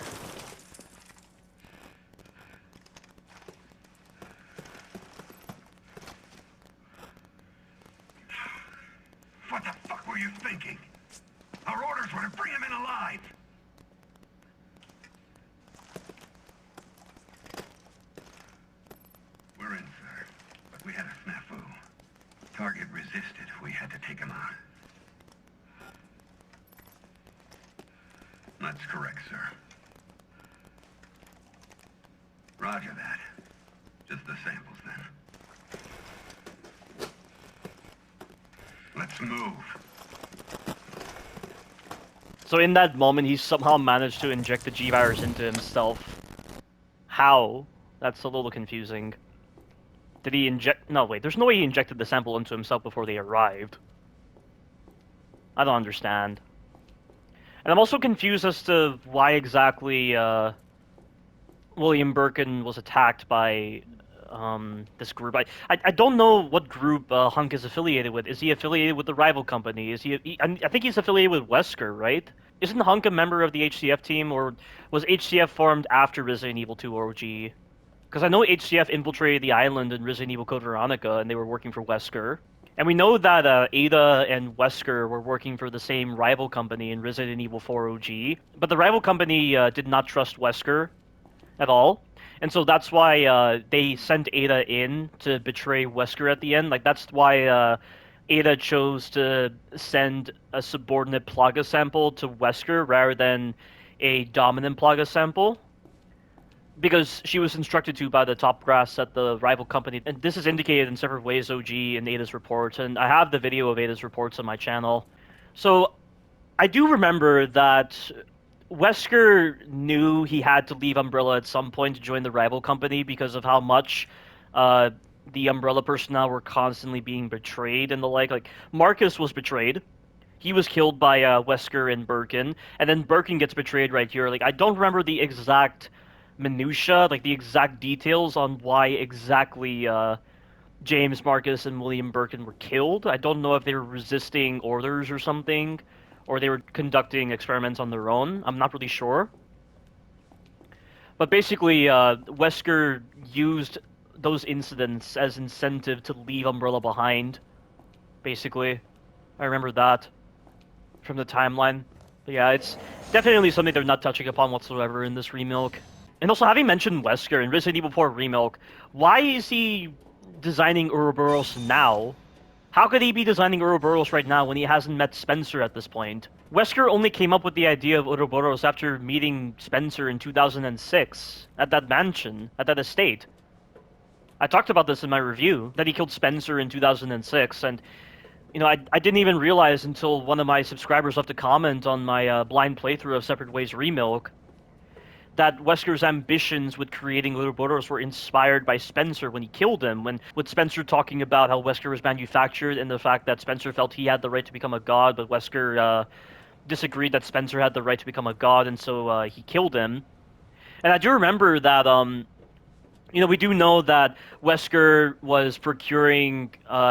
thinking? Our orders were to bring him in alive. We're in, sir. But we had a snafu. Target resisted. We had to take him out. That's correct, sir. Roger that. Just the samples, then. Let's move. So in that moment, he somehow managed to inject the G-Virus into himself. How? That's a little confusing. Did he inject... No, wait, there's no way he injected the sample into himself before they arrived. I don't understand. And I'm also confused as to why exactly, William Birkin was attacked by, this group. I don't know what group, Hunk is affiliated with. Is he affiliated with the rival company? Is I think he's affiliated with Wesker, right? Isn't Hunk a member of the HCF team, or was HCF formed after Resident Evil 2 OG? Because I know HCF infiltrated the island in Resident Evil Code Veronica, and they were working for Wesker. And we know that Ada and Wesker were working for the same rival company in Resident Evil 4 OG. But the rival company did not trust Wesker at all. And so that's why they sent Ada in to betray Wesker at the end. Like, that's why Ada chose to send a subordinate Plaga sample to Wesker rather than a dominant Plaga sample. Because she was instructed to by the top brass at the rival company. And this is indicated in several ways, OG, in Ada's reports. And I have the video of Ada's reports on my channel. So I do remember that Wesker knew he had to leave Umbrella at some point to join the rival company because of how much the Umbrella personnel were constantly being betrayed and the like. Like, Marcus was betrayed. He was killed by Wesker and Birkin. And then Birkin gets betrayed right here. Like, I don't remember the exact minutia, like the exact details on why exactly James, Marcus, and William Birkin were killed. I don't know if they were resisting orders or something, or they were conducting experiments on their own. I'm not really sure. But basically, Wesker used those incidents as incentive to leave Umbrella behind, basically. I remember that from the timeline. But yeah, it's definitely something they're not touching upon whatsoever in this Remilk. And also, having mentioned Wesker in Resident Evil 4 Remilk, why is he designing Ouroboros now? How could he be designing Ouroboros right now when he hasn't met Spencer at this point? Wesker only came up with the idea of Ouroboros after meeting Spencer in 2006, at that mansion, at that estate. I talked about this in my review, that he killed Spencer in 2006, and, you know, I didn't even realize until one of my subscribers left a comment on my blind playthrough of Separate Ways Remilk, that Wesker's ambitions with creating Ouroboros were inspired by Spencer when he killed him, with Spencer talking about how Wesker was manufactured and the fact that Spencer felt he had the right to become a god, but Wesker disagreed that Spencer had the right to become a god, and so he killed him. And I do remember that, you know, we do know that Wesker was procuring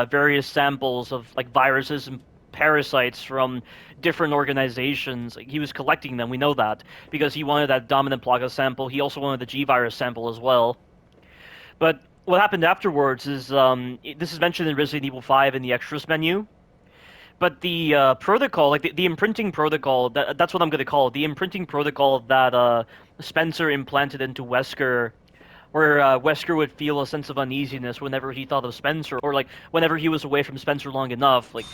various samples of, like, viruses and parasites from different organizations. Like, he was collecting them, we know that, because he wanted that dominant Plaga sample. He also wanted the G-Virus sample as well. But what happened afterwards is, this is mentioned in Resident Evil 5 in the extras menu, but the protocol, like the imprinting protocol, that's what I'm going to call it, the imprinting protocol that Spencer implanted into Wesker, where Wesker would feel a sense of uneasiness whenever he thought of Spencer, or, like, whenever he was away from Spencer long enough, like,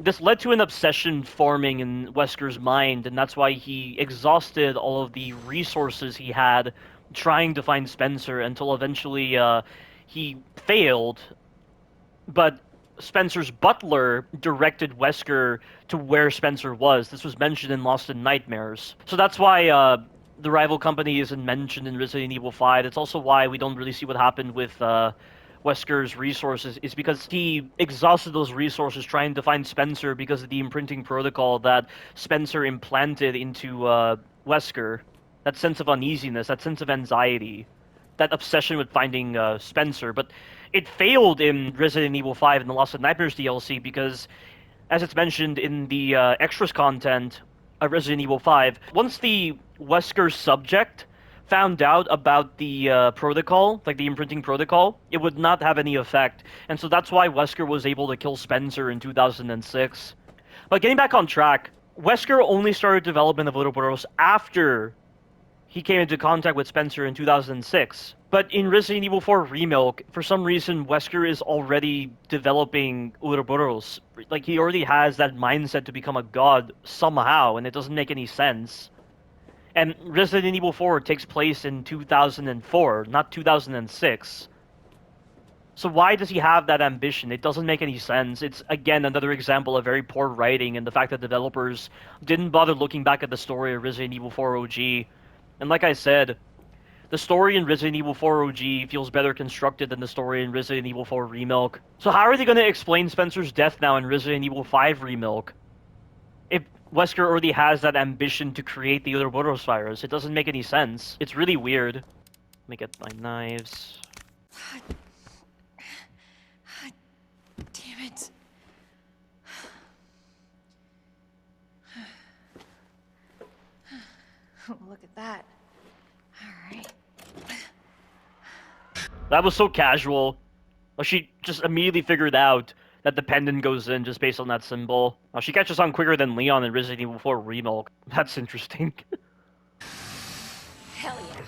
this led to an obsession forming in Wesker's mind, and that's why he exhausted all of the resources he had trying to find Spencer until eventually he failed. But Spencer's butler directed Wesker to where Spencer was. This was mentioned in Lost in Nightmares. So that's why the rival company isn't mentioned in Resident Evil 5. It's also why we don't really see what happened with Wesker's resources, is because he exhausted those resources trying to find Spencer because of the imprinting protocol that Spencer implanted into Wesker. That sense of uneasiness, that sense of anxiety, that obsession with finding Spencer. But it failed in Resident Evil 5 in the Lost in Nightmares DLC because, as it's mentioned in the extras content of Resident Evil 5, once the Wesker subject found out about the protocol, like the imprinting protocol, it would not have any effect. And so that's why Wesker was able to kill Spencer in 2006. But getting back on track, Wesker only started development of Ouroboros after he came into contact with Spencer in 2006. But in Resident Evil 4 Remilk, for some reason, Wesker is already developing Ouroboros. Like, he already has that mindset to become a god somehow, and it doesn't make any sense. And Resident Evil 4 takes place in 2004, not 2006. So why does he have that ambition? It doesn't make any sense. It's, again, another example of very poor writing and the fact that developers didn't bother looking back at the story of Resident Evil 4 OG. And like I said, the story in Resident Evil 4 OG feels better constructed than the story in Resident Evil 4 Remilk. So how are they going to explain Spencer's death now in Resident Evil 5 Remilk? If Wesker already has that ambition to create the Ouroboros virus, it doesn't make any sense. It's really weird. Let me get my knives. Damn it. Look at that. Alright. That was so casual. Like, she just immediately figured out that the pendant goes in just based on that symbol. She catches on quicker than Leon in Resident Evil 4 Remilk. That's interesting. Hell yeah.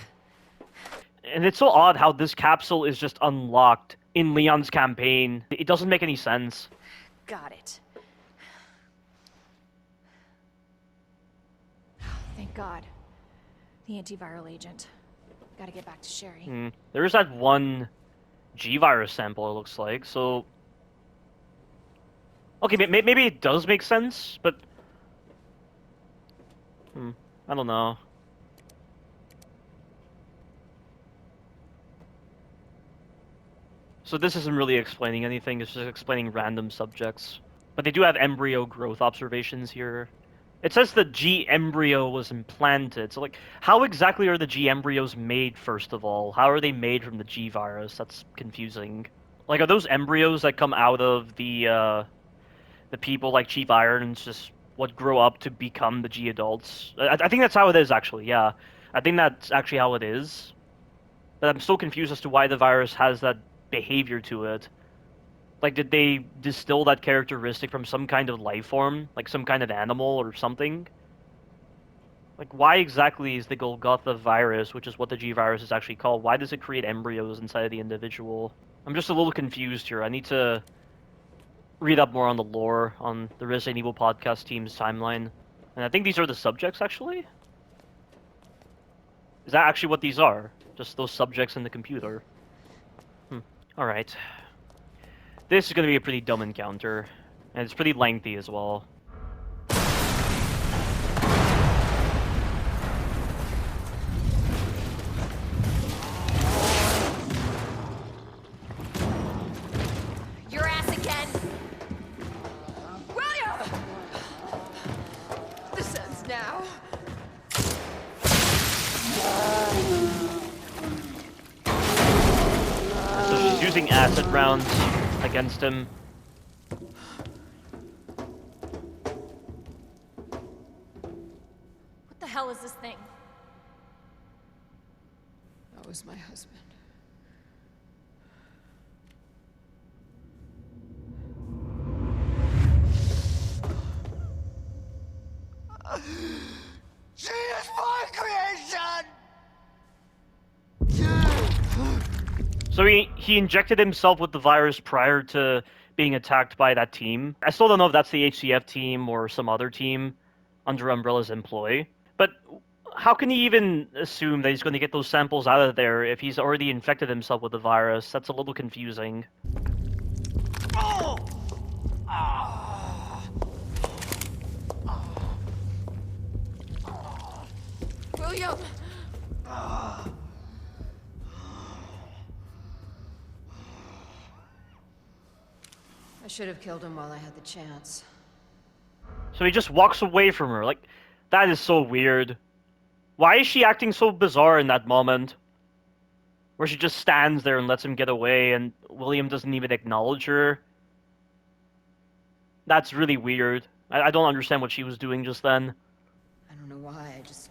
And it's so odd how this capsule is just unlocked in Leon's campaign. It doesn't make any sense. Got it. Thank God. The antiviral agent. Gotta get back to Sherry. There is that one G-virus sample, it looks like, so... Okay, maybe it does make sense, but... I don't know. So this isn't really explaining anything, it's just explaining random subjects. But they do have embryo growth observations here. It says the G embryo was implanted, so like, how exactly are the G embryos made, first of all? How are they made from the G virus? That's confusing. Like, are those embryos that come out of the people like Chief Irons just what grow up to become the G adults? I think that's how it is, actually, yeah. I think that's actually how it is. But I'm still confused as to why the virus has that behavior to it. Like, did they distill that characteristic from some kind of life form? Like some kind of animal or something? Like, why exactly is the Golgotha virus, which is what the G virus is actually called, why does it create embryos inside of the individual? I'm just a little confused here. I need to read up more on the lore on the Resident Evil podcast team's timeline. And I think these are the subjects, actually? Is that actually what these are? Just those subjects in the computer? Alright. This is going to be a pretty dumb encounter, and it's pretty lengthy as well. Your ass again! William! This ends now. So she's using acid rounds against him. What the hell is this thing? That was my husband. She is my creation! So he injected himself with the virus prior to being attacked by that team. I still don't know if that's the HCF team or some other team under Umbrella's employ. But how can he even assume that he's going to get those samples out of there if he's already infected himself with the virus? That's a little confusing. Oh! William! I should have killed him while I had the chance. So he just walks away from her. Like, that is so weird. Why is she acting so bizarre in that moment? Where she just stands there and lets him get away and William doesn't even acknowledge her? That's really weird. I don't understand what she was doing just then. I don't know why, I just...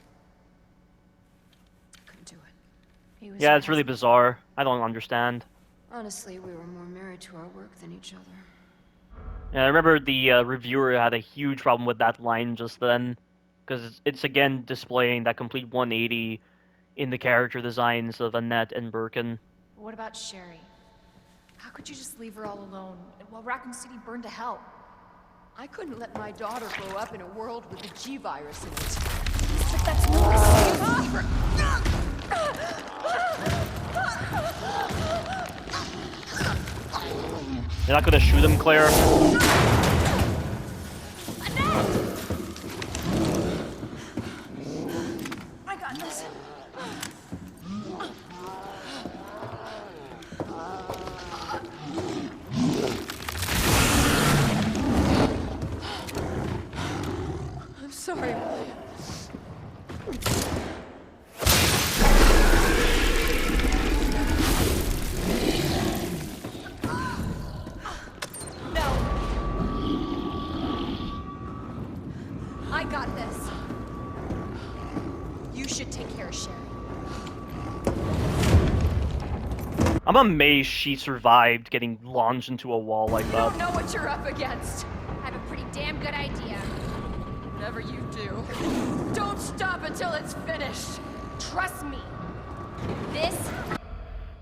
couldn't do it. He was Yeah, it's really bizarre. I don't understand. Honestly, we were more married to our work than each other. And I remember the reviewer had a huge problem with that line just then, because it's again displaying that complete 180 in the character designs of Annette and Birkin. What about Sherry? How could you just leave her all alone while Raccoon City burned to hell? I couldn't let my daughter grow up in a world with the G virus in it. But that's not the You're not gonna shoot him, Claire? I got this. I'm sorry. I got this. You should take care of Sherry. I'm amazed she survived getting launched into a wall like You that. don't know what you're up against. I have a pretty damn good idea. Whatever you do, don't stop until it's finished. Trust me. This.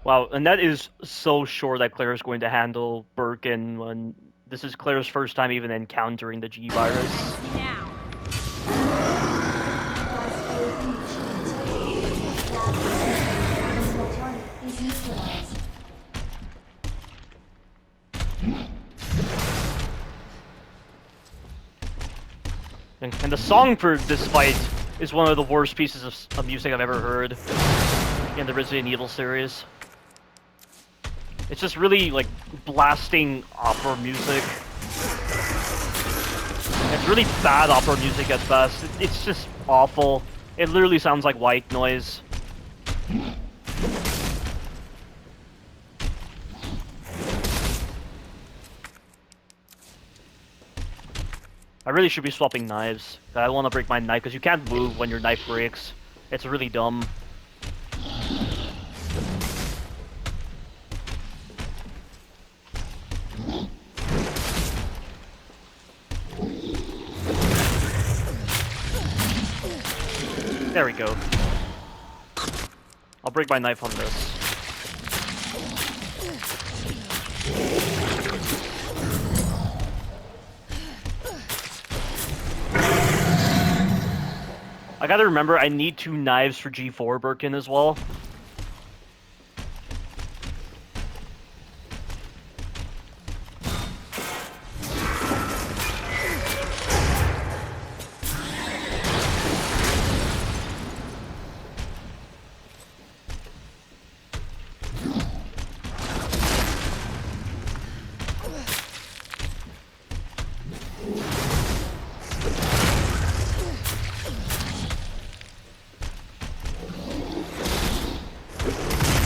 Wow, and that is so sure that Claire is going to handle Birkin when this is Claire's first time even encountering the G virus. Now. Is neutralized. And the song for this fight is one of the worst pieces of music I've ever heard in the Resident Evil series. It's just really like blasting opera music. It's really bad opera music at best. It's just awful. It literally sounds like white noise. I really should be swapping knives. I don't want to break my knife because you can't move when your knife breaks. It's really dumb. There we go. I'll break my knife on this. I gotta remember, I need 2 knives for G4 Birkin as well.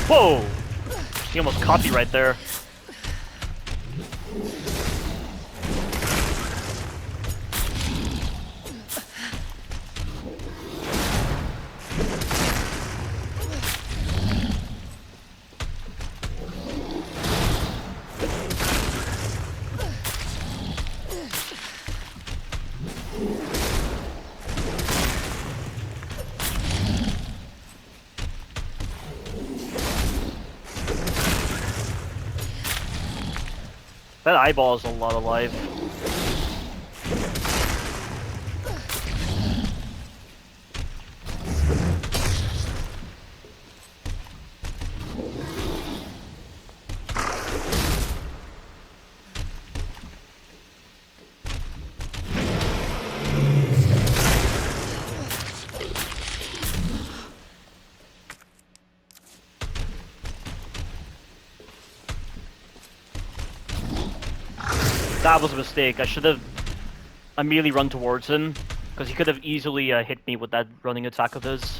Whoa! He almost caught me right there. That eyeball is a lot of life. That was a mistake. I should have immediately run towards him, because he could have easily hit me with that running attack of his.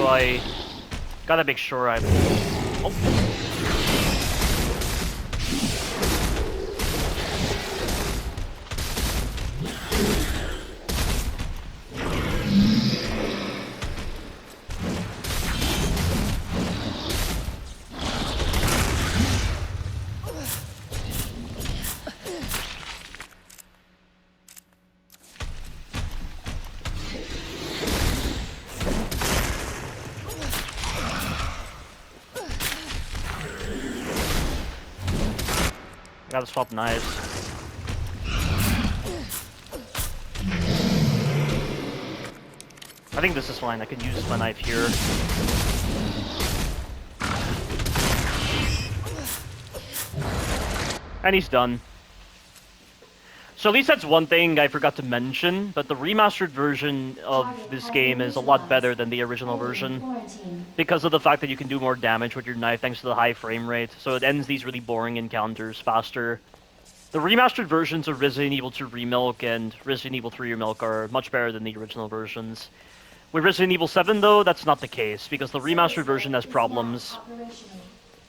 I gotta make sure I'm... Oh. Gotta swap knives. I think this is fine. I can use my knife here. And he's done. So at least that's one thing I forgot to mention, but the remastered version of this game is a lot better than the original version. Because of the fact that you can do more damage with your knife thanks to the high frame rate, so it ends these really boring encounters faster. The remastered versions of Resident Evil 2 Remilk and Resident Evil 3 Remilk are much better than the original versions. With Resident Evil 7 though, that's not the case, because the remastered version has problems.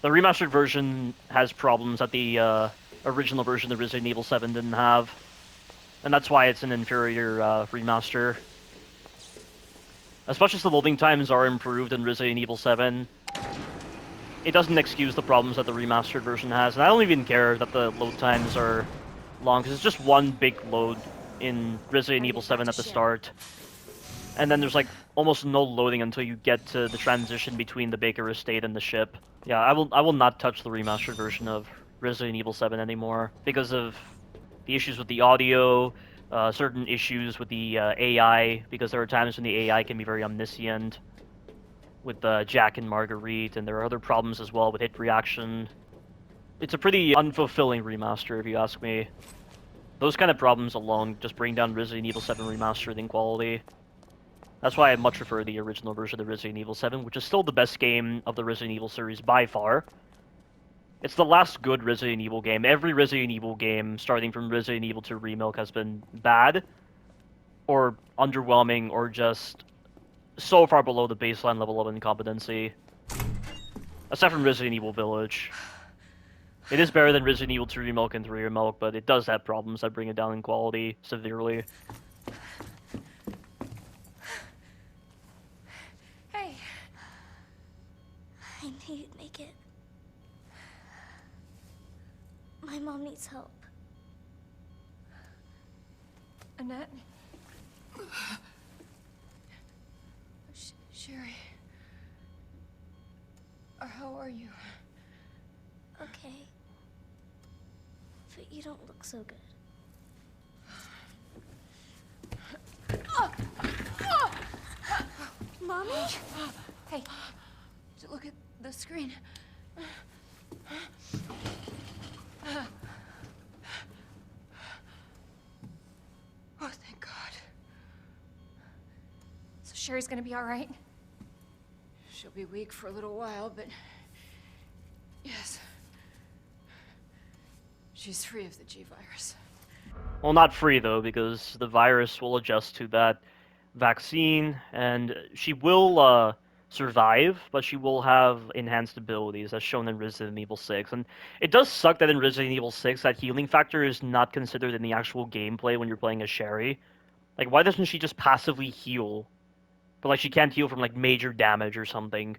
The remastered version has problems that the original version of Resident Evil 7 didn't have. And that's why it's an inferior remaster. As much as the loading times are improved in Resident Evil 7, it doesn't excuse the problems that the remastered version has. And I don't even care that the load times are long, because it's just one big load in Resident Evil 7 at the start. And then there's like almost no loading until you get to the transition between the Baker Estate and the ship. Yeah, I will not touch the remastered version of Resident Evil 7 anymore because of the issues with the audio, certain issues with the AI, because there are times when the AI can be very omniscient with Jack and Marguerite, and there are other problems as well with hit reaction. It's a pretty unfulfilling remaster, if you ask me. Those kind of problems alone just bring down Resident Evil 7 remastered in quality. That's why I much prefer the original version of Resident Evil 7, which is still the best game of the Resident Evil series by far. It's the last good Resident Evil game. Every Resident Evil game, starting from Resident Evil 2 Remilk, has been bad, or underwhelming, or just so far below the baseline level of incompetency. Aside from Resident Evil Village. It is better than Resident Evil 2 Remilk and 3 Remilk, but it does have problems that bring it down in quality severely. Hey. I knew you'd make it. My mom needs help. Annette? Sherry. How are you? Okay. But you don't look so good. Mommy? Hey, look at the screen. Oh, thank God. So Sherry's gonna be all right? She'll be weak for a little while, but yes. She's free of the G-virus. Well, not free, though, because the virus will adjust to that vaccine, and she will survive, but she will have enhanced abilities, as shown in Resident Evil 6. And it does suck that in Resident Evil 6, that healing factor is not considered in the actual gameplay when you're playing as Sherry. Like, why doesn't she just passively heal? But, like, she can't heal from, like, major damage or something.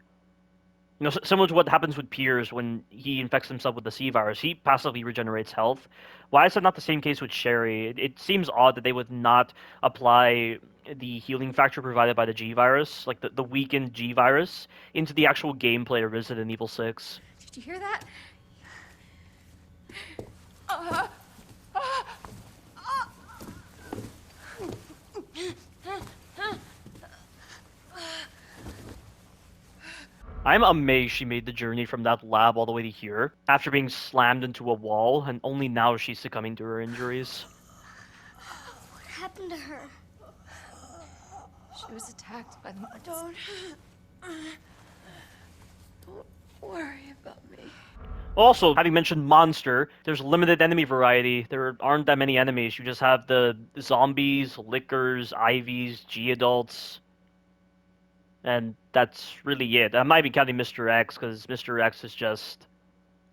You know, similar to what happens with Piers when he infects himself with the C virus. He passively regenerates health. Why is that not the same case with Sherry? It seems odd that they would not apply the healing factor provided by the G virus, like the weakened G virus, into the actual gameplay of Resident Evil 6. Did you hear that? I'm amazed she made the journey from that lab all the way to here, after being slammed into a wall, and only now she's succumbing to her injuries. What happened to her? She was attacked by the monster. Don't worry about me. Also, having mentioned monster, there's limited enemy variety. There aren't that many enemies. You just have the zombies, lickers, IVs, G-adults. And that's really it. I might be counting Mr. X, because Mr. X is just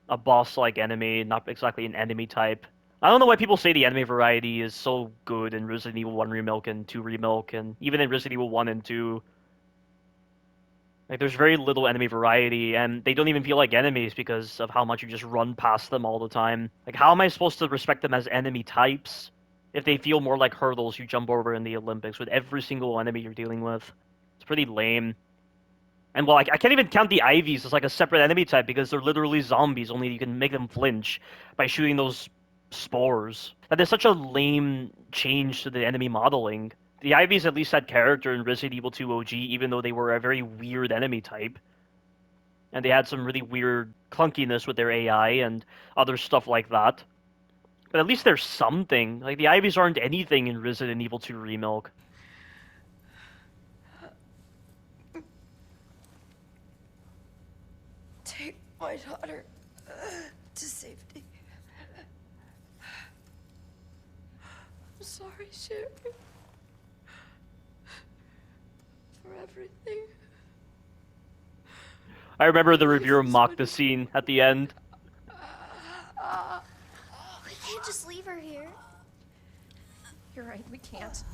a boss-like enemy, not exactly an enemy type. I don't know why people say the enemy variety is so good in Resident Evil 1 Remilk and 2 Remilk, and even in Resident Evil 1 and 2. Like, there's very little enemy variety, and they don't even feel like enemies because of how much you just run past them all the time. Like, how am I supposed to respect them as enemy types if they feel more like hurdles you jump over in the Olympics with every single enemy you're dealing with? It's pretty lame. And well, I can't even count the Ivies as like a separate enemy type because they're literally zombies, only you can make them flinch by shooting those spores. That is such a lame change to the enemy modeling. The Ivies at least had character in Resident Evil 2 OG, even though they were a very weird enemy type. And they had some really weird clunkiness with their AI and other stuff like that. But at least there's something. Like, the Ivies aren't anything in Resident Evil 2 Remilk. Take my daughter to safety. I'm sorry, Sherry. For everything. I remember the reviewer mocked the scene at the end. We can't just leave her here. You're right, we can't.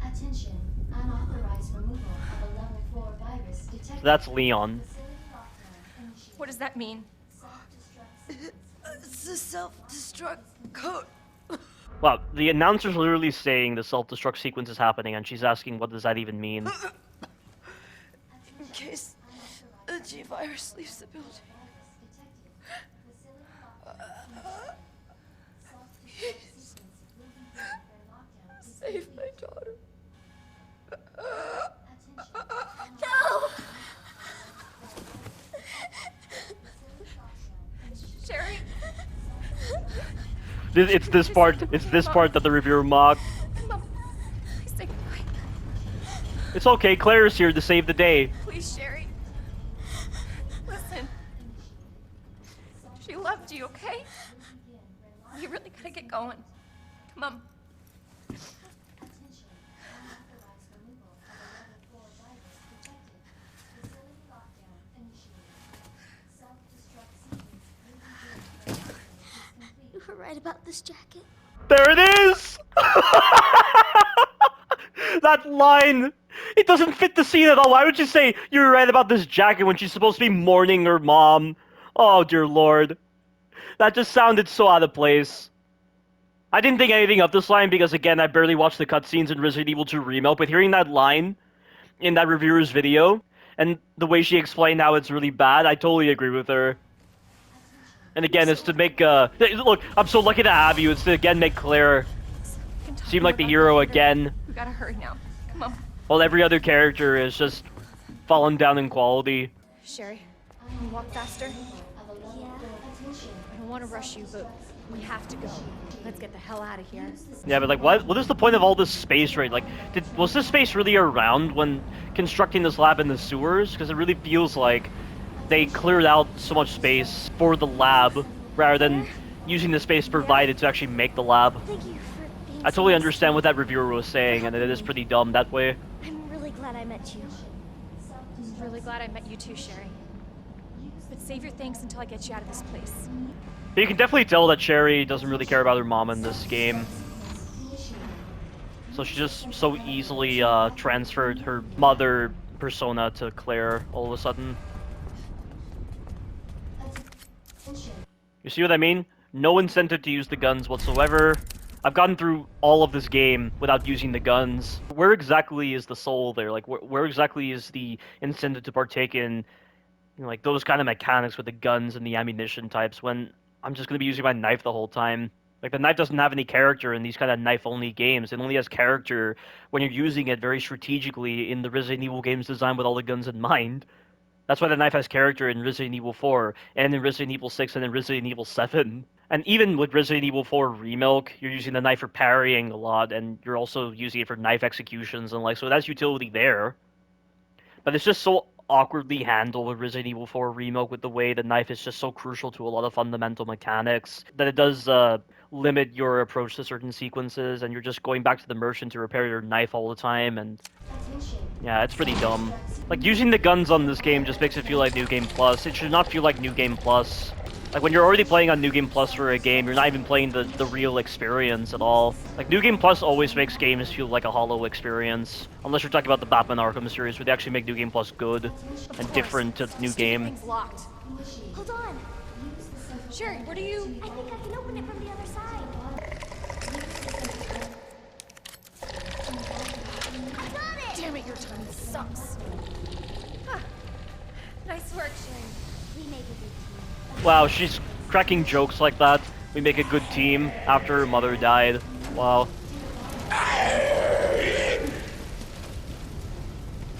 Attention, unauthorized removal of a level 4 virus detected. That's Leon. What does that mean? It's a self-destruct code. Well, the announcer's literally saying the self-destruct sequence is happening, and she's asking what does that even mean? In case the G-virus leaves the building. Please. Save my daughter. No! Sherry? It's this part that the reviewer mocked. Mom, please say goodbye. It's okay, Claire's here to save the day. Please, Sherry. Listen. She loved you, okay? You really gotta get going. Come on. You were right about this jacket. There it is! That line! It doesn't fit the scene at all. Why would you say you're right about this jacket when she's supposed to be mourning her mom? Oh, dear lord. That just sounded so out of place. I didn't think anything of this line because, again, I barely watched the cutscenes in Resident Evil 2 Remake, but hearing that line in that reviewer's video, and the way she explained how it's really bad, I totally agree with her. And again, it's to make, look, I'm so lucky to have you. It's to, again, make Claire seem like the hero again. We gotta hurry now. Come on. While every other character is just fallen down in quality. Sherry, can you walk faster? Yeah. I don't want to rush you, but we have to go. Let's get the hell out of here. Yeah, but like, what is the point of all this space, right? Like, was this space really around when constructing this lab in the sewers? Because it really feels like they cleared out so much space for the lab rather than using the space provided to actually make the lab. Thank you for being I totally understand what that reviewer was saying, and it is pretty dumb that way. I'm really glad I met you. I'm really glad I met you too, Sherry. But save your thanks until I get you out of this place. But you can definitely tell that Sherry doesn't really care about her mom in this game. So she just so easily transferred her mother persona to Claire all of a sudden. You see what I mean? No incentive to use the guns whatsoever. I've gotten through all of this game without using the guns. Where exactly is the soul there? Like, where exactly is the incentive to partake in, you know, like, those kind of mechanics with the guns and the ammunition types when I'm just going to be using my knife the whole time? Like, the knife doesn't have any character in these kind of knife-only games. It only has character when you're using it very strategically in the Resident Evil games designed with all the guns in mind. That's why the knife has character in Resident Evil 4, and in Resident Evil 6, and in Resident Evil 7. And even with Resident Evil 4 Remake, you're using the knife for parrying a lot, and you're also using it for knife executions, and like, so that's utility there. But it's just so awkwardly handled with Resident Evil 4 Remake with the way the knife is just so crucial to a lot of fundamental mechanics, that it does limit your approach to certain sequences, and you're just going back to the merchant to repair your knife all the time, and yeah, it's pretty dumb. Like, using the guns on this game just makes it feel like New Game Plus. It should not feel like New Game Plus. Like, when you're already playing on New Game Plus for a game, you're not even playing the real experience at all. Like, New Game Plus always makes games feel like a hollow experience. Unless you're talking about the Batman Arkham series, where they actually make New Game Plus good and different to the new game. Thing's locked. Hold on. Sherry, where do you... I think I can open it from the other side. I got it! Damn it, your timing sucks. Huh. Nice work, Sherry. We make a good team. Wow, she's cracking jokes like that. We make a good team after her mother died. Wow.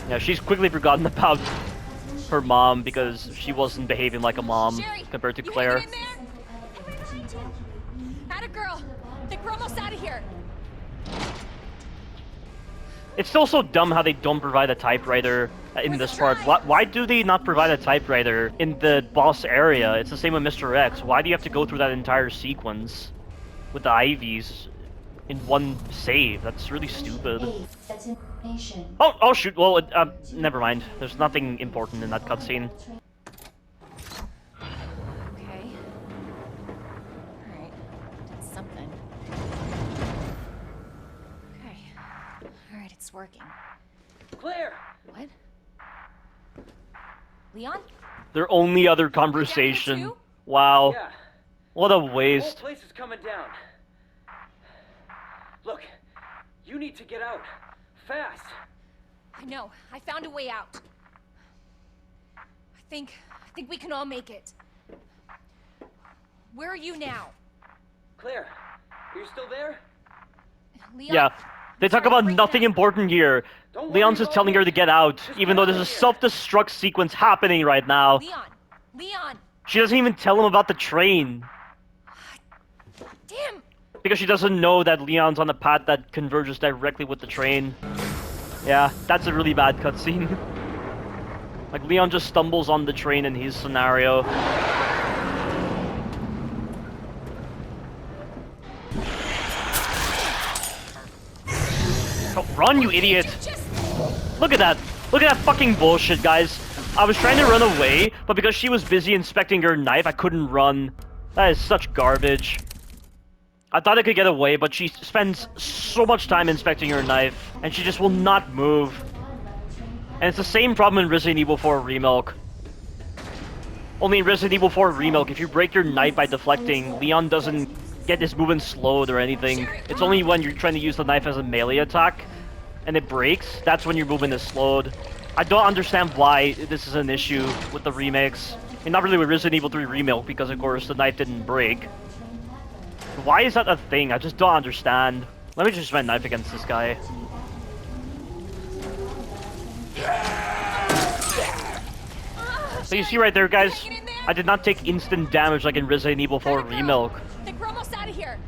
Yeah, she's quickly forgotten about her mom because she wasn't behaving like a mom compared to Claire. Atta girl. I think we're almost out of here. It's still so dumb how they don't provide a typewriter in this part. Why do they not provide a typewriter in the boss area? It's the same with Mr. X. Why do you have to go through that entire sequence with the IVs in one save? That's really stupid. Oh shoot. Well, never mind. There's nothing important in that cutscene. Okay. Alright. Did something. Okay. Alright, it's working. Claire! What? Leon? Their only other conversation. Wow. Yeah. What a The whole waste. place is coming down. Look, you need to get out. Fast. I know. I found a way out. I think we can all make it. Where are you now? Claire, are you still there? Leon? Yeah. They talk about nothing important here. Leon's just telling her to get out, even though there's a self-destruct sequence happening right now. Leon! She doesn't even tell him about the train. Damn! Because she doesn't know that Leon's on a path that converges directly with the train. Yeah, that's a really bad cutscene. Like, Leon just stumbles on the train in his scenario. Oh, run, you idiot! Look at that! Look at that fucking bullshit, guys! I was trying to run away, but because she was busy inspecting her knife, I couldn't run. That is such garbage. I thought I could get away, but she spends so much time inspecting her knife, and she just will not move. And it's the same problem in Resident Evil 4 Remilk. Only in Resident Evil 4 Remilk, if you break your knife by deflecting, Leon doesn't get his movement slowed or anything. It's only when you're trying to use the knife as a melee attack, and it breaks, that's when your movement is slowed. I don't understand why this is an issue with the remakes. And not really with Resident Evil 3 Remilk, because of course the knife didn't break. Why is that a thing? I just don't understand. Let me just use my knife against this guy. So you see right there, guys, I did not take instant damage like in Resident Evil 4 Remilk. I think we're almost out of here.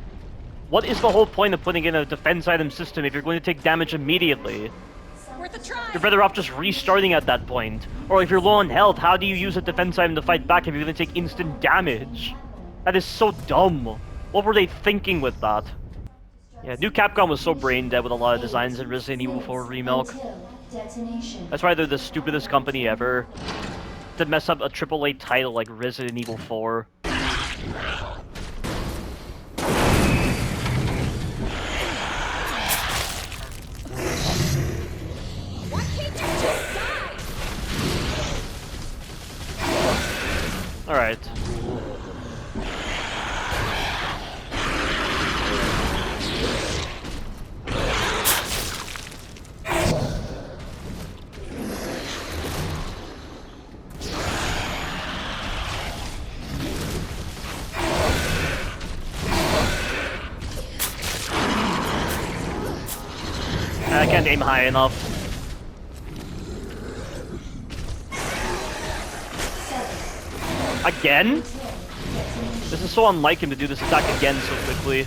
What is the whole point of putting in a defense item system if you're going to take damage immediately? Worth a try. You're better off just restarting at that point. Or if you're low on health, how do you use a defense item to fight back if you're going to take instant damage? That is so dumb. What were they thinking with that? Yeah, new Capcom was so brain dead with a lot of designs in Resident Evil 4 Remilk. That's why they're the stupidest company ever to mess up a AAA title like Resident Evil 4. Why can't you just die? Alright. I can't aim high enough. Again? This is so unlike him to do this attack again so quickly.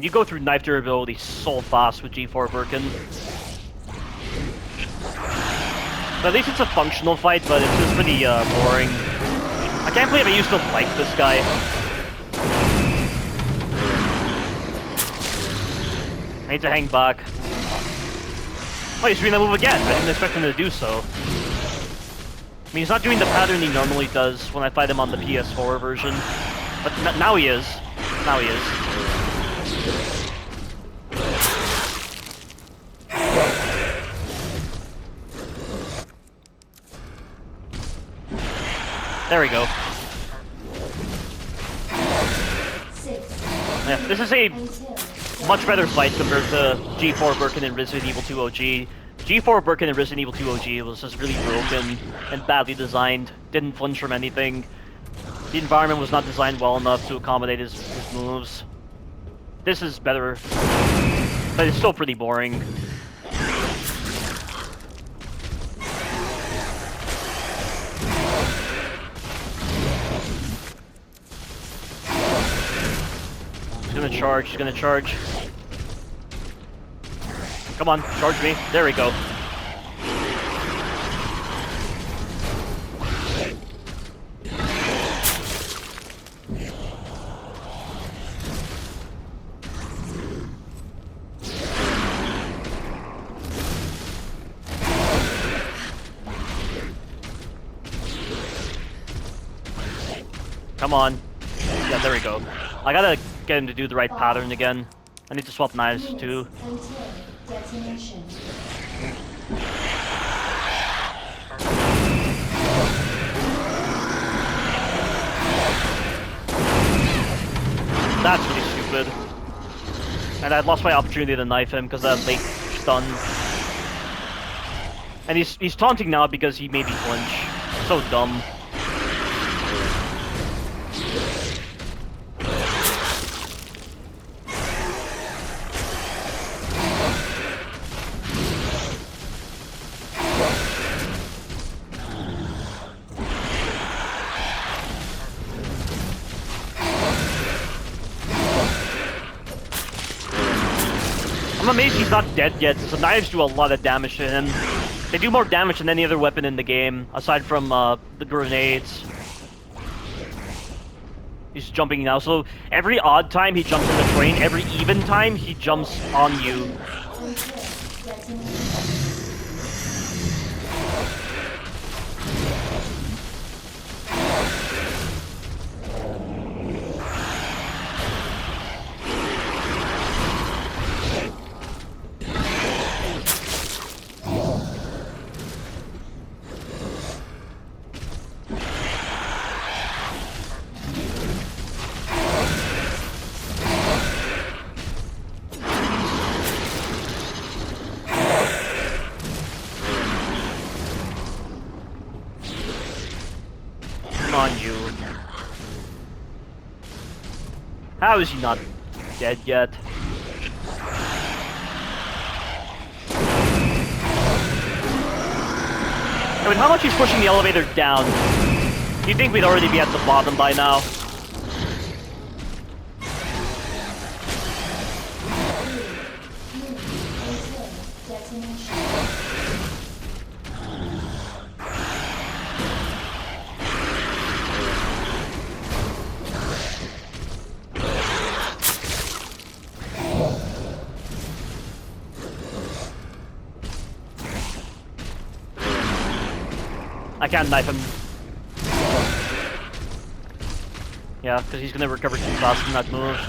And you go through knife durability so fast with G4 Birkin. But at least it's a functional fight, but it's just pretty boring. I can't believe I used to like this guy. I need to hang back. Oh, he's doing that move again. I didn't expect him to do so. I mean, he's not doing the pattern he normally does when I fight him on the PS4 version. But now he is. Now he is. There we go. Yeah, this is a much better fight compared to G4 Birkin and Resident Evil 2 OG. G4 Birkin and Resident Evil 2 OG was just really broken and badly designed. Didn't flinch from anything. The environment was not designed well enough to accommodate his moves. This is better, but it's still pretty boring. He's gonna charge, he's gonna charge. Come on, charge me. There we go. Come on. Yeah, there we go. I gotta get him to do the right pattern again. I need to swap knives too. Detonation. That's really stupid. And I lost my opportunity to knife him because of that late stun. And he's taunting now because he made me flinch. So dumb. I'm amazed he's not dead yet, because the knives do a lot of damage to him. They do more damage than any other weapon in the game, aside from the grenades. He's jumping now, so every odd time he jumps in the train, every even time he jumps on you. On you. How is he not dead yet? I mean, how much he's pushing the elevator down? You'd think we'd already be at the bottom by now. I can't knife him. Yeah, because he's gonna recover too fast from that move.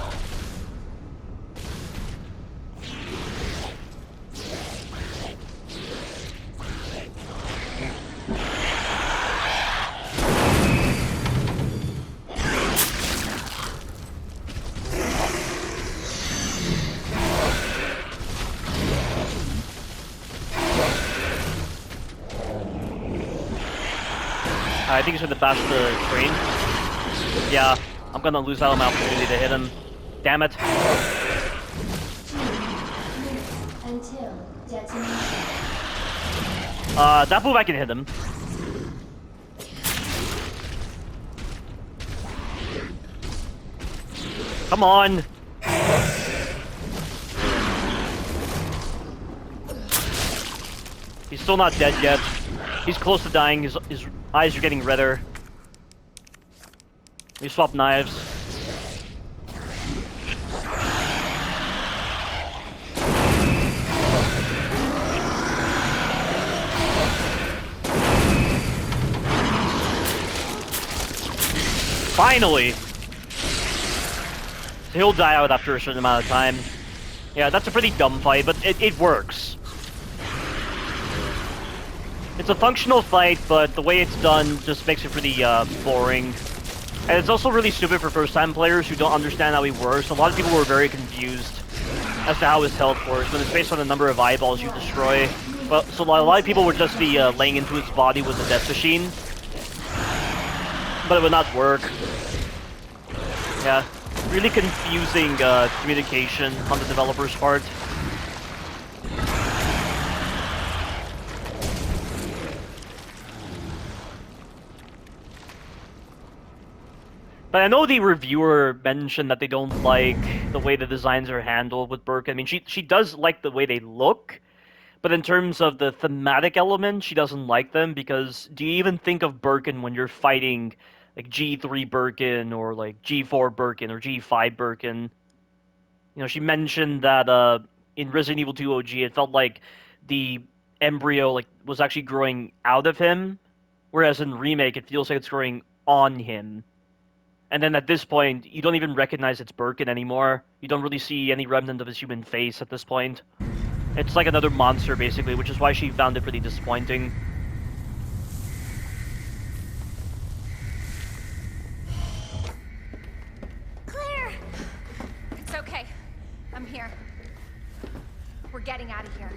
I think he's gonna bash the train. Yeah, I'm gonna lose out on my opportunity to hit him. Damn it. Until detonation. That move I can hit him. Come on. He's still not dead yet. He's close to dying. His eyes are getting redder. We swap knives. Finally! He'll die out after a certain amount of time. Yeah, that's a pretty dumb fight, but it works. It's a functional fight, but the way it's done just makes it pretty boring. And it's also really stupid for first-time players who don't understand how he works. A lot of people were very confused as to how his health works, when it's based on the number of eyeballs you destroy. Well, so a lot of people would just be laying into his body with a death machine. But it would not work. Yeah, really confusing communication on the developer's part. But I know the reviewer mentioned that they don't like the way the designs are handled with Birkin. I mean, she does like the way they look, but in terms of the thematic element, she doesn't like them, because do you even think of Birkin when you're fighting like G3 Birkin or like G4 Birkin or G5 Birkin? You know, she mentioned that in Resident Evil 2 OG, it felt like the embryo was actually growing out of him, whereas in Remake, it feels like it's growing on him. And then at this point, you don't even recognize it's Birkin anymore. You don't really see any remnant of his human face at this point. It's like another monster, basically, which is why she found it pretty disappointing. Claire! It's okay. I'm here. We're getting out of here.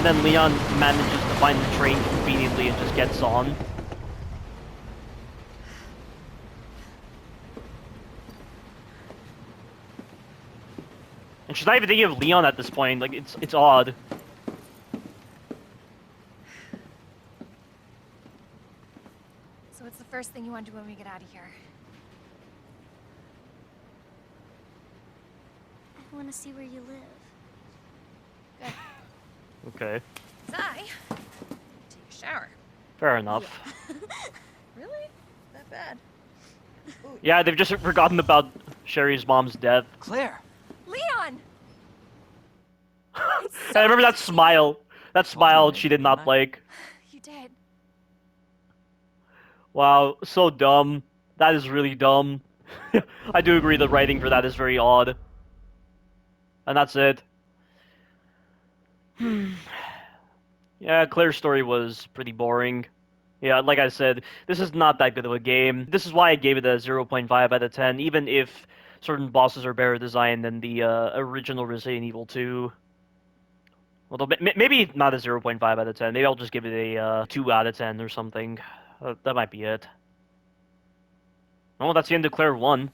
And then Leon manages to find the train conveniently and just gets on. And she's not even thinking of Leon at this point. Like, it's odd. So what's the first thing you want to do when we get out of here? I want to see where you live. Good. Okay. I take a shower. Fair enough. Yeah. Really? That bad? Ooh. Yeah, they've just forgotten about Sherry's mom's death. Claire! Leon! I remember that smile. That smile she did not like. You did. Wow, so dumb. That is really dumb. I do agree the writing for that is very odd. And that's it. Yeah, Claire's story was pretty boring. Yeah, like I said, this is not that good of a game. This is why I gave it a 0.5 out of 10, even if certain bosses are better designed than the original Resident Evil 2. Although, maybe not a 0.5 out of 10. Maybe I'll just give it a 2 out of 10 or something. That might be it. Oh, that's the end of Claire 1.